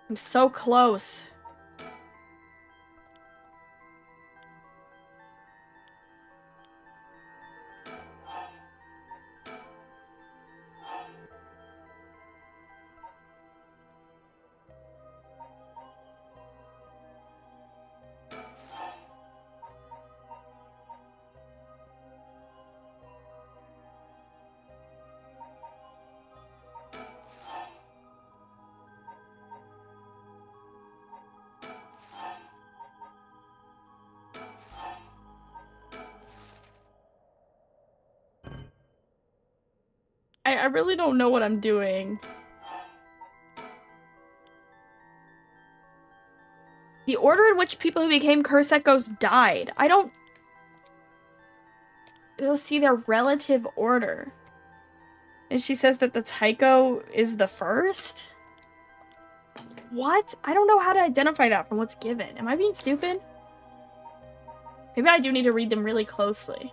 I'm so close. I really don't know what I'm doing. The order in which people who became curse echoes died. I don't... You'll see their relative order. And she says that the Tycho is the first? What? I don't know how to identify that from what's given. Am I being stupid? Maybe I do need to read them really closely.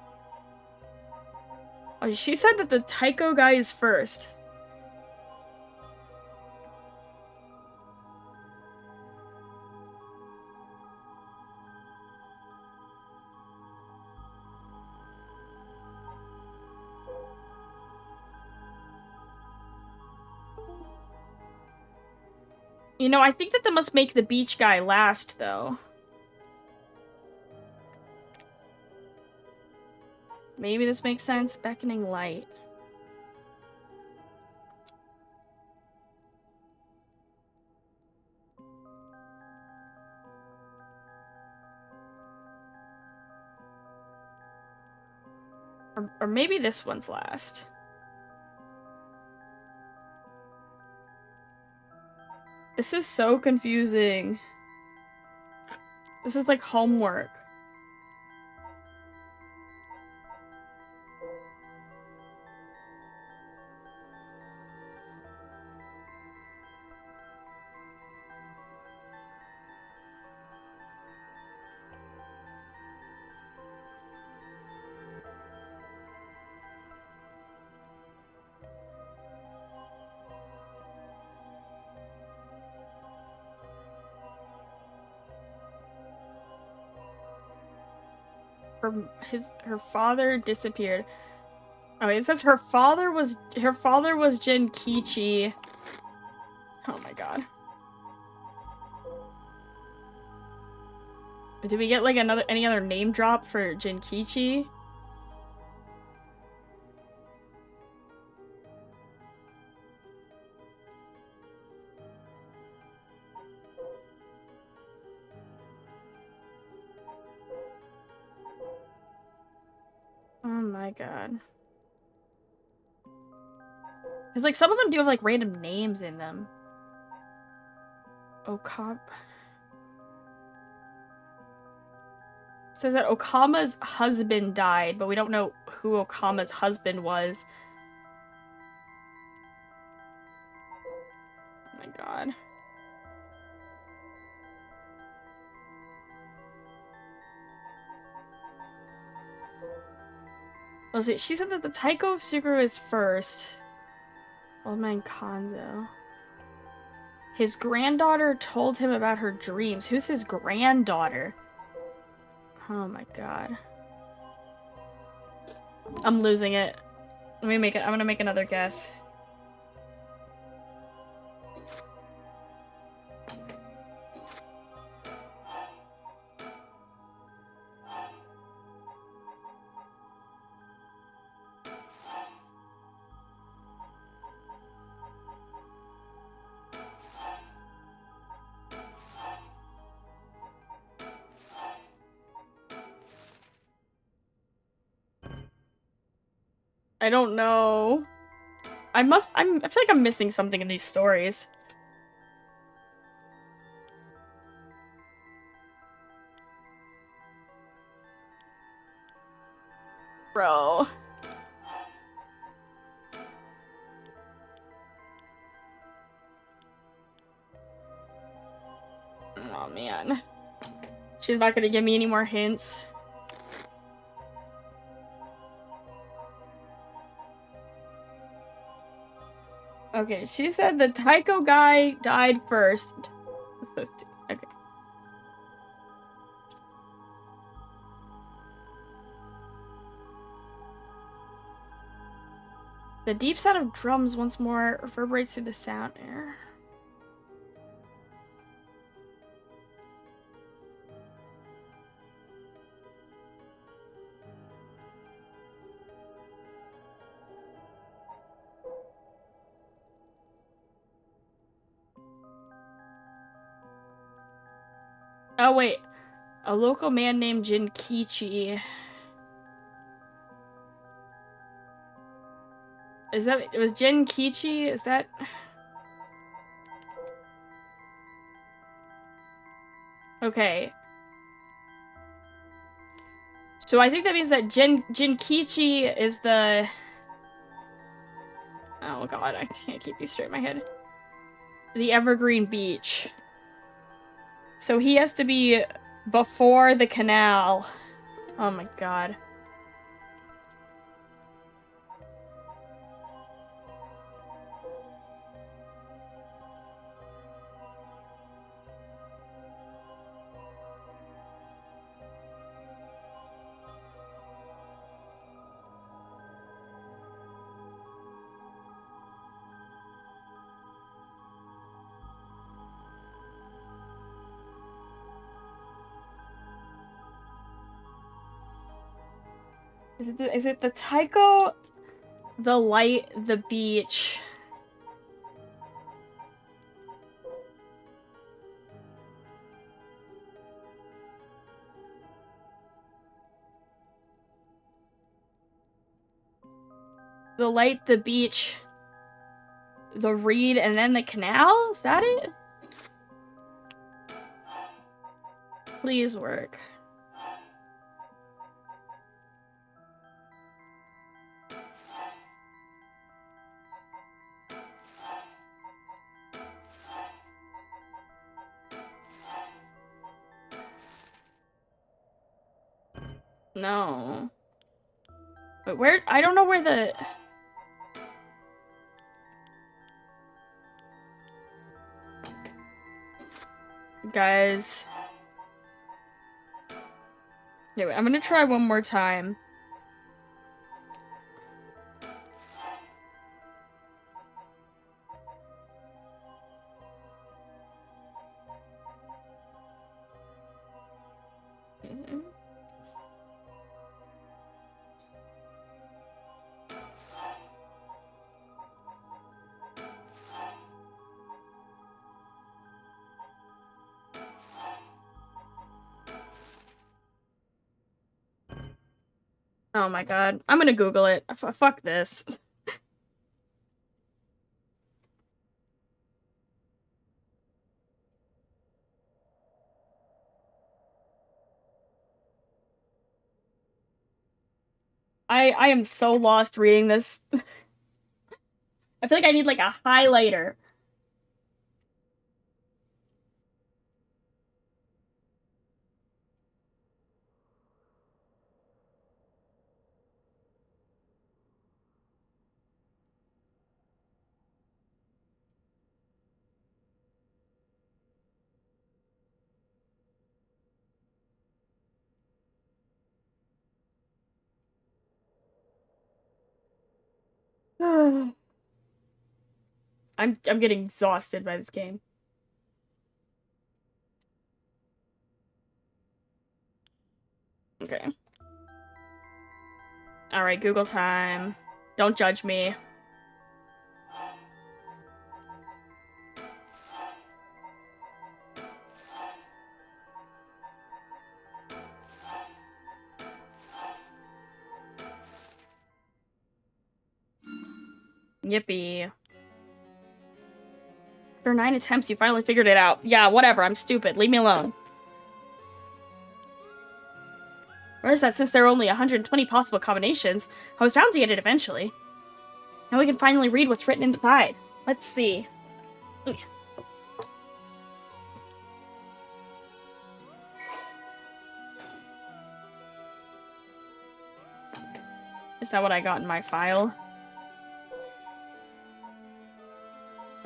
Oh, she said that the Tycho guy is first. You know, I think that must make the beach guy last, though. Maybe this makes sense. Beckoning light. Or maybe this one's last. This is so confusing. This is like homework. Her father disappeared. Oh, it says her father was Jinkichi. Oh my god. Did we get like any other name drop for Jinkichi? Oh my god. Because like some of them do have like random names in them. Says that Okama's husband died, but we don't know who Okama's husband was. Oh my god. Let's see, she said that the Taiko of Suguru is first. Old man Kanzo. His granddaughter told him about her dreams. Who's his granddaughter? Oh my god. I'm losing it. Let me make it. I'm gonna make another guess. I don't know. I feel like I'm missing something in these stories. Bro. Oh man. She's not gonna give me any more hints. Okay, she said the Taiko guy died first. Okay. The deep sound of drums once more reverberates through the sound air. Oh, wait. A local man named Jinkichi. Is that... It was Jinkichi? Is that... Okay. So I think that means that Jinkichi is the... Oh god, I can't keep these straight in my head. The Evergreen Beach. So he has to be before the canal. Oh my god. Is it the Taiko, the light, the beach? The light, the beach, the reed, and then the canal? Is that it? Please work. No. Wait, where? I don't know where the... Guys. Yeah, wait, I'm gonna try one more time. Oh my god. I'm gonna Google it. Fuck this. I am so lost reading this. I feel like I need like a highlighter. I'm getting exhausted by this game. Okay. Alright, Google time. Don't judge me. Yippee. After 9 attempts, you finally figured it out. Yeah, whatever, I'm stupid. Leave me alone. Or is that since there are only 120 possible combinations, I was bound to get it eventually. Now we can finally read what's written inside. Let's see. Is that what I got in my file?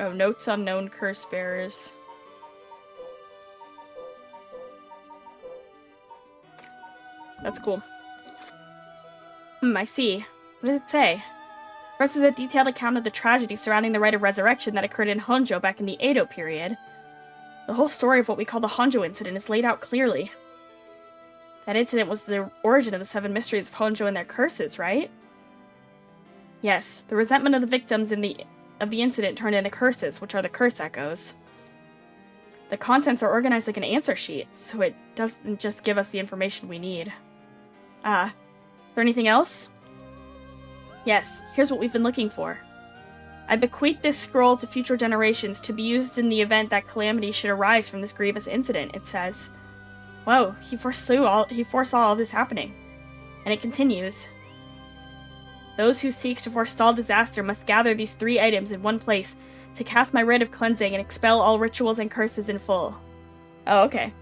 Oh, notes on known curse bearers. That's cool. I see. What does it say? First is a detailed account of the tragedy surrounding the rite of resurrection that occurred in Honjo back in the Edo period. The whole story of what we call the Honjo incident is laid out clearly. That incident was the origin of the 7 mysteries of Honjo and their curses, right? Yes, the resentment of the victims of the incident turned into curses, which are the curse echoes. The contents are organized like an answer sheet, so it doesn't just give us the information we need. Is there anything else? Yes, here's what we've been looking for. I bequeath this scroll to future generations to be used in the event that calamity should arise from this grievous incident, it says. Whoa, he foresaw all this happening. And it continues. Those who seek to forestall disaster must gather these 3 items in one place to cast my rite of cleansing and expel all rituals and curses in full. Oh, okay.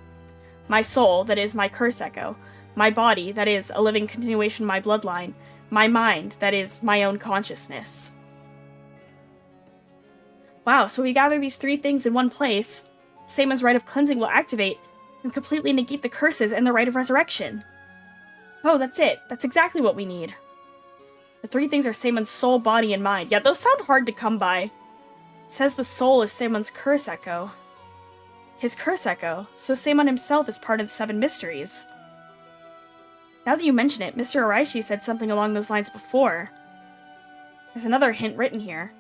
My soul, that is my curse echo. My body, that is a living continuation of my bloodline. My mind, that is my own consciousness. Wow, so we gather these 3 things in one place. Same as Rite of Cleansing will activate and completely negate the curses and the Rite of Resurrection. Oh, that's it. That's exactly what we need. The 3 things are Seimon's soul, body, and mind. Yeah, those sound hard to come by. It says the soul is Seimon's curse echo. His curse echo, so Seimon himself is part of the 7 mysteries. Now that you mention it, Mr. Araishi said something along those lines before. There's another hint written here.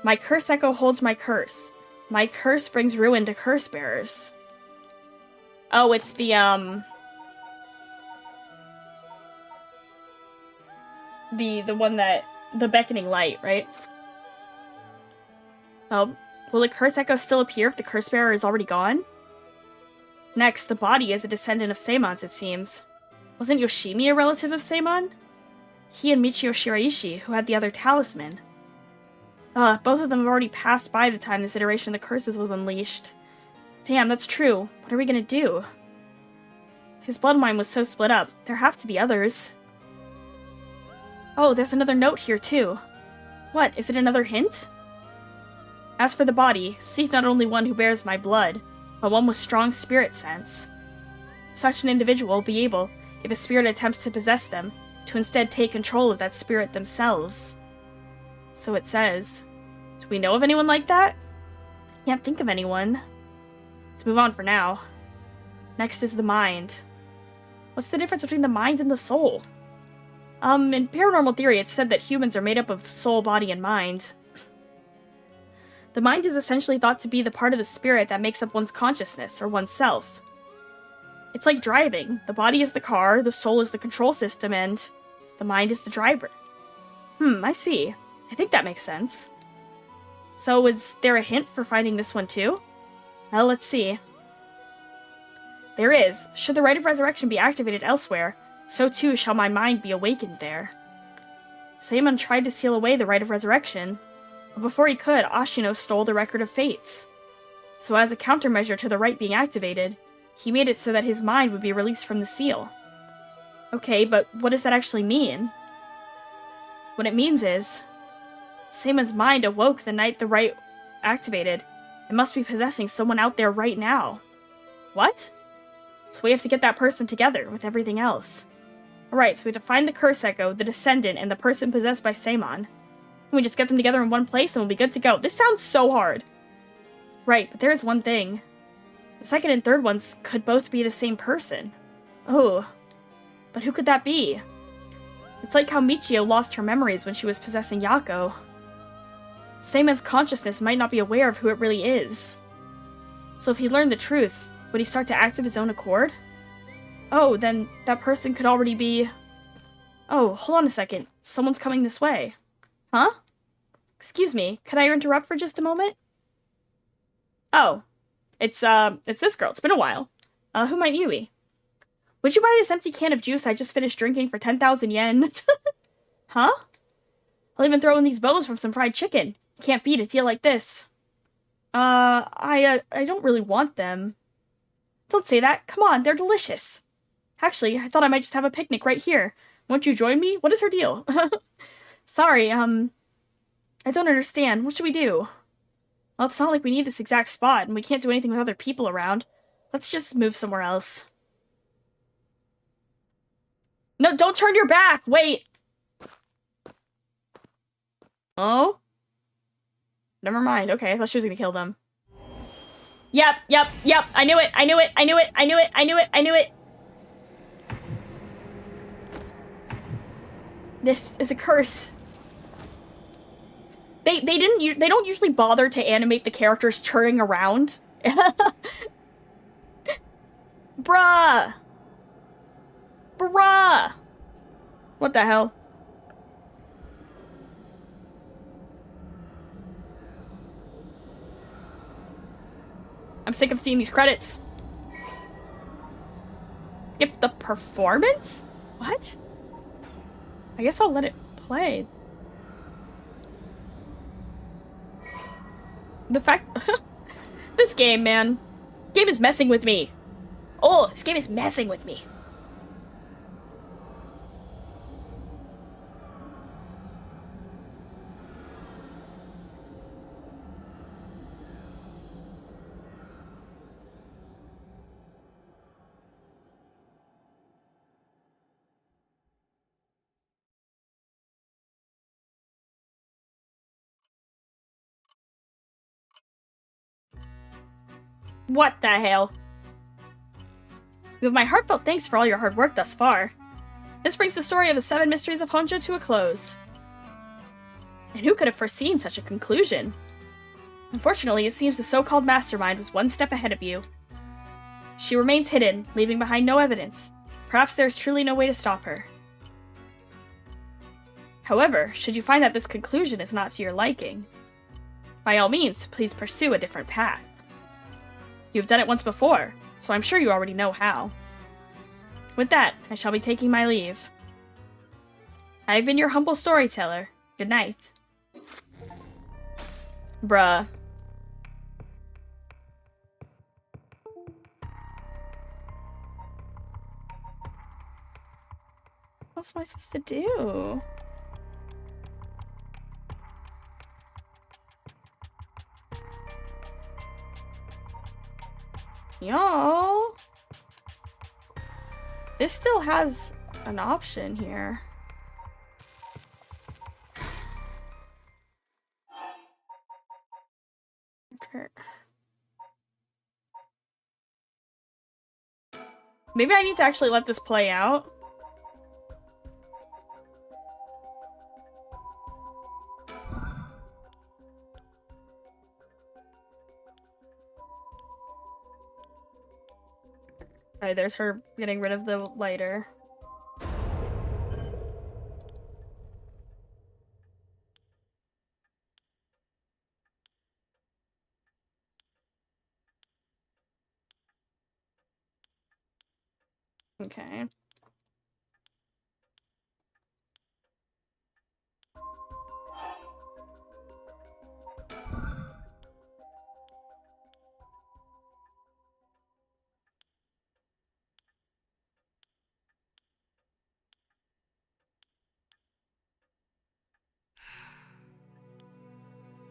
My curse echo holds my curse. My curse brings ruin to curse bearers. Oh, it's the one that, the beckoning light, right? Oh, will the curse echo still appear if the curse bearer is already gone? Next, the body is a descendant of Seimon's, it seems. Wasn't Yoshimi a relative of Seimon? He and Michio Shiraishi, who had the other talisman. Both of them have already passed by the time this iteration of the curses was unleashed. Damn, that's true. What are we gonna do? His bloodline was so split up, there have to be others. Oh, there's another note here, too. What, is it another hint? As for the body, seek not only one who bears my blood, but one with strong spirit sense. Such an individual will be able, if a spirit attempts to possess them, to instead take control of that spirit themselves. So it says. Do we know of anyone like that? I can't think of anyone. Let's move on for now. Next is the mind. What's the difference between the mind and the soul? In paranormal theory, it's said that humans are made up of soul, body, and mind. The mind is essentially thought to be the part of the spirit that makes up one's consciousness, or oneself. It's like driving. The body is the car, the soul is the control system, and the mind is the driver. I see. I think that makes sense. So is there a hint for finding this one too? Well, let's see. There is. Should the Rite of Resurrection be activated elsewhere, so too shall my mind be awakened there. Seimon tried to seal away the Rite of Resurrection, but before he could, Ashino stole the Record of Fates. So as a countermeasure to the rite being activated, he made it so that his mind would be released from the seal. Okay, but what does that actually mean? What it means is, Seimon's mind awoke the night the rite activated. It must be possessing someone out there right now. What? So we have to get that person together with everything else. Alright, so we have to find the curse echo, the descendant, and the person possessed by Seimon. We just get them together in one place and we'll be good to go. This sounds so hard. Right, but there is one thing. The second and third ones could both be the same person. Oh, but who could that be? It's like how Michio lost her memories when she was possessing Yako. Seimon's consciousness might not be aware of who it really is. So if he learned the truth, would he start to act of his own accord? Oh, then that person could already be... Oh, hold on a second. Someone's coming this way. Huh? Excuse me, could I interrupt for just a moment? Oh, it's this girl. It's been a while. Who might you be? Would you buy this empty can of juice I just finished drinking for 10,000 yen? Huh? I'll even throw in these bones from some fried chicken. Can't beat a deal like this. I don't really want them. Don't say that. Come on, they're delicious. Actually, I thought I might just have a picnic right here. Won't you join me? What is her deal? Sorry, I don't understand. What should we do? Well, it's not like we need this exact spot, and we can't do anything with other people around. Let's just move somewhere else. No, don't turn your back! Wait! Oh? Never mind. Okay, I thought she was gonna kill them. Yep. I knew it. I knew it. This is a curse. They don't usually bother to animate the characters turning around. Bruh. What the hell? I'm sick of seeing these credits. Skip the performance? What? I guess I'll let it play. The fact... This game, man. This game is messing with me. Oh, this game is messing with me. What the hell? With my heartfelt thanks for all your hard work thus far. This brings the story of the 7 mysteries of Honjo to a close. And who could have foreseen such a conclusion? Unfortunately, it seems the so-called mastermind was one step ahead of you. She remains hidden, leaving behind no evidence. Perhaps there's truly no way to stop her. However, should you find that this conclusion is not to your liking, by all means, please pursue a different path. You've done it once before, so I'm sure you already know how. With that, I shall be taking my leave. I have been your humble storyteller. Good night. Bruh. What else am I supposed to do? Yo. This still has an option here. Okay. Maybe I need to actually let this play out. Alright, there's her getting rid of the lighter. Okay.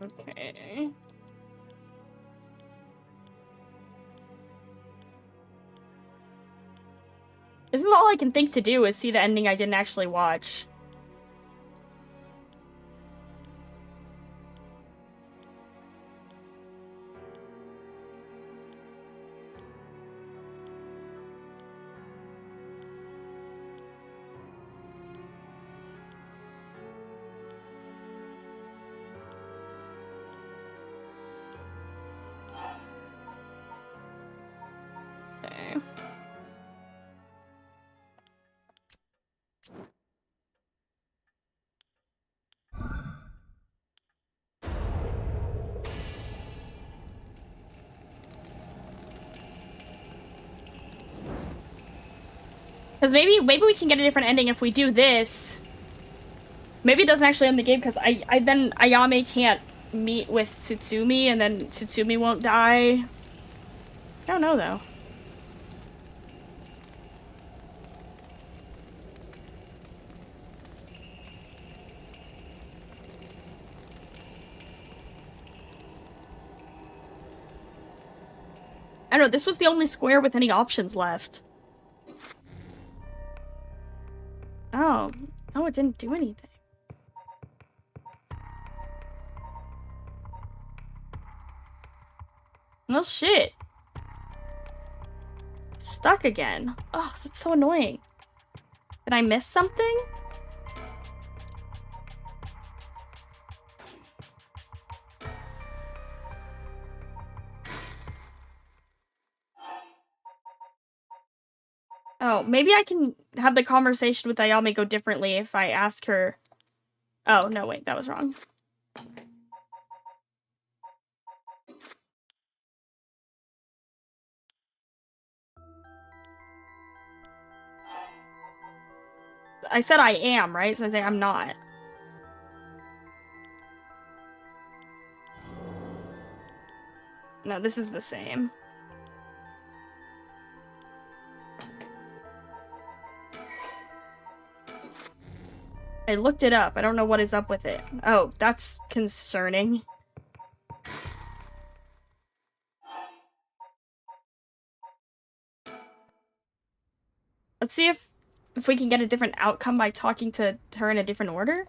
Okay. This is all I can think to do is see the ending I didn't actually watch. Okay. Because maybe we can get a different ending if we do this. Maybe it doesn't actually end the game because then Ayame can't meet with Tsutsumi and then Tsutsumi won't die. I don't know though. I don't know, this was the only square with any options left. Oh. Oh, it didn't do anything. Well, shit. Stuck again. Oh, that's so annoying. Did I miss something? Oh, maybe I can have the conversation with Ayame go differently if I ask her. Oh, no, wait, that was wrong. I said I am, right? So I say I'm not. No, this is the same. I looked it up. I don't know what is up with it. Oh, that's concerning. Let's see if we can get a different outcome by talking to her in a different order.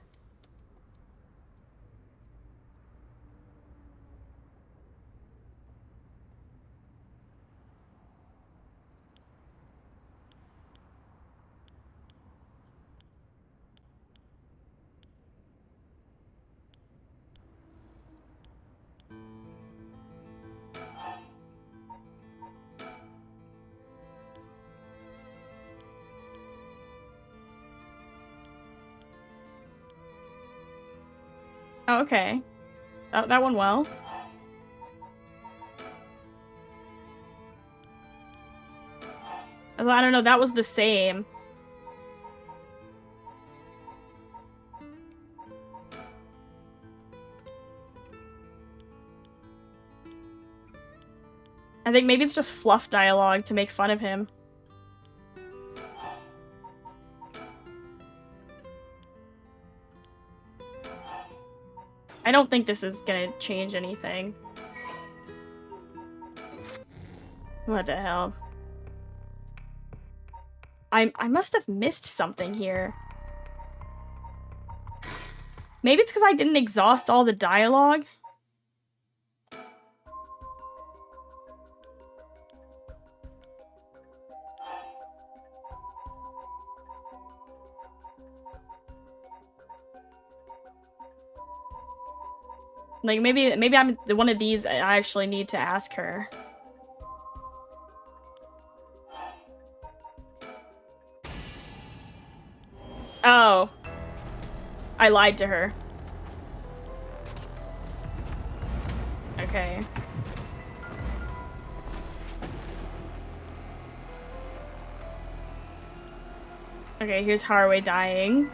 Oh, okay. That went well. I don't know, that was the same. I think maybe it's just fluff dialogue to make fun of him. I don't think this is gonna change anything. What the hell? I must have missed something here. Maybe it's because I didn't exhaust all the dialogue. Like, maybe I'm one of these I actually need to ask her. Oh. I lied to her. Okay. Okay, here's Haraway dying.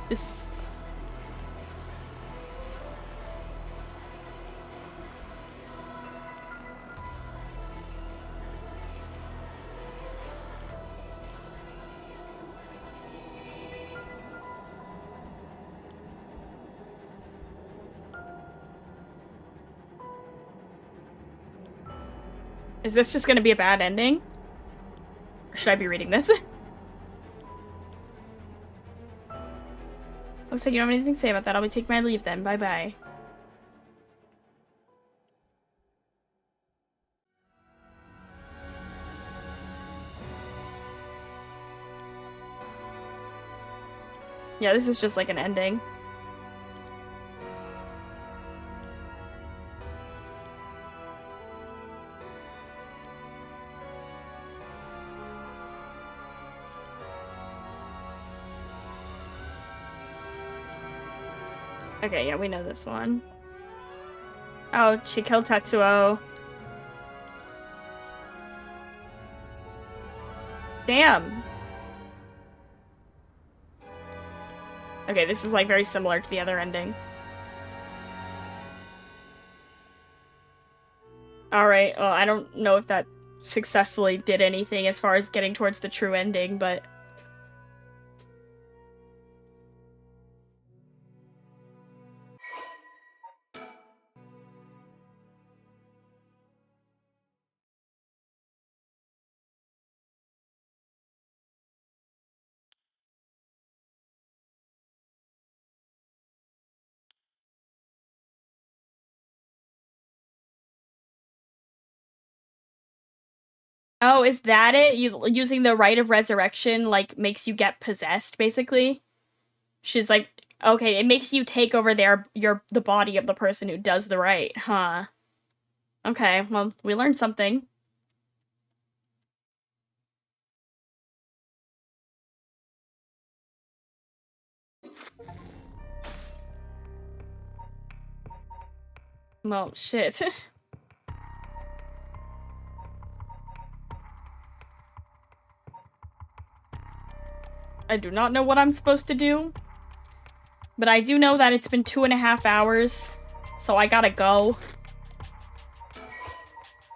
This... Is this just gonna be a bad ending? Or should I be reading this? Looks like you don't have anything to say about that. I'll be taking my leave then. Bye-bye. Yeah, this is just like an ending. Okay, yeah, we know this one. Oh, she killed Tetsuo. Damn. Okay, this is like very similar to the other ending. Alright, well, I don't know if that successfully did anything as far as getting towards the true ending, but Oh, is that it? You using the rite of resurrection like makes you get possessed, basically? She's like, okay, it makes you take over the body of the person who does the rite, huh? Okay, well, we learned something. Well, shit. I do not know what I'm supposed to do. But I do know that it's been 2.5 hours, so I gotta go.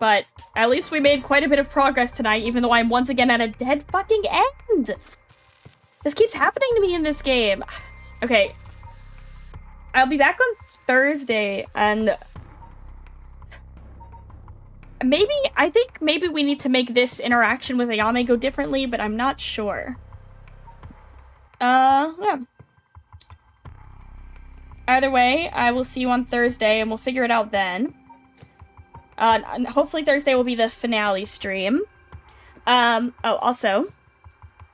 But at least we made quite a bit of progress tonight, even though I'm once again at a dead fucking end. This keeps happening to me in this game. Okay. I'll be back on Thursday, and I think maybe we need to make this interaction with Ayame go differently, but I'm not sure. Yeah. Either way, I will see you on Thursday, and we'll figure it out then. Hopefully Thursday will be the finale stream. Oh, also,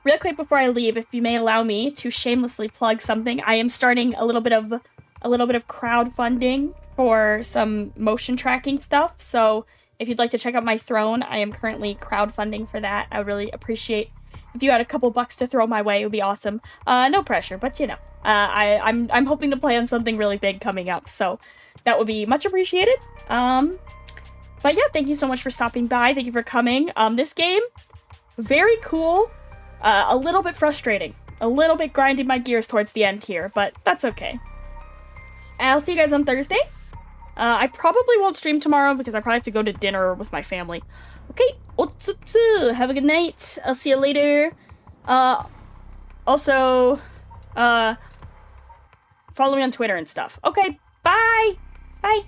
real quick before I leave, if you may allow me to shamelessly plug something, I am starting a little bit of crowdfunding for some motion tracking stuff. So if you'd like to check out my throne, I am currently crowdfunding for that. I would really appreciate if you had a couple bucks to throw my way. It would be awesome. No pressure, but you know, I'm hoping to play on something really big coming up, so that would be much appreciated. But yeah, thank you so much for stopping by. Thank you for coming. This game, very cool. A little bit frustrating. A little bit grinding my gears towards the end here, but that's okay. I'll see you guys on Thursday. I probably won't stream tomorrow because I probably have to go to dinner with my family. Okay, have a good night. I'll see you later. Also, follow me on Twitter and stuff. Okay, bye! Bye!